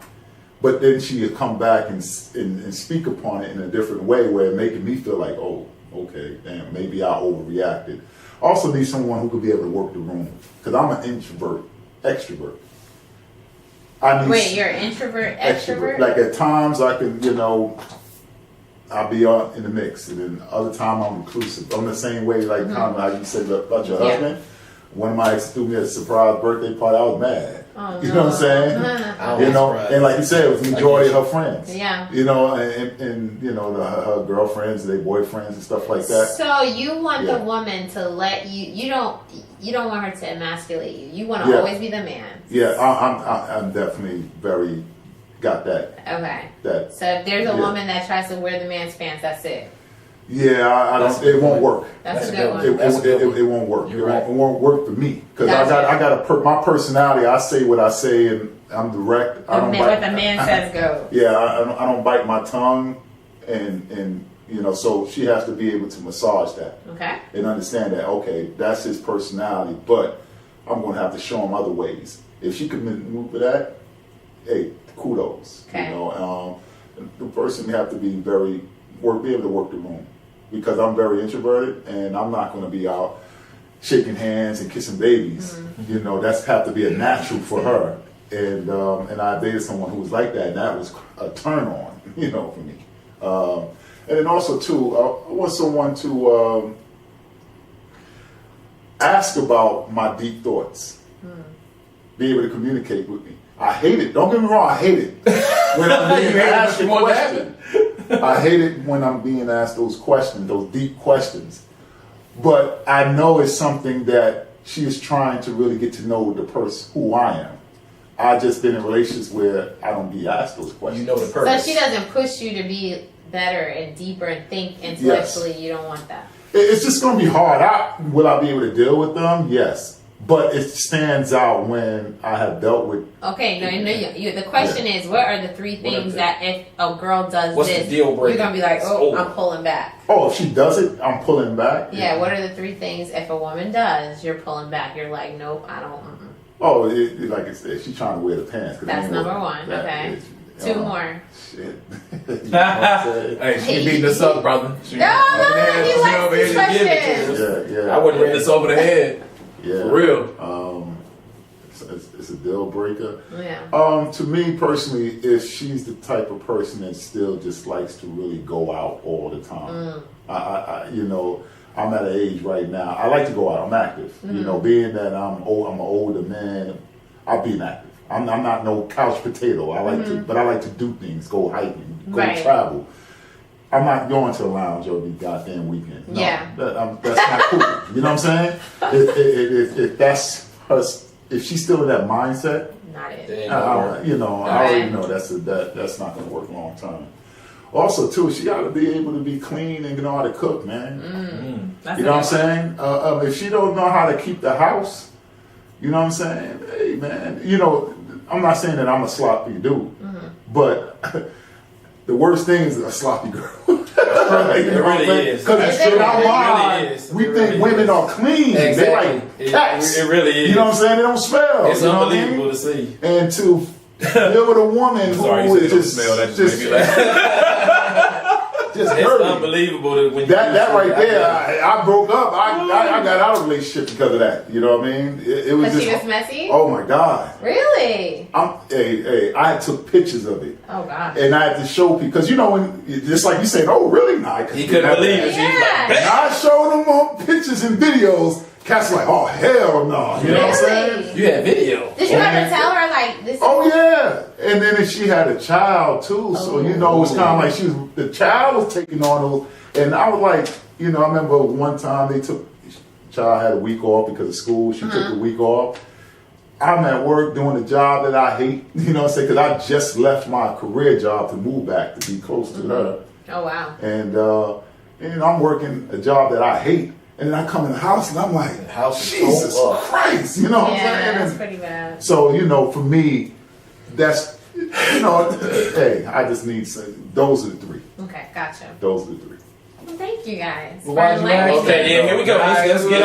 But then she would come back and speak upon it in a different way where it making me feel like, oh, okay, damn, maybe I overreacted. Also need someone who could be able to work the room. Because I'm an introvert, extrovert. Wait, you're an introvert, extrovert? Like at times I can, I'll be in the mix, and then other time I'm inclusive. I'm the same way, like kind of how you said about your husband. One of my exes threw me a surprise birthday party. I was mad. Oh, you know what I'm saying? And like you said, it was the majority of her friends. Yeah. And her girlfriends, their boyfriends, and stuff like that. So you want the woman to let you. You don't want her to emasculate you. You want to always be the man. Yeah, I'm definitely very got that. Okay. That. So if there's a woman that tries to wear the man's pants, that's it. Yeah, I don't. It won't work. That's a good one. It won't work. You're right. It won't work for me because I got my personality. I say what I say, and I'm direct. What the man says goes. Yeah, I don't bite my tongue, and so she has to be able to massage that. Okay. And understand that that's his personality, but I'm going to have to show him other ways. If she can maneuver that, hey, kudos. Okay. The person have to be be able to work the room. Because I'm very introverted and I'm not going to be out shaking hands and kissing babies. That's have to be a natural for her. And I dated someone who was like that, and that was a turn on, for me. And then also too, I want someone to ask about my deep thoughts, be able to communicate with me. I hate it. Don't get me wrong. I hate it when I'm being asked a question. I hate it when I'm being asked those questions, those deep questions. but I know it's something that she is trying to really get to know the person who I am. I just been in relationships where I don't be asked those questions. You know the So purpose. she doesn't push you to be better and deeper and think intellectually. You don't want that. It's just going to be hard. Will I be able to deal with them? Yes. But it stands out when I have dealt with. Okay, no, the question is, what are the three things that if a girl does What's this, the deal breaker? you're gonna be like, It's oh, over. I'm pulling back. Oh, if she does it, I'm pulling back. Yeah, what are the three things if a woman does, you're pulling back? You're like, nope, I don't. Oh, like I said, she's trying to wear the pants. 'cause That's ain't no- number one. that Okay. is- Two more. Shit. You know what I'm saying? Hey, she beating us up, brother. She, No, he she likes over these here to give it to questions. us. Yeah, yeah. I wouldn't Hit this over the head. Yeah. For real. It's a deal breaker. Yeah. To me personally, if she's the type of person that still just likes to really go out all the time, I'm at an age right now. I like to go out. I'm active. You know, being that I'm an older man, I'll be active. I'm not no couch potato. I like to, but I like to do things. Go hiking, go Right. travel. I'm not going to the lounge every goddamn weekend. No, Yeah. that's not cool. You know what I'm saying? If that's her, if she's still in that mindset, Not it. There ain't I no work. already know that's not going to work long term. Also, too, she got to be able to be clean and know how to cook, man. That's You know what I'm a good one. saying? If she don't know how to keep the house, you know what I'm saying? Hey, man, I'm not saying that I'm a sloppy dude, but the worst thing is a sloppy girl. It really is. Because Is it in our really? mind, It really is. we It think really women is. are clean. They Exactly. like cats. It really is. You know what I'm saying? They don't smell. It's you know what I mean? unbelievable to see. And to deal with a woman Sorry, who you is said just, smell. That just made me laugh. just It's dirty. unbelievable that when you That do right something there, like that. I broke up. I got out of a relationship because of that. You know what I mean? It was Because just she was messy? Oh my God! Really? I took pictures of it, Oh, gosh. and I had to show people because when just like you said, oh really? Nah, He couldn't believe it. He was Yeah. like, And I showed them on pictures and videos. Cats like, oh hell no! You know what I'm saying? Really? you had video. Did you ever tell her, like, this Oh yeah, and then if she had a child too, so it was kind of like the child was taking on those, and I was like, I remember one time child had a week off because of school. She took the week off. I'm at work doing a job that I hate, you know what I'm saying? Because I just left my career job to move back to be close to her, Oh, wow. and I'm working a job that I hate. And then I come in the house and I'm like, The house is Jesus so up. Christ, you know what I'm Yeah, saying? that's And pretty bad. so, for me, that's, hey, I just need those are the three. Okay, gotcha. Those are the three. Well, thank you guys. Well, why'd for you enlightening ask? me. Okay, yeah, here we go. Let's get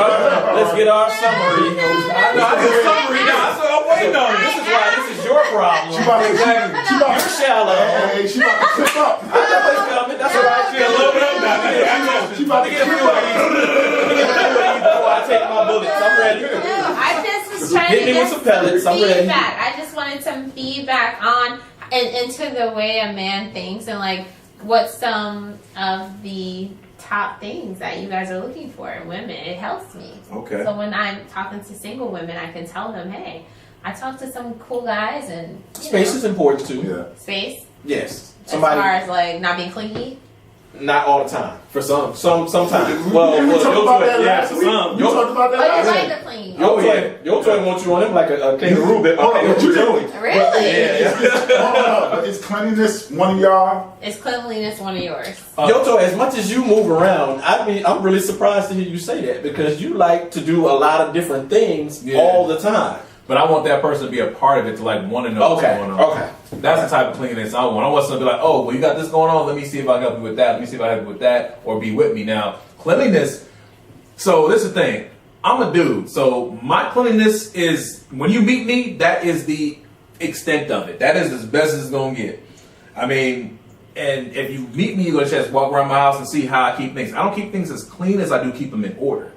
our summary. I know, I did summary now. That's what I'm waiting on. This is why this is your problem. She about to, she about You're to, shallow. hey, she about to clip up. I know it's coming. That's what I feel. Load it up now. I know. She about to clip up. Before I take my bullets, I'm ready. No, I just was trying Hit to me with get some pellets. I'm ready. feedback. I just wanted some feedback on and into the way a man thinks and like what some of the top things that you guys are looking for in women. It helps me. Okay. So when I'm talking to single women, I can tell them, hey, I talked to some cool guys and Space is important too. Yeah. space. Yes. As far as like not being clingy. Not all the time. For some. Sometimes. Well, We talked about that yeah, last for week. some. We talked about that Oh, you last like week. the clean. Your toy wants you on him like a kangaroo bit. Hold on, Okay, what you doing? Really? Hold up. Is cleanliness one of y'all? Is cleanliness one of yours? Yoto, as much as you move around, I'm really surprised to hear you say that because you like to do a lot of different things Yeah. all the time. But I want that person to be a part of it to like want to know what's Okay, going on. okay. That's the type of cleanliness I want. I want someone to be like, oh, well, you got this going on. Let me see if I can help you with that. Let me see if I can help you with that, or be with me. Now, cleanliness. So this is the thing. I'm a dude. So my cleanliness is when you meet me. That is the extent of it. That is as best as it's gonna get. I mean, and if you meet me, you're gonna just walk around my house and see how I keep things. I don't keep things as clean as I do keep them in order.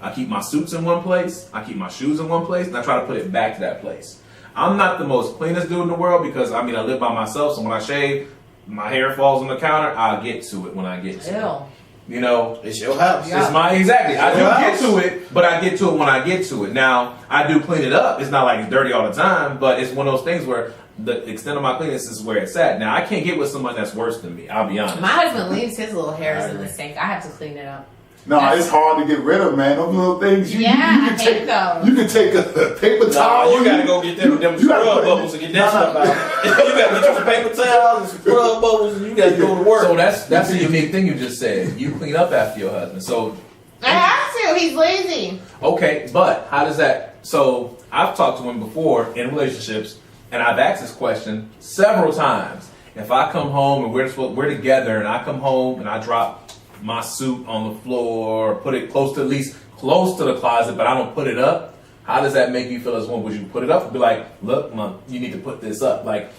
I keep my suits in one place, I keep my shoes in one place, and I try to put it back to that place. I'm not the most cleanest dude in the world because, I live by myself, so when I shave, my hair falls on the counter, I'll get to it when I get to it. You know, It's your house. it's my, exactly. I do Your get house. to it, but I get to it when I get to it. Now, I do clean it up. It's not like it's dirty all the time, but it's one of those things where the extent of my cleanness is where it's at. Now, I can't get with someone that's worse than me, I'll be honest. My husband leaves his little hairs in the sink. I have to clean it up. No, it's hard to get rid of, man. Those little things. You I can hate take. those. You can take a paper towel. You gotta go get them you gotta scrub put- bubbles and get that stuff out. You gotta get you some paper towels and some scrub bubbles, and you gotta go to work. So that's a unique thing you just said. You clean up after your husband. So I have to. He's lazy. okay, but how does that? So I've talked to him before in relationships, and I've asked this question several times. If I come home and we're together, and I come home and I drop my suit on the floor, put it close to the closet, but I don't put it up. How does that make you feel as one? Would you put it up and be like, look, Mom, you need to put this up? Like,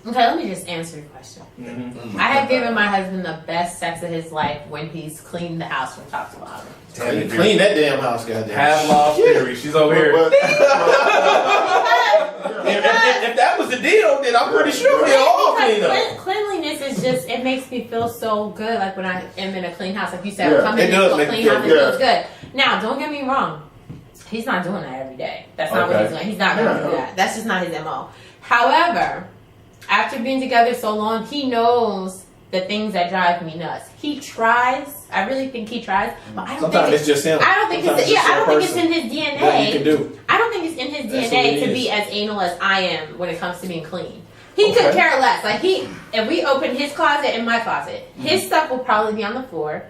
Okay, let me just answer your question. I have given my husband the best sex of his life when he's cleaned the house from top to bottom. Clean that damn house, goddamn. Pavlov theory. She's over here. If that was the deal, then I'm pretty sure we'll all clean up. Cleanliness is just, it makes me feel so good. Like when I am in a clean house, like you said, Yeah, I'm coming it into does a make clean you house, it feel feels good. Now, don't get me wrong. He's not doing that every day. That's not what he's doing. He's not going to do that. That's just not his MO. However, after being together so long, he knows the things that drive me nuts. He tries. I really think he tries. But I don't Sometimes think it's just him. I don't think Sometimes it's, I don't think it's person. in his DNA. What he can do. I don't think it's in his That's what DNA it to is. be as anal as I am when it comes to being clean. He could care less. Like if we open his closet and my closet, his stuff will probably be on the floor.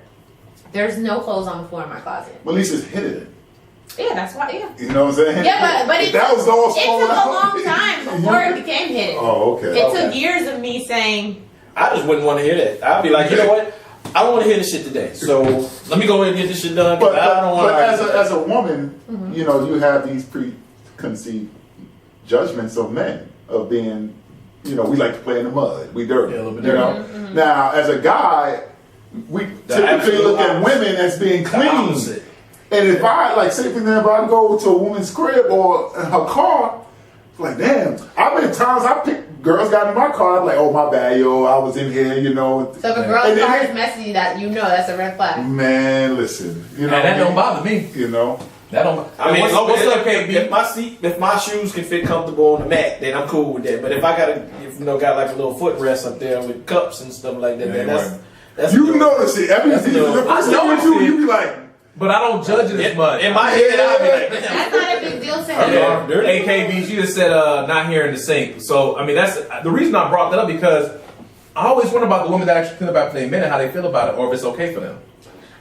There's no clothes on the floor in my closet. Well, at least it's hidden. Yeah, that's why. Yeah. You know what I'm saying? Yeah, but If that was all it took swollen a out- long time before it became hidden. Oh, okay. It took years of me saying, I just wouldn't want to hear that. I'd be like, you know what? I don't want to hear this shit today. So let me go ahead and get this shit done. But, I don't want as a woman, you know, you have these preconceived judgments of men of being, you know, we like to play in the mud, we dirty. Yeah, a little bit you dirty. know. Now, as a guy, we typically absolute look at opposite. women as being The clean. opposite. And if I, like, say for example, I go to a woman's crib or in her car, like, damn, I've been times I pick girls got in my car, I'm like, oh my bad, yo, I was in here, you know. so if a girl's And then car they- is messy, that you know that's a red flag. Man, listen, you know, And that what I don't mean? bother me. You know, That don't. I mean, what's up, if KB? if my shoes can fit comfortable on the mat, then I'm cool with that. But if I got like a little footrest up there with cups and stuff like that, then that's you notice it. Everything. no- The first I time notice you do, it. you be like, But I don't judge it as much. in my head, I'll be like, damn. That's not a big deal to him. Yeah, Dirty. AKB, she just said not here in the sink. So I mean, that's the reason I brought that up, because I always wonder about the women that actually clean up after they men and how they feel about it, or if it's okay for them.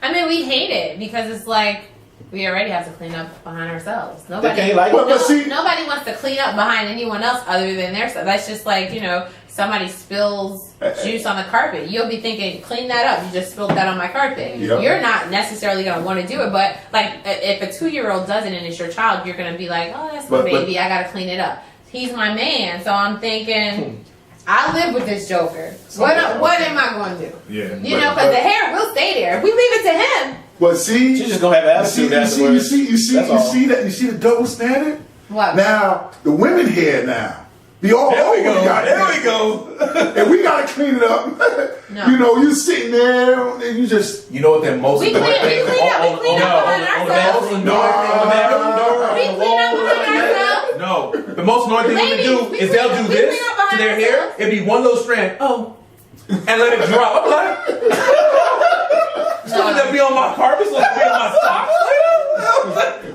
I mean, we hate it because it's like we already have to clean up behind ourselves. Nobody, can't like it. But see- nobody wants to clean up behind anyone else other than their stuff. That's just like, you know, somebody spills juice on the carpet. You'll be thinking, clean that up. You just spilled that on my carpet. Yep. You're not necessarily going to want to do it, but like if a 2-year-old does it and it's your child, you're going to be like, oh, that's my But- baby. I got to clean it up. He's my man. So I'm thinking, I live with this joker. What am I going to do? Yeah. You know, because the hair will stay there. If we leave it to him, but see, She's just gonna have attitude you afterwards. see That's all. that. You see the double standard. what? Now the women here now be all There we over go. the goddamn There we go. and we gotta clean it up. No. You know, you sitting there and you just You know what that most We clean up behind ourselves. the bathroom door. We clean up behind ourselves. No, the most annoying thing Ladies, women do we is clean they'll up- do we this clean up behind to their hair. ourselves. It'd be one little strand, and let it drop. I'm like, shouldn't that be on my carpet? So it be on my socks?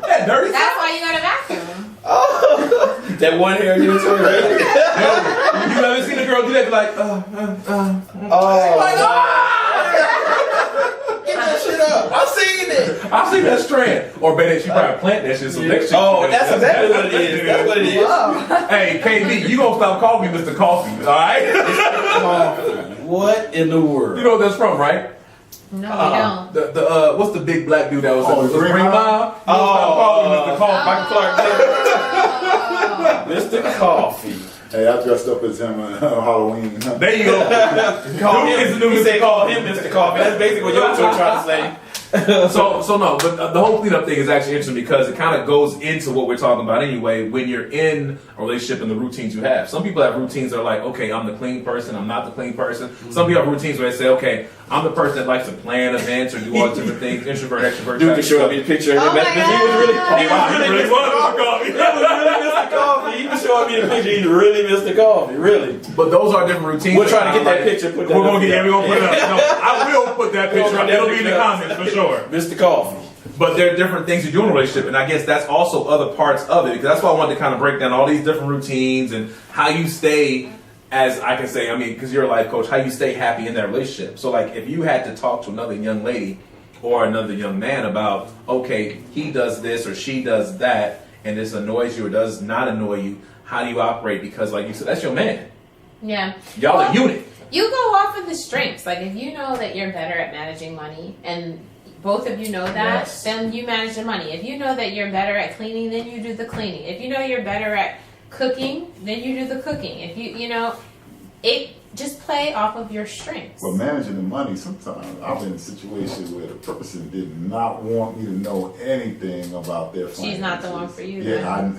That dirty That's stuff. why you gotta vacuum. That one hair you too. You ever seen a girl do that? Be like, Get that shit up. I've seen it. I've seen that strand. Or better, she probably plant that shit so next shit. Oh, that's exactly what it is. That's what it is. Hey, KB, you gonna stop calling me Mr. Coffee, all right? What in the world? You know what that's from, right? No, we don't. The what's the big black dude that was Oh, was Green Green Mile? Mile? You gonna stop calling me Mr. Coffee? Michael Clark Mr. Coffee. hey, I dressed up as him on Halloween. There you go. Call Dude him, is the new he Mr. said call Coffee. him Mr. Coffee. That's basically what you're trying to say. So no, but the whole cleanup thing is actually interesting because it kind of goes into what we're talking about anyway. When you're in a relationship and the routines you have, some people have routines that are like, okay, I'm the clean person, I'm not the clean person. Some people have routines where they say, okay, I'm the person that likes to plan events or do all different things, introvert, extrovert. Dude type can show stuff. me the picture of him. Oh my He was really, God. he was really Mr. Coffee. Coffee. He was really Mr. Coffee. He was showing me the picture. He really missed the coffee. Really. But those are different routines. We're trying to get that picture. Put that We're gonna up. get. Yeah, we're gonna put it up. No, I will put that picture up. It'll be in the comments for sure. Missed the coffee. But there are different things you do in a relationship, and I guess that's also other parts of it. Because that's why I wanted to kind of break down all these different routines and how you stay, as I can say, I mean, because you're a life coach, how you stay happy in that relationship. So, like, if you had to talk to another young lady or another young man about, okay, he does this or she does that, and this annoys you or does not annoy you, how do you operate? Because, like you said, that's your man. Yeah. Y'all a unit. You go off of the strengths. Like, if you know that you're better at managing money and both of you know that, Yes. then you manage the money. If you know that you're better at cleaning, then you do the cleaning. If you know you're better at cooking, then you do the cooking. If you know, it just play off of your strengths. But managing the money, sometimes I've been in situations where the person did not want me to know anything about their finances. She's not the one for you, Yeah,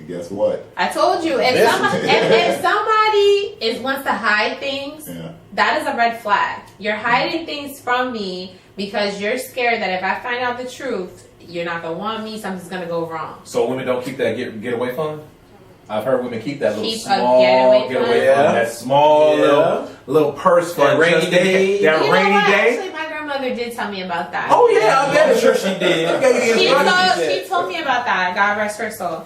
guess what? I told you, if somebody wants to hide things, Yeah. that is a red flag. You're hiding things from me because you're scared that if I find out the truth, you're not gonna want me. Something's gonna go wrong. So women don't keep that getaway fund? I've heard women keep that little Keep a small getaway getaway fund. fund, that small Yeah. little purse fund. That rainy just in case- day. That You know rainy what? day. Actually, my grandmother did tell me about that. Oh yeah, I bet. I'm sure she did. She told me about that. God rest her soul.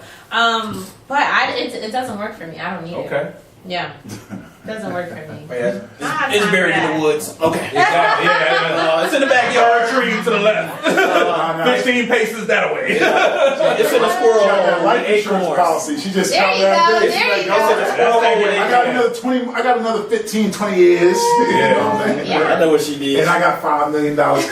But it doesn't work for me. I don't need it. Okay. Yeah, doesn't work for me. Yeah. have It's time buried for in that. the woods. Okay. Exactly. Yeah. It's in the backyard. Tree to the left. 15 paces that way. It's in a squirrel She got that hole life with insurance acorns. policy. She just There got you that go, big. there She's you like, go. "Oh, That's how you I got another 20. I got another 15, 20 years. You know what I'm saying? Yeah. I know what she did. And I got $5 million coming.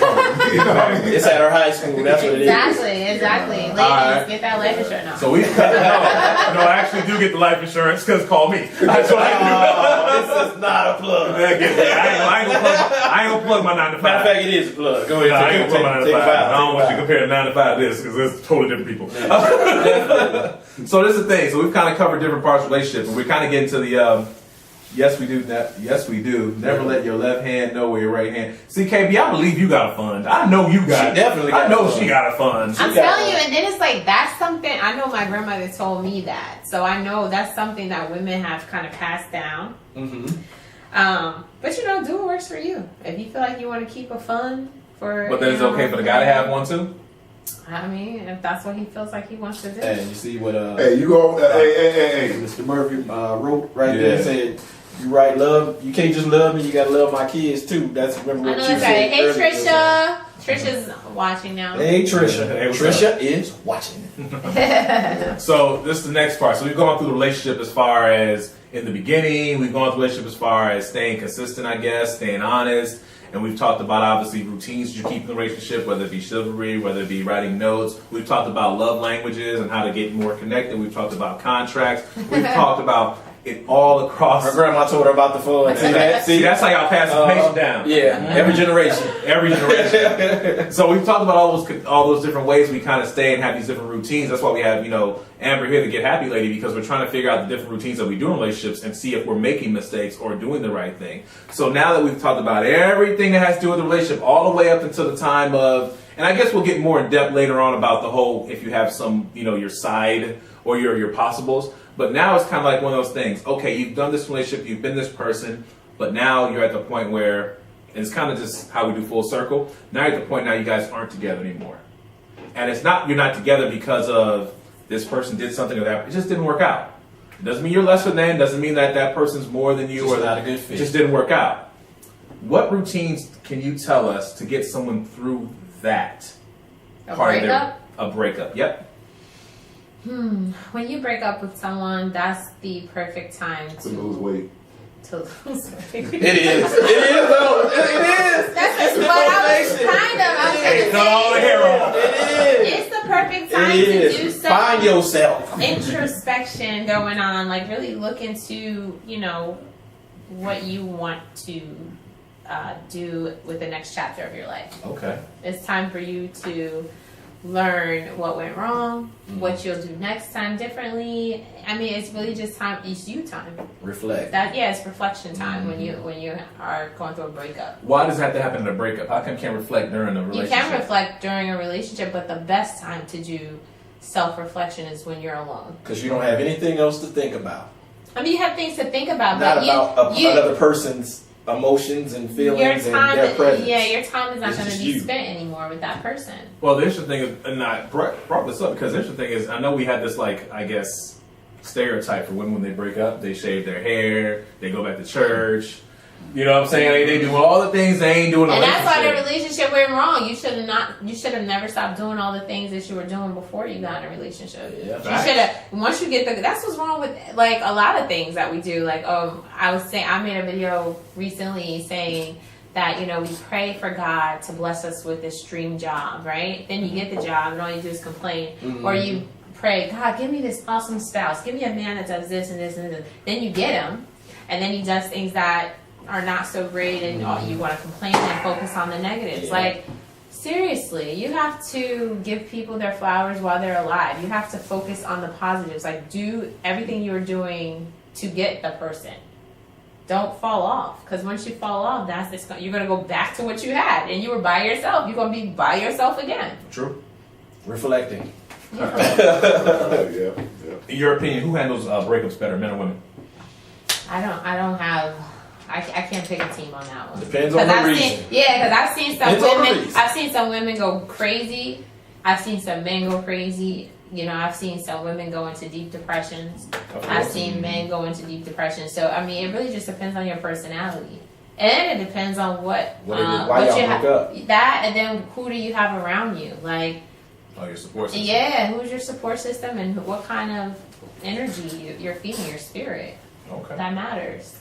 You know what I mean? It's at her high school. That's what it is. Exactly. Ladies, Alright. get that life insurance now. So we no, I actually do get the life insurance because call me. That's what I This is not a plug. do. I ain't gonna plug my 9 to 5. Matter of fact, it is a plug. Go ahead. I ain't gonna plug my 9 to 5. I don't want you to to compare 9 to 5 to this because it's totally different people. So this is the thing. So we've kind of covered different parts of relationships, and we're kind of getting to the yes we do. Yes we do. Never let your left hand know where your right hand. See, KB, I believe you got a fund. I know you got. She definitely got I know a fund. she got a fund. I'm telling you, and then it's like that's something I know my grandmother told me that, so I know that's something that women have kind of passed down. But you know, do what works for you. If you feel like you want to keep a fund for, But then it's okay for the guy to have one too. I mean, if that's what he feels like he wants to do. Hey, you see what Hey, you go. Hey. Mr. Murphy wrote right Yeah. there. Said, "You right, love. You can't just love me. You gotta love my kids too." That's remember I what know you that's said. right. Hey, earlier. Trisha. Trisha's watching now. Hey, Trisha. Hey, what's Trisha is watching. So this is the next part. So we've gone through the relationship as far as in the beginning. We've gone through the relationship as far as staying consistent, I guess, staying honest. And we've talked about obviously routines you keep in the relationship, whether it be chivalry, whether it be writing notes. We've talked about love languages and how to get more connected. We've talked about contracts. We've talked about it all across. Her grandma told her about the fun. See that? See, that's how y'all pass information down. Yeah, every generation. Every generation. So we've talked about all those different ways we kind of stay and have these different routines. That's why we have, Amber here, the Get Happy Lady, because we're trying to figure out the different routines that we do in relationships and see if we're making mistakes or doing the right thing. So now that we've talked about everything that has to do with the relationship, all the way up until the time of, and I guess we'll get more in depth later on about the whole, if you have some, your side or your possibles. But now it's kind of like one of those things. Okay, you've done this relationship, you've been this person, but now you're at the point where, and it's kind of just how we do full circle. Now you're at the point now you guys aren't together anymore. And it's not, you're not together because of this person did something or that. It just didn't work out. It doesn't mean you're lesser than, doesn't mean that person's more than you Just or not a good fit. It just didn't work out. What routines can you tell us to get someone through that? A part of breakup? a breakup, yep. When you break up with someone, that's the perfect time To lose weight. to lose weight. It is. It is though. It is. That's what I was Hey, cut all the hair off. It is. It's the perfect time It to do is. some Find yourself. introspection going on. Like really look into, what you want to do with the next chapter of your life. Okay. It's time for you to learn what went wrong, what you'll do next time differently. I mean, it's really just time. It's you time. Reflect. It's reflection time when you are going through a breakup. Why does it have to happen in a breakup? How come you can't reflect during a You relationship? can reflect during a relationship, but the best time to do self-reflection is when you're alone. Because you don't have anything else to think about. I mean, you have things to think about, Not but about another person's emotions and feelings your and time, their presence. your time is not It's going to just be you. spent anymore with that person. Well, the interesting thing is, and I brought this up because the interesting thing is, I know we had this, like, I guess, stereotype for women when they break up. They shave their hair, they go back to church. You know what I'm saying? They do all the things they ain't doing in a And that's why the relationship. relationship went wrong. You should have never stopped doing all the things that you were doing before you got in a relationship. Yeah. You should have. Once you get that's what's wrong with like a lot of things that we do. Like, I made a video recently saying that, you know, we pray for God to bless us with this dream job, right? Then you get the job and all you do is complain. Mm-hmm. Or you pray, God, give me this awesome spouse. Give me a man that does this and this and this. Then you get him, and then he does things that are not so great, and you want to complain and focus on the negatives. Yeah. Like, seriously, you have to give people their flowers while they're alive. You have to focus on the positives. Like, do everything you're doing to get the person. Don't fall off, because once you fall off, you're going to go back to what you had, and you were by yourself. You're going to be by yourself again. True. Reflecting. Yeah. In your opinion, who handles breakups better, men or women? I can't pick a team on that one. Depends on the reason. Because I've seen some Depends on the women. reason. I've seen some women go crazy. I've seen some men go crazy. You know, I've seen some women go into deep depressions. I've seen men go into deep depressions. So I mean, it really just depends on your personality, and it depends on why y'all you broke up. that, and then who do you have around you, like. Oh, your support system. Yeah, who's your support system and what kind of energy you're feeding your spirit? Okay. That matters.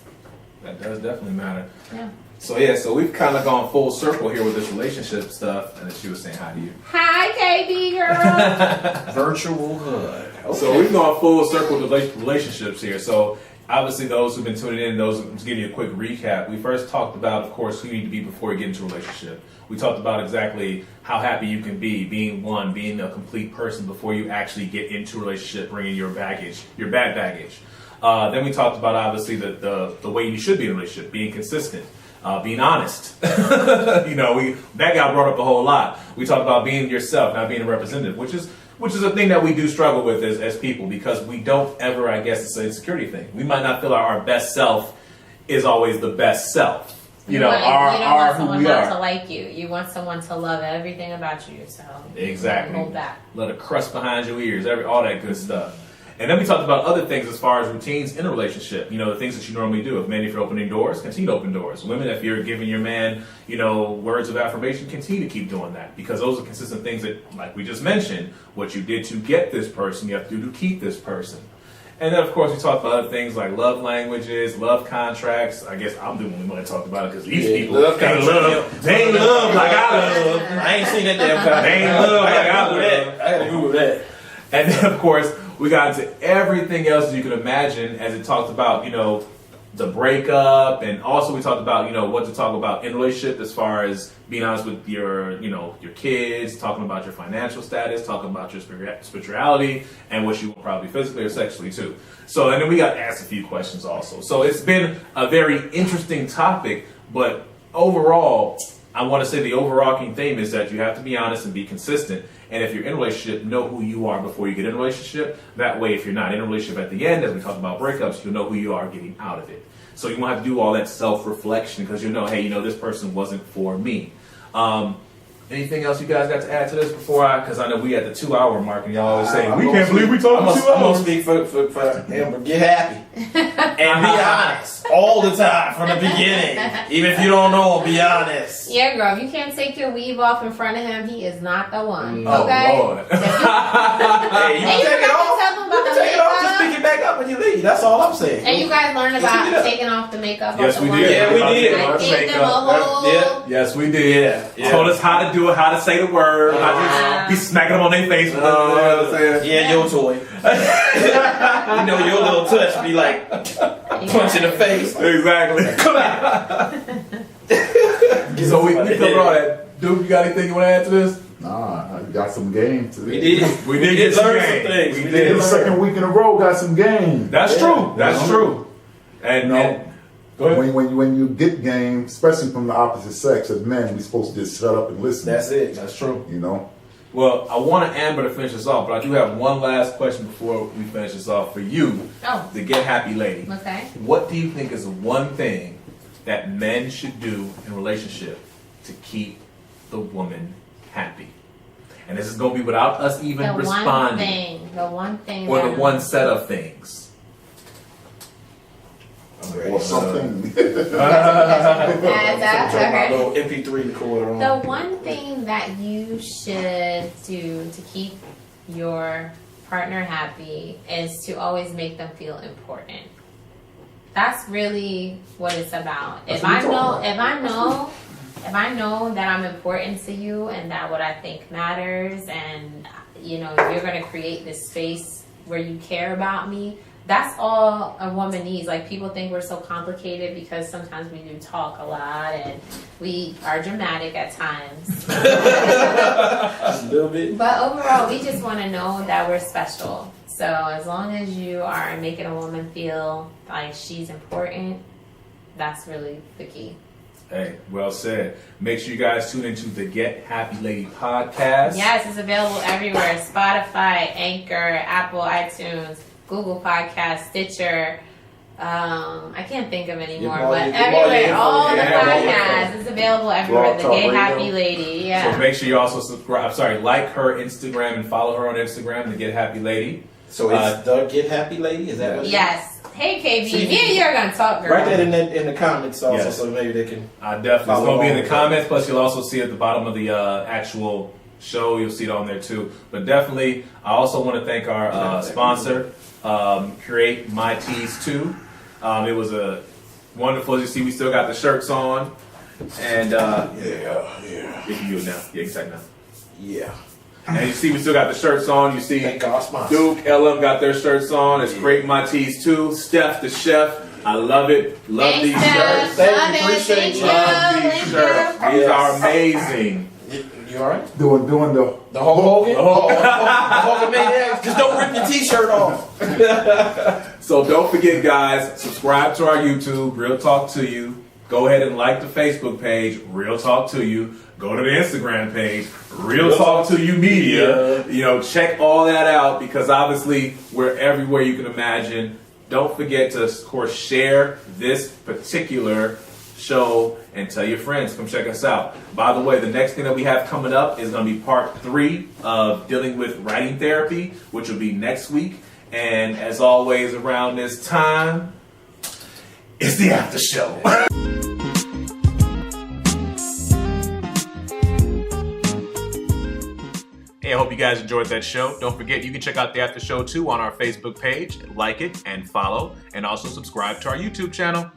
That does definitely matter. Yeah. So we've kind of gone full circle here with this relationship stuff, and then she was saying hi to you. Hi, KB girl. Virtual hood. Okay. So we've gone full circle with relationships here. So obviously, those who've been tuning in, to give you a quick recap. We first talked about, of course, who you need to be before you get into a relationship. We talked about exactly how happy you can be, being a complete person before you actually get into a relationship, bringing your baggage, your bad baggage. Then we talked about, obviously, the way you should be in a relationship, being consistent, being honest. That got brought up a whole lot. We talked about being yourself, not being a representative, which is a thing that we do struggle with as people, because we don't ever, I guess it's an insecurity thing. We might not feel our best self is always the best self. You don't want who someone we not are. to like you. You want someone to love everything about you. So Exactly. hold back. Let a crust behind your ears, all that good stuff. And then we talked about other things as far as routines in a relationship. The things that you normally do. If you're opening doors, continue to open doors. Women, if you're giving your man, words of affirmation, continue to keep doing that, because those are consistent things that, like we just mentioned, what you did to get this person, you have to do to keep this person. And then, of course, we talked about other things like love languages, love contracts. I guess I'm the only one that talked about it, because these people love they contracts. ain't love like I love. I ain't seen that damn contract. They ain't love like I love. I gotta Google that. And then, of course, we got into everything else you can imagine as it talked about, the breakup, and also we talked about, what to talk about in a relationship as far as being honest with your kids, talking about your financial status, talking about your spirituality, and what you want, probably physically or sexually too. So, and then we got asked a few questions also. So it's been a very interesting topic, but overall, I want to say the overarching theme is that you have to be honest and be consistent. And if you're in a relationship, know who you are before you get in a relationship. That way, if you're not in a relationship at the end, as we talk about breakups, you'll know who you are getting out of it. So you won't have to do all that self-reflection, because you'll know, hey, this person wasn't for me. Anything else you guys got to add to this because I know we at the 2-hour mark, and y'all always say, we can't believe we talking 2 hours. I'm going to speak for Amber. Get happy. And be honest. All the time, from the beginning. Even if you don't know him, be honest. Yeah, girl. If you can't take your weave off in front of him, he is not the one. Oh, Okay. Lord. Hey, you And you take it forgot to off. tell them about the Take it off. Just makeup. pick it back up when you leave. That's all I'm saying. And you guys learned Just pick it about up. taking off the makeup. Yes, off we the did. Yeah, we did. I gave them a whole. Yeah. Yes, we did. Yeah. Told us how to do it, how to say the word, how to be smacking them on their face. You know what I'm saying? Yeah, your toy. Your little touch be like punch in the face. Exactly. Come out. So we covered all that. Dude, you got anything you want to add to this? Nah, I got some game today. We did. We did get some learn some game. things. We We did. did. The second week in a row, got some game. That's true. That's You know? true. And, No. and go ahead. When you get game, especially from the opposite sex, as men, we supposed to just shut up and listen. That's it. That's true. You know, Well, I want Amber to finish this off, but I do have one last question before we finish this off for you, Oh, the Get Happy Lady. okay. What do you think is the one thing that men should do in relationship to keep the woman happy? And this is going to be without us even The responding. one thing. Or the that- one set of things. Or something. That's Turn my okay. little MP3 recorder on. The one thing that you should do to keep your partner happy is to always make them feel important. That's really what it's about. That's If what I we're talking if I know that I'm important to you and that what I think matters, and you know you're gonna create this space where you care about me, that's all a woman needs. Like, people think we're so complicated because sometimes we do talk a lot and we are dramatic at times. Just a little bit. But overall, we just want to know that we're special. So as long as you are making a woman feel like she's important, that's really the key. Hey, well said. Make sure you guys tune into the Get Happy Lady podcast. Yes, it's available everywhere: Spotify, Anchor, Apple, iTunes, Google Podcasts, Stitcher. I can't think of any more, but everywhere, all the podcasts is available everywhere. The Get Happy Lady, yeah. So make sure you also like her Instagram and follow her on Instagram, the Get Happy Lady. So it's the Get Happy Lady? Is that what? Yes. Hey KB, See, me and you are gonna talk, girl. Right there in the comments also, Yes. so maybe they can. Definitely. It's Follow going to be in along. the comments. Plus, you'll also see at the bottom of the actual show. You'll see it on there too. But definitely, I also want to thank our sponsor, Create My Tees too. It was a wonderful. As you see, we still got the shirts on, and Yeah. if you now, yeah, exactly now. Yeah. And you see, we still got the shirts on. You see, Thank our sponsor. Duke, LM got their shirts on. It's Create My Tees too. Steph, the chef. I love it. Love these shirts. Thank you, appreciate you. Love these shirts. These Yes. are amazing. You alright? Doing the The Hulk Hogan? Oh. Hulk Maniacs? Just don't rip your t-shirt off. So don't forget, guys, subscribe to our YouTube, Real Talk to You. Go ahead and like the Facebook page, Real Talk to You. Go to the Instagram page, Real Talk to You Media. You know, check all that out because obviously we're everywhere you can imagine. Don't forget to, of course, share this particular show and tell your friends. Come check us out. By the way, the next thing that we have coming up is going to be part 3 of dealing with writing therapy, which will be next week. And as always, around this time, it's the after show. Hey, I hope you guys enjoyed that show. Don't forget, you can check out the after show too on our Facebook page. Like it and follow, and also subscribe to our YouTube channel.